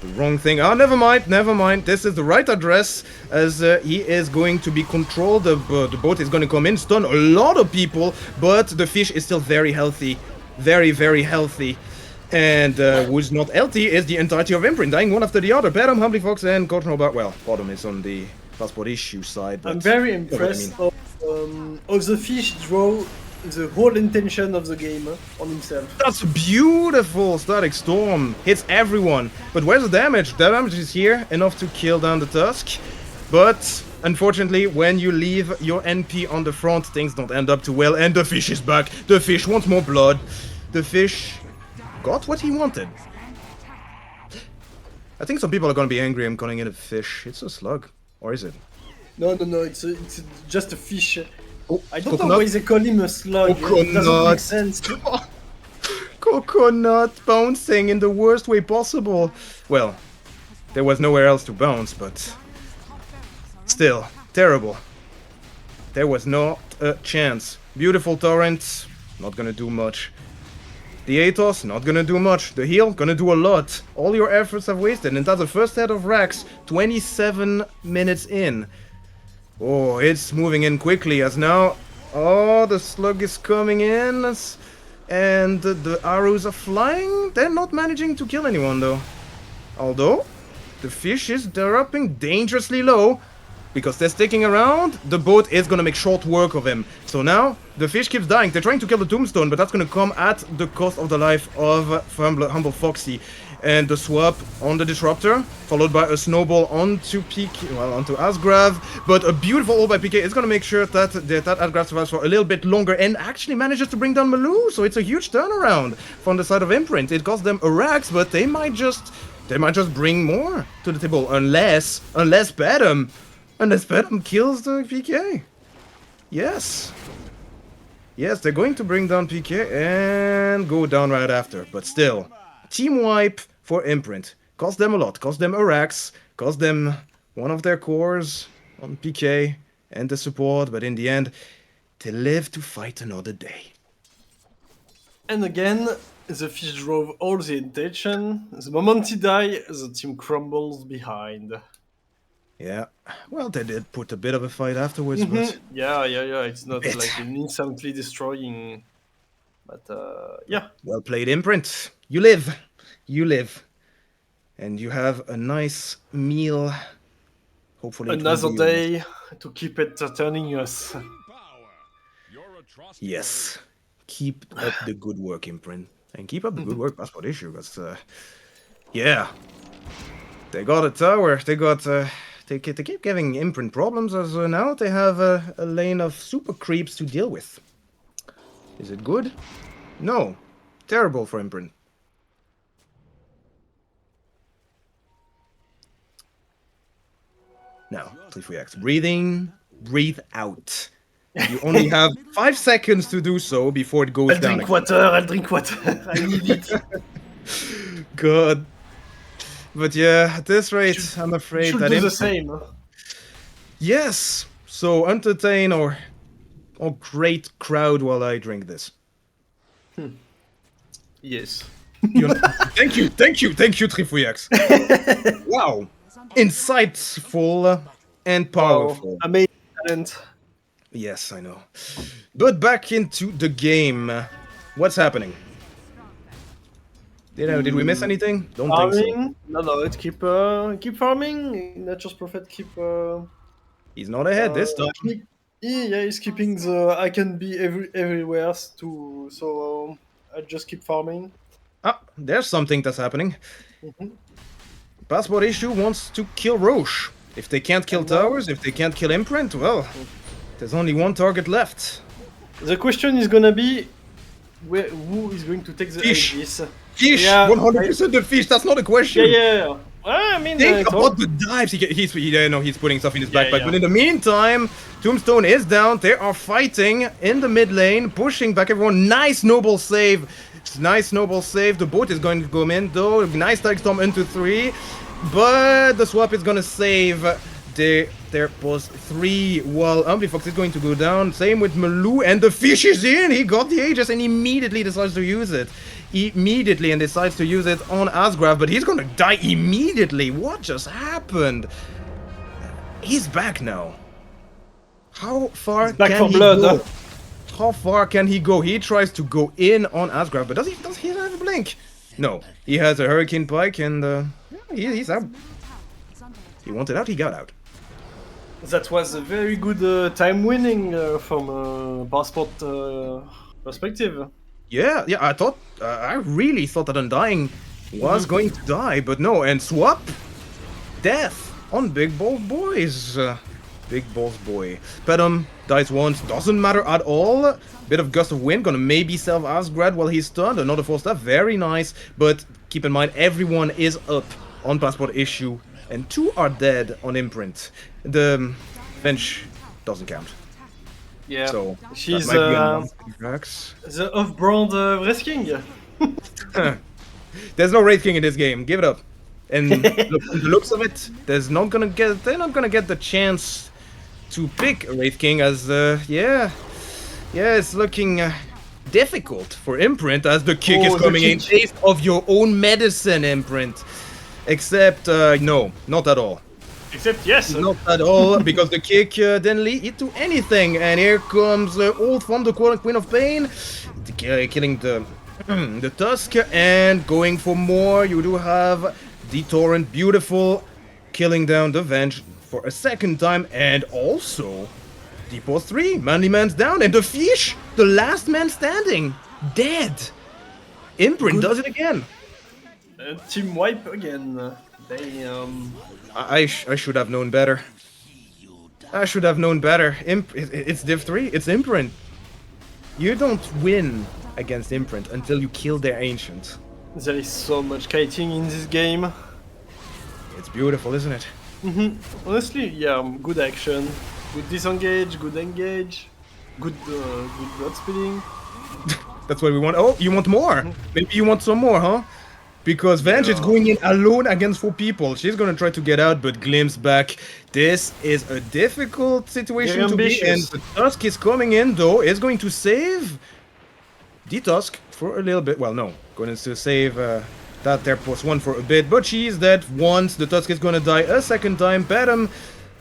the wrong thing. Oh, never mind. This is the right address, as he is going to be controlled. The boat is going to come in, stun a lot of people, but the fish is still very healthy. Very healthy. And who's not healthy is the entirety of Imprint, dying one after the other. Bottom, Humbly Fox, and Coach Nobart. Well, bottom is on the Passport issue side. But I'm very impressed of the fish draw the whole intention of the game on himself. That's a beautiful static storm. Hits everyone. But where's the damage? The damage is here, enough to kill down the Tusk. But unfortunately, when you leave your NP on the front, things don't end up too well. And the fish is back. The fish wants more blood. The fish got what he wanted. I think some people are gonna be angry I'm calling it a fish. It's a slug. Or is it? No, it's just a fish. Oh, I don't coconut. know why they call him a slug. It doesn't Coconut. make sense. Coconut bouncing in the worst way possible. Well, there was nowhere else to bounce, but still, terrible. There was not a chance. Beautiful torrent, not gonna do much. The Atos, not gonna do much. The heal, gonna do a lot. All your efforts have wasted, and that's the first set of racks, 27 minutes in. Oh, it's moving in quickly as now. Oh, the slug is coming in, and the arrows are flying. They're not managing to kill anyone though. Although, the fish is dropping dangerously low. Because they're sticking around, the boat is gonna make short work of him. So now, the fish keeps dying. They're trying to kill the tombstone, but that's gonna come at the cost of the life of Humble Foxy. And the swap on the Disruptor, followed by a snowball onto onto Asgrav. But a beautiful ult by PK is gonna make sure that Asgrav survives for a little bit longer and actually manages to bring down Malou. So it's a huge turnaround from the side of Imprint. It cost them a Rax, but they might just bring more to the table, unless Bedham kills the PK. Yes, they're going to bring down PK and go down right after. But still, team wipe for Imprint. Cost them a lot. Cost them a Rax. Cost them one of their cores on PK and the support. But in the end, They live to fight another day. And again, the fish drove all the attention. The moment he died, the team crumbles behind. Yeah, well, they did put a bit of a fight afterwards, but Yeah. It's not Bit. like an instantly destroying. But yeah. well played, Imprint. You live. You live. And you have a nice meal. Hopefully, it won't Another be day to keep entertaining us. Yes. Keep up the good work, Imprint. And keep up the good work, Passport Issue. Because, yeah. They got a tower. They got, they keep giving Imprint problems, as now they have a lane of super creeps to deal with. Is it good? No. Terrible for Imprint. Now, please react. Breathing, breathe out. You only have 5 seconds to do so before it goes I'll down. drink water, I'll drink water. I need it. God. But yeah, at this rate, I'm afraid Should that do the Imprint- same. Huh? Yes. So entertain or great crowd while I drink this. Yes. Thank you, Trifuyax. Wow. Insightful and powerful. Amazing talent. Yes, I know. But back into the game. What's happening? Did we miss anything? Don't think so. Farming? No, it's keep farming. Nature's Prophet keep. He's not ahead this time. Yeah, he's keeping the. I can be everywhere too. So I just keep farming. Ah, there's something that's happening. Mhm. Passport Issue wants to kill Roche. If they can't kill towers, if they can't kill Imprint, well, there's only one target left. The question is gonna be, who is going to take the Fish. Aegis? Fish, Yeah, 100% the fish. That's not a question. Yeah. Well, I mean, Think it's all- about the dives. He's putting stuff in his Yeah, backpack. yeah. But in the meantime, Tombstone is down. They are fighting in the mid lane, pushing back everyone. Nice noble save. Nice noble save. The boat is going to go in though. Nice tag storm into 3. But the swap is gonna save their post 3 while Ambifox is going to go down. Same with Malou, and the fish is in. He got the Aegis and immediately decides to use it. Immediately, and decides to use it on Asgraf, but he's gonna die immediately. What just happened? He's back now. How far He's back can for he blood, go? huh? How far can he go? He tries to go in on Asgraf, but does he have a blink? No, he has a Hurricane Pike, and he's out. He wanted out, he got out. That was a very good time winning from a passport perspective. Yeah, I really thought that Undying was going to die, but no, and swap death on Big Balls Boys. Big Balls Boy. Pedum dies once, doesn't matter at all. Bit of gust of wind, gonna maybe save Asgrad while he's stunned. Another 4-step, very nice, but keep in mind everyone is up on Passport Issue, and 2 are dead on Imprint. The bench doesn't count. Yeah, So she's that might be enough for Drax. the off-brand Wresking. There's no Wraith King in this game. Give it up. And look, from the looks of it, they're not gonna get the chance to pick a Wraith King, as yeah, it's looking difficult for Imprint as the kick is the coming in. kick. Taste of your own medicine, Imprint. Except no, not at all. Except yes. Not at all, because the kick didn't lead to anything. And here comes Old from the Queen of Pain, killing the the Tusk, and going for more. You do have the Torrent, beautiful, killing down the Venge for a second time, and also the post 3. Manly Man's down, and the Fish, the last man standing, dead. Imprint does it again. Team wipe again. They I should have known better. I should have known better. It's Div 3. It's Imprint. You don't win against Imprint until you kill their Ancient. There is so much kiting in this game. It's beautiful, isn't it? Honestly, yeah, good action, good disengage, good engage, good blood speeding. That's what we want. Oh, you want more? Maybe you want some more, huh? because Venge is going in alone against 4 people. She's gonna try to get out, but Glimpse back. This is a difficult situation to be in. The Tusk is coming in, though. Is going to save the Tusk for a little bit. Well, no. Going to save that there +1 for a bit, but she's dead once. The Tusk is gonna die a second time. Bedham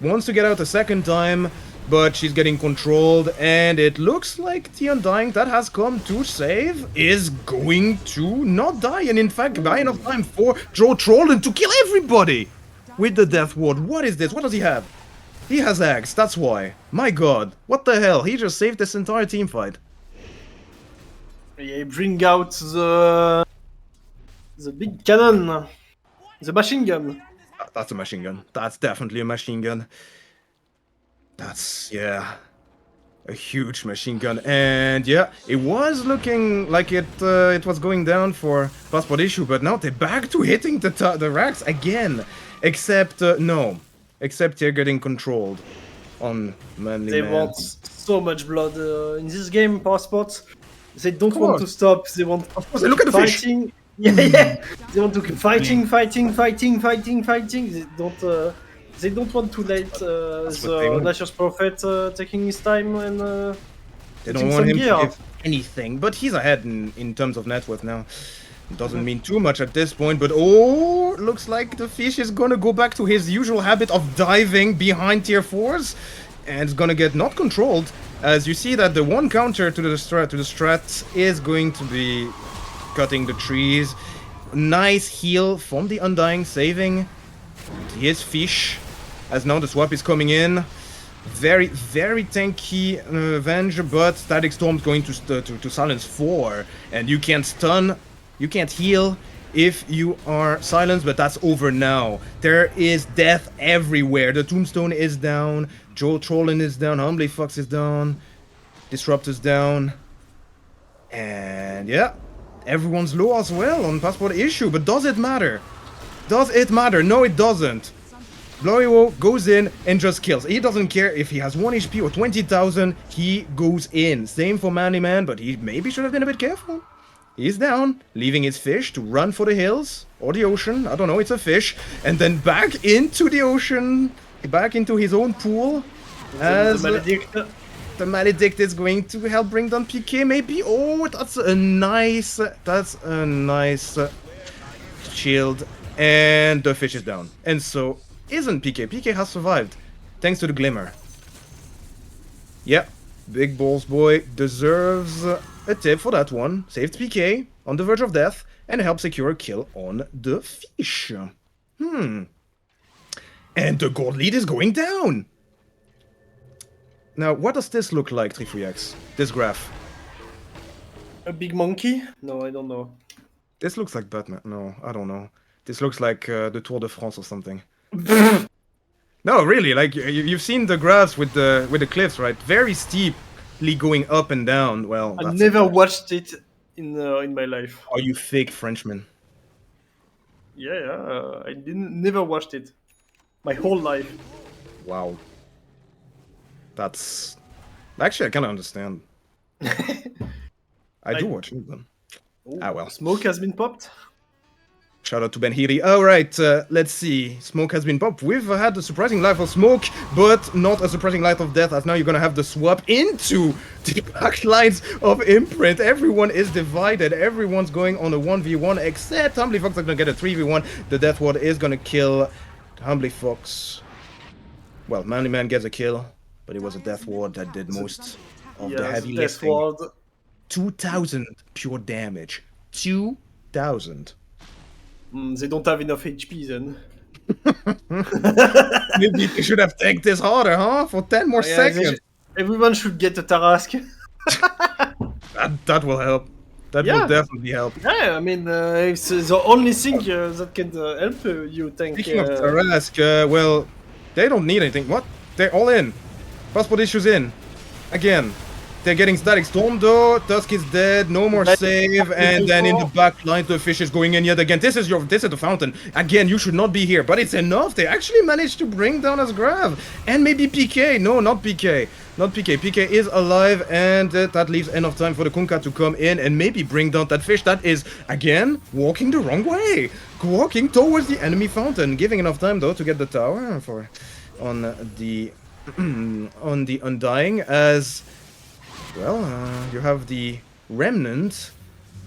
wants to get out a second time, but she's getting controlled, and it looks like the Undying that has come to save is going to not die, and in fact buy enough time for Joe Trollen to kill everybody with the Death Ward. What is this? What does he have? He has Axe, that's why. My god, what the hell? He just saved this entire team fight. Yeah, bring out the big cannon, the machine gun. That's a machine gun. That's definitely a machine gun. That's, yeah, a huge machine gun. And yeah, it was looking like it was going down for Passport Issue, but now they're back to hitting the racks again. Except, no. Except they're getting controlled on Manly They Man. want so much blood in this game, Passport. They don't want to stop. They want Of course, look at the fish. fighting. Yeah. They want to keep fighting. They don't want to let the Nashor's Prophet taking his time and they don't want him to give anything, but he's ahead in terms of net worth now. It doesn't mean too much at this point, but oh, looks like the fish is gonna go back to his usual habit of diving behind tier 4s, and it's gonna get not controlled, as you see that the one counter to the strat is going to be cutting the trees. Nice heal from the Undying, saving his fish, as now the swap is coming in. Very, very tanky Venge, but Static Storm's going to silence 4, and you can't stun, you can't heal if you are silenced, but that's over now. There is death everywhere. The Tombstone is down, Joe Trollen is down, Humbly Fox is down, Disrupt is down, and yeah, everyone's low as well on Passport Issue, but does it matter? Does it matter? No, it doesn't. Blorio goes in and just kills. He doesn't care if he has 1 HP or 20,000, he goes in. Same for Manly Man, but he maybe should have been a bit careful. He's down, leaving his fish to run for the hills or the ocean. I don't know, it's a fish. And then back into the ocean, back into his own pool. As the Maledict is going to help bring down PK maybe. Oh, that's a nice shield. And the fish is down. And so isn't PK. PK has survived, thanks to the Glimmer. Yeah, Big Balls Boy deserves a tip for that one. Saved PK on the verge of death and helped secure a kill on the fish. And the gold lead is going down. Now, what does this look like, 33X? This graph. A big monkey? No, I don't know. This looks like Batman. No, I don't know. This looks like the Tour de France or something. No, really, like you've seen the graphs with the cliffs, right? Very steeply going up and down. Well, I never watched it in my life. Are you fake Frenchman? Yeah, I never watched it my whole life. Wow. That's actually I kind of understand. I do watch it then. Ah well. Smoke has been popped. Shout out to Ben Healy. Alright, let's see. Smoke has been popped. We've had a surprising life of Smoke, but not a surprising life of death, as now you're gonna have the swap into the back lines of Imprint. Everyone is divided. Everyone's going on a 1v1, except Humbly Fox is gonna get a 3v1. The Death Ward is gonna kill Humbly Fox. Well, Manly Man gets a kill, but it was a Death Ward that did most of the heavy lifting. 2,000 pure damage. 2,000. They don't have enough HP then. Maybe they should have tanked this harder, huh? For 10 more seconds. Everyone should get a Tarask. that will help. That will definitely help. Yeah, I mean, it's the only thing that can help you tank. Speaking of Tarask, well, they don't need anything. What? They're all in. Passport Issue's in. Again. They're getting Static Storm though, Tusk is dead, no more save, and then in the back line the fish is going in yet again. This is the fountain. Again, you should not be here, but it's enough. They actually managed to bring down Asgrav. And maybe PK. No, not PK. Not PK. PK is alive, and that leaves enough time for the Kunkka to come in and maybe bring down that fish that is, again, walking the wrong way. Walking towards the enemy fountain. Giving enough time, though, to get the tower on the on the Undying, as, well, you have the remnant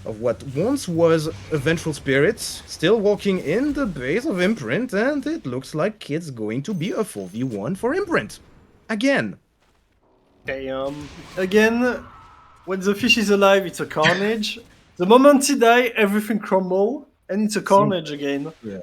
of what once was a Vengeful Spirit still walking in the base of Imprint, and it looks like it's going to be a 4v1 for Imprint. Again. Okay, again, when the fish is alive, it's a carnage. The moment he die, everything crumble, and it's a carnage again. Yeah.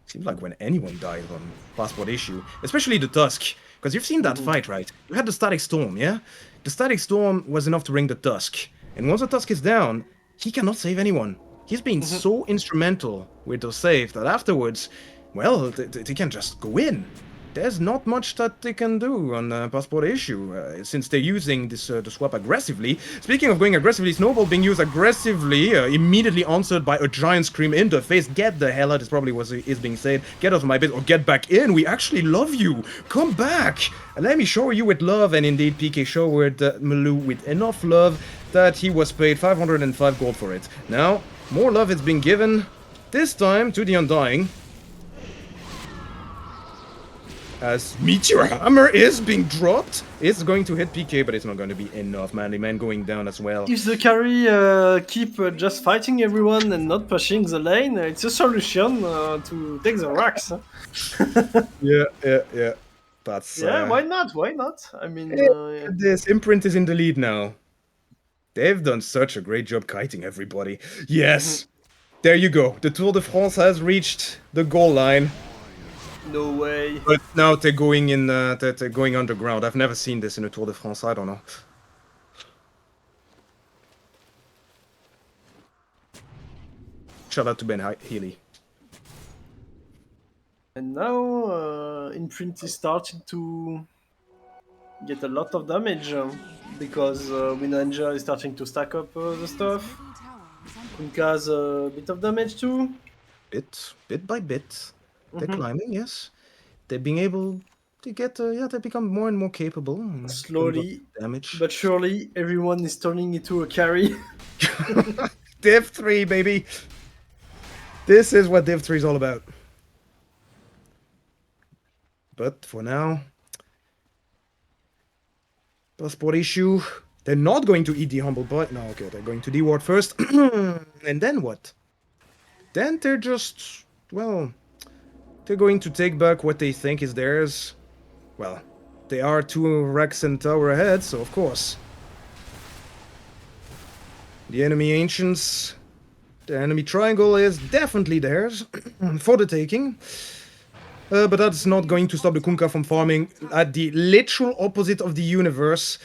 Seems like when anyone dies on Passport Issue, especially the Tusk, because you've seen that fight, right? You had the Static Storm, yeah? The Static Storm was enough to bring the Tusk, and once the Tusk is down, he cannot save anyone. He's been so instrumental with those saves that afterwards, well, they can just go in. There's not much that they can do on Passport Issue, since they're using this the swap aggressively. Speaking of going aggressively, Snowball being used aggressively, immediately answered by a giant scream in the face. Get the hell out, is probably what is being said. Get out of my base, or get back in. We actually love you. Come back. And let me shower you with love. And indeed, PK showered Malou with enough love that he was paid 505 gold for it. Now, more love is being given, this time to the Undying, as Meteor Hammer is being dropped. It's going to hit PK, but it's not going to be enough. Manly Man going down as well. If the carry keep just fighting everyone and not pushing the lane, it's a solution to take the racks. Yeah. That's Yeah, why not? Why not? I mean, this Imprint is in the lead now. They've done such a great job kiting everybody. Yes, there you go. The Tour de France has reached the goal line. no way. But now they're going in. They're going underground. I've never seen this in a Tour de France. I don't know. Shout out to Ben Healy. And now Imprint is starting to get a lot of damage because Winranger is starting to stack up the stuff. Kunkka has a bit of damage too. Bit by bit, they're climbing. Yes, they're being able to get. Yeah, they become more and more capable. Slowly, damage. but surely, everyone is turning into a carry. Div 3, baby. This is what Div 3 is all about. But for now, Passport Issue. They're not going to eat the Humble Bite. No, okay, they're going to D-Ward first. And then what? Then they're just, well, they're going to take back what they think is theirs. Well, they are 2 racks and tower ahead, so of course. The enemy Ancients, the enemy Triangle is definitely theirs for the taking. But that's not going to stop the Kunkka from farming at the literal opposite of the universe.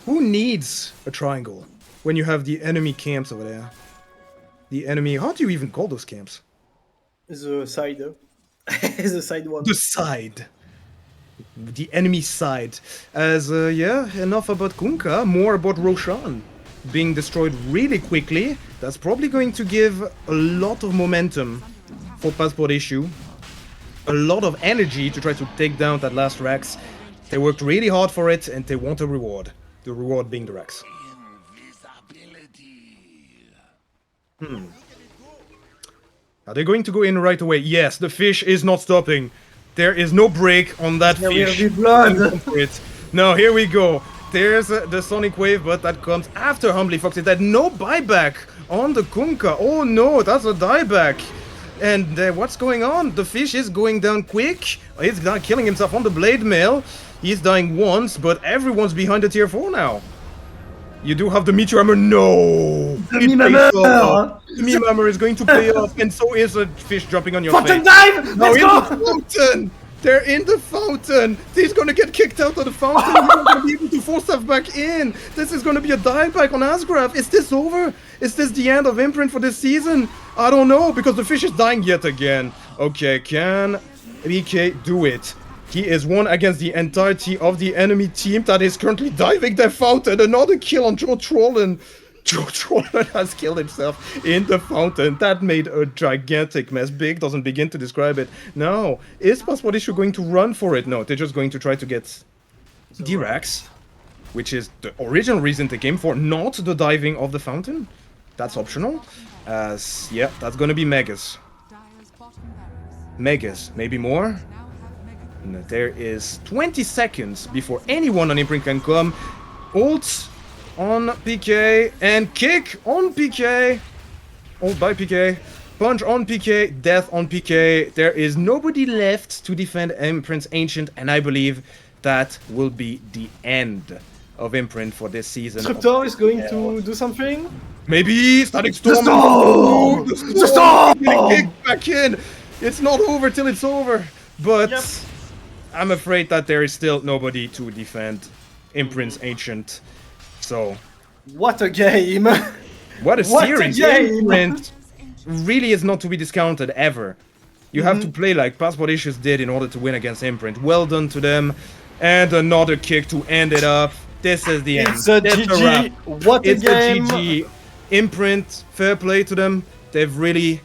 Who needs a triangle when you have the enemy camps over there? The enemy... How do you even call those camps? The side. The side one. The side. The enemy side. As, yeah, enough about Kunkka, more about Roshan being destroyed really quickly. That's probably going to give a lot of momentum for Passport Issue. A lot of energy to try to take down that last Rex. They worked really hard for it, and they want a reward. The reward being the Rex. Are they going to go in right away? Yes, the fish is not stopping. There is no break on that fish. There will be blood. No, here we go. There's the Sonic Wave, but that comes after Humbly Fox. It had no buyback on the Kunkka. Oh no, that's a dieback. And what's going on? The fish is going down quick. He's killing himself on the Blade Mail. He's dying once, but everyone's behind the tier 4 now. You do have the Meteor Hammer. No! The Meme Hammer! The Meme Hammer is going to pay off, and so is a fish jumping on your Fountain face. dive! No, Let's in go! the fountain! They're in the fountain! He's gonna get kicked out of the fountain! He's not gonna be able to force stuff back in! This is gonna be a dieback on Asgraf! Is this over? Is this the end of Imprint for this season? I don't know, because the fish is dying yet again. Okay, can BK do it? He is one against the entirety of the enemy team that is currently diving their fountain. Another kill on Joe Trollen. Joe Trollen has killed himself in the fountain. That made a gigantic mess. Big doesn't begin to describe it. Now, is Passport Issue going to run for it? No, they're just going to try to get D-Rax. which is the original reason they came for, not the diving of the fountain. That's optional. Yeah, that's gonna be Megas. Dire's bottom barracks Megas, maybe more? now have mega. And there is 20 seconds before anyone on Imprint can come. Ult on PK and kick on PK. Ult by PK. Punch on PK. Death on PK. There is nobody left to defend Imprint's Ancient, and I believe that will be the end of Imprint for this season. Scriptor is going to do something. Maybe Static Storm. Storm! The Storm! Getting kicked back in. It's not over till it's over. But Yep. I'm afraid that there is still nobody to defend Imprint's Ancient. So, What a game! what a What a series! game! Imprint really is not to be discounted ever. You have to play like Passport Issues did in order to win against Imprint. Well done to them. And another kick to end it up. This is the end. It's a That's GG. wrap. What a It's game! a GG. Imprint, fair play to them. They've really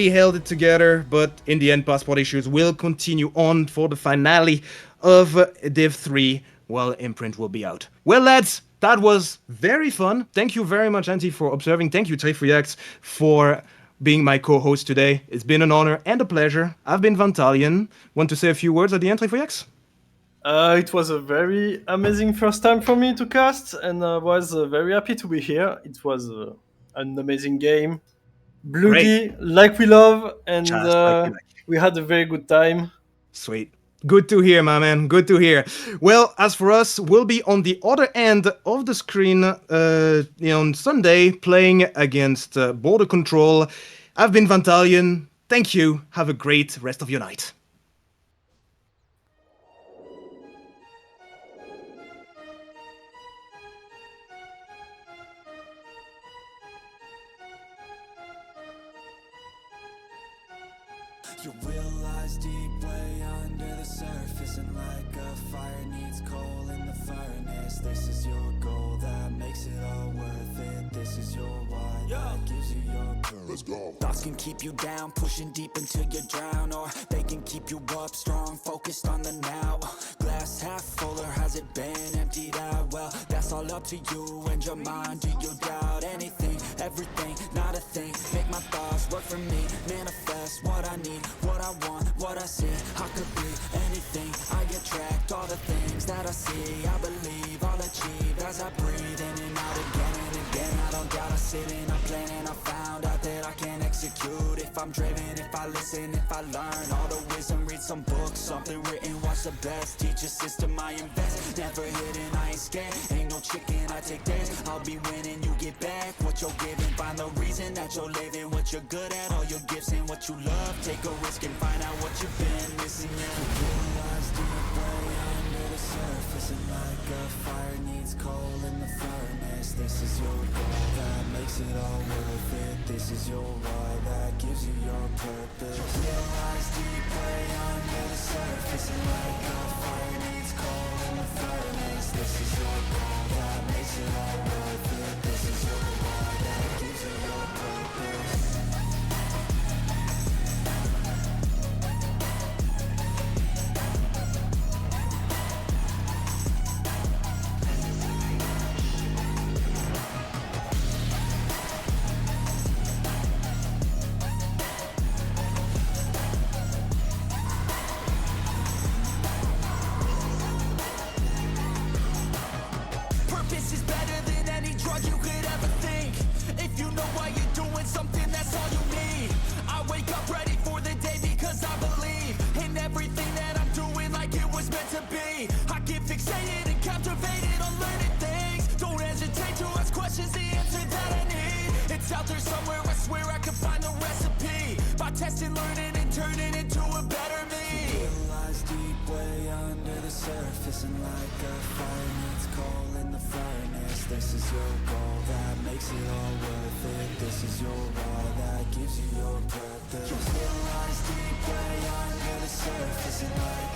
held it together. But in the end, Passport Issues will continue on for the finale of Div 3, while Imprint will be out. Well, lads, that was very fun. Thank you very much, Antti, for observing. Thank you, Treyfriax, for being my co-host today. It's been an honor and a pleasure. I've been Vantalion. Want to say a few words at the end, Treyfriax? It was a very amazing first time for me to cast, and I was very happy to be here. It was an amazing game. Bloody, like we love, and Just like we like. we had a very good time. Sweet. Good to hear, my man. Good to hear. Well, as for us, we'll be on the other end of the screen on Sunday playing against Border Control. I've been Vantalion. Thank you. Have a great rest of your night. Your will lies deep way under the surface, and like a fire needs coal in the furnace. This is your goal that makes it all worth it. This is your why that gives you your purpose. Let's go. Thoughts can keep you down, pushing deep until you drown, or they can keep you up strong, focused on the now. Glass half full, or has it been emptied out? Well, that's all up to you and your mind. Do you doubt anything, everything, not a thing? Make my thoughts work for me, manifest what I need, what I want, what I see. I could be anything, I attract all the things that I see. I believe I'll achieve as I breathe in and out again and again. I don't doubt, I sit and I plan, and I found out that I can execute. If I'm driven, if I listen, if I learn all the wisdom, read some books, something written, watch the best. Teach a system, I invest, never hidden, I ain't scared. Ain't no chicken, I take dares. I'll be winning, you get back what you're giving. Find the reason that you're living, what you're good at, all your gifts and what you love. Take a risk and find out what you've been missing. Yeah, lies deep way under the surface, and like a fire needs coal in the furnace. This is your goal that makes it all worth it. This is your why that gives you your purpose. Your lies deep way under the surface, and like a fire needs coal in the furnace. This is your goal that makes it all worth it. This is your why that gives you your purpose. Purpose is better than any drug you could ever think. If you know why you're doing something, that's all you need. I wake up ready for the day because I believe in everything that I'm doing, like it was meant to be. I get fixated and captivated on learning things. Don't hesitate to ask questions, the answer that I need. It's out there somewhere, I swear I can find the recipe. By testing, learning, and turning into a better me. It lies deep way under the surface, and like a fire needs coal in the furnace. This is your goal that makes it all worth it. This is your why that gives you your purpose. Your will lies deep way under the surface, and like